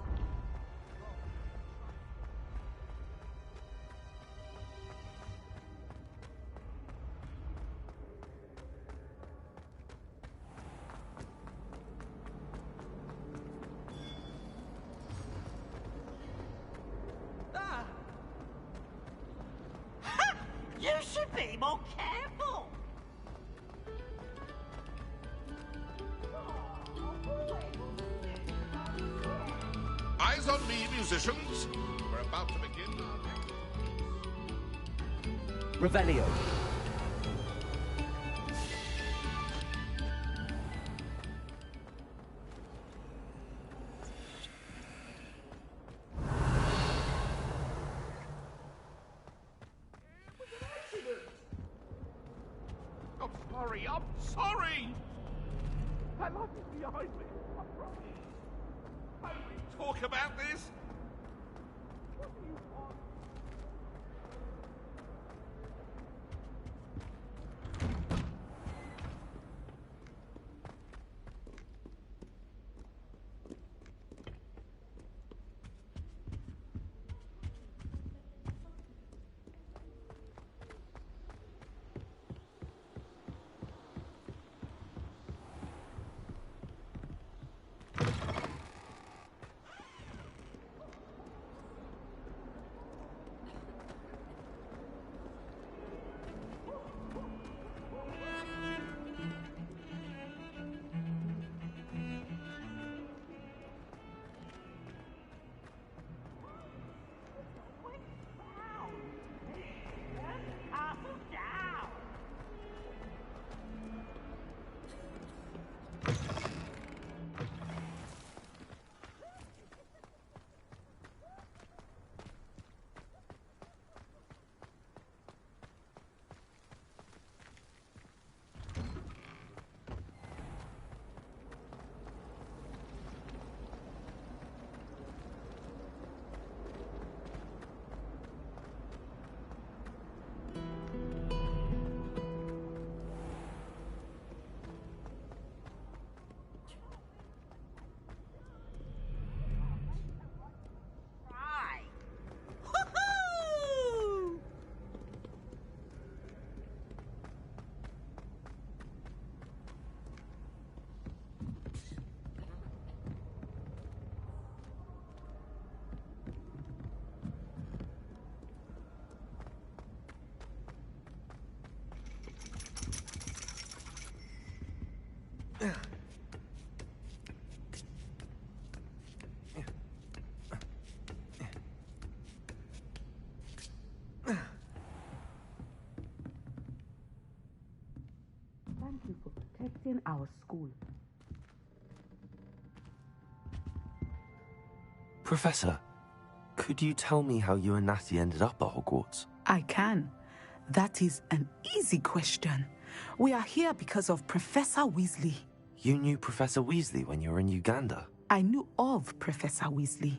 Ah! Ha! You should be more careful! Eyes on me, musicians. We're about to begin our next... Revelio. I'm sorry, I'm sorry! That light is behind me. I promise. Can we talk about this? What do you want? thank you for protecting our school. Professor, could you tell me how you and Natty ended up at Hogwarts? I can. That is an easy question. We are here because of Professor Weasley. You knew Professor Weasley when you were in Uganda? I knew of Professor Weasley.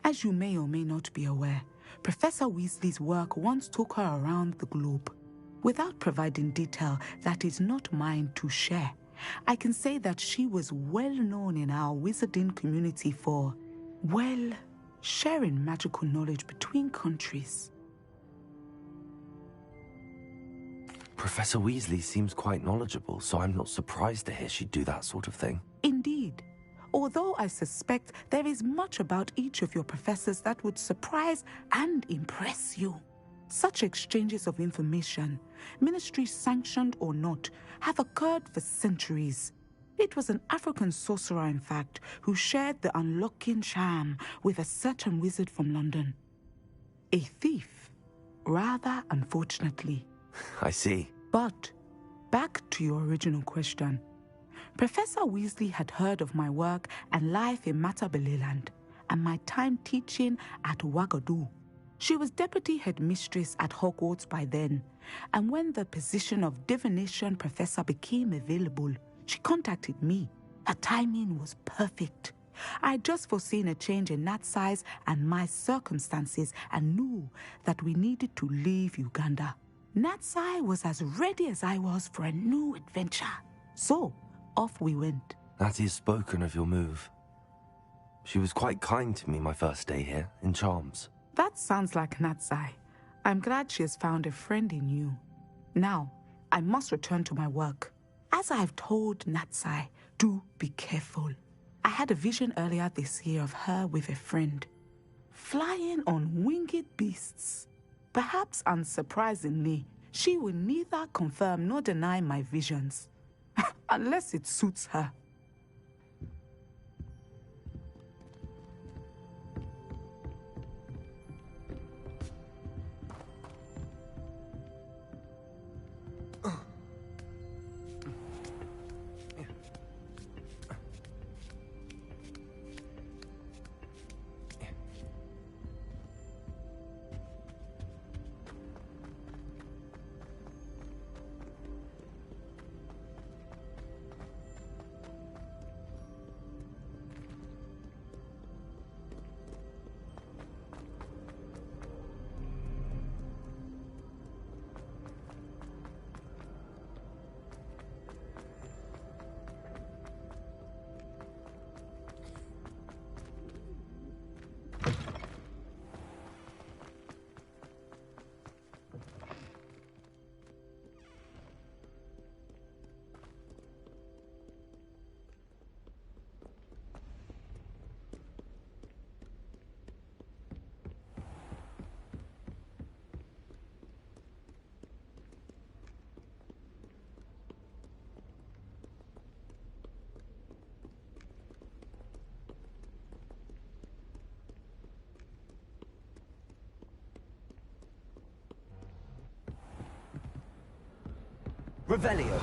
As you may or may not be aware, Professor Weasley's work once took her around the globe. Without providing detail that is not mine to share, I can say that she was well known in our wizarding community for, well, sharing magical knowledge between countries. Professor Weasley seems quite knowledgeable, so I'm not surprised to hear she'd do that sort of thing. Indeed. Although I suspect there is much about each of your professors that would surprise and impress you. Such exchanges of information, ministry-sanctioned or not, have occurred for centuries. It was an African sorcerer, in fact, who shared the unlocking charm with a certain wizard from London. A thief, rather unfortunately. I see. But, back to your original question. Professor Weasley had heard of my work and life in Matabeleland and my time teaching at Wagadu. She was deputy headmistress at Hogwarts by then, and when the position of divination professor became available, she contacted me. Her timing was perfect. I had just foreseen a change in Nat's size and my circumstances and knew that we needed to leave Uganda. Natsai was as ready as I was for a new adventure. So, off we went. Natty's spoken of your move. She was quite kind to me my first day here, in Charms. That sounds like Natsai. I'm glad she has found a friend in you. Now, I must return to my work. As I've told Natsai, do be careful. I had a vision earlier this year of her with a friend, flying on winged beasts. Perhaps unsurprisingly, she will neither confirm nor deny my visions, unless it suits her. Revelio.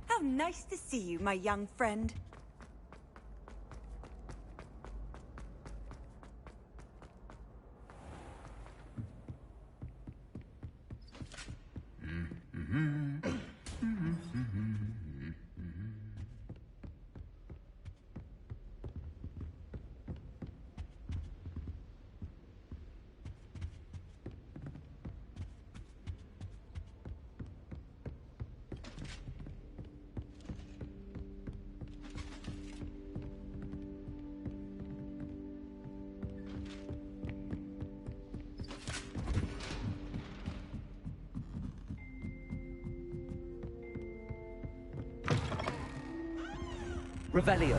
How nice to see you, my young friend. Revelio.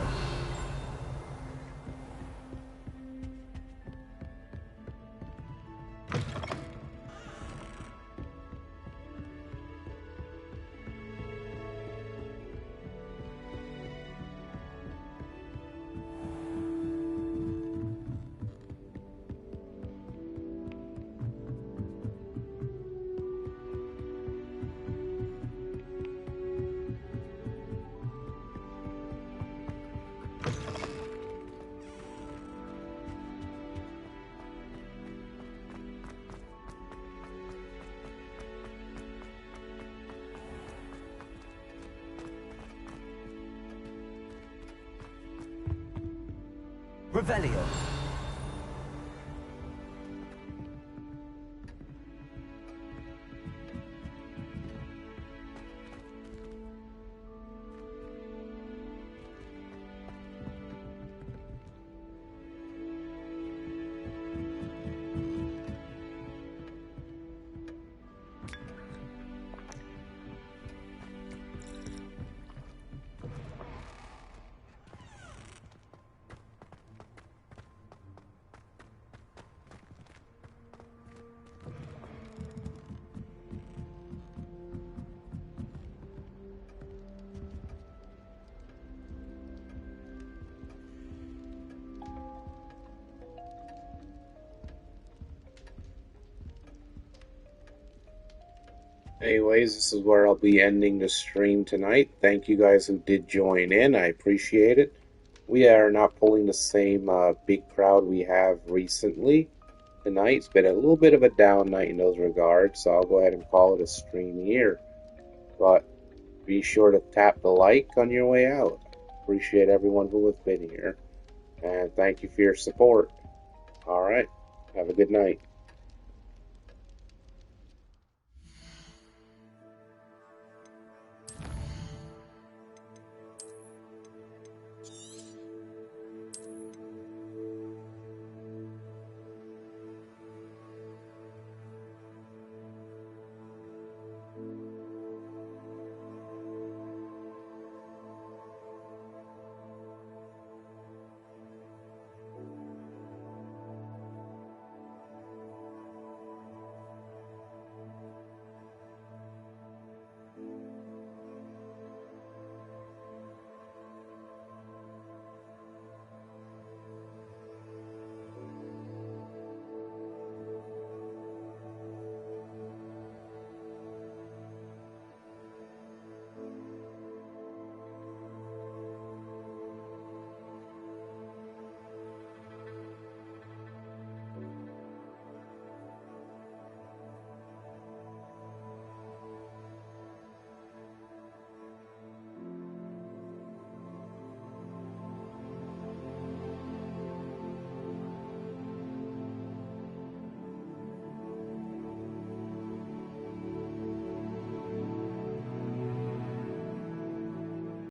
Revelio. Anyways, this is where I'll be ending the stream tonight. Thank you guys who did join in. I appreciate it. We are not pulling the same big crowd we have recently. Tonight's been a little bit of a down night in those regards, so I'll go ahead and call it a stream here. But be sure to tap the like on your way out. Appreciate everyone who has been here. And thank you for your support. Alright, have a good night.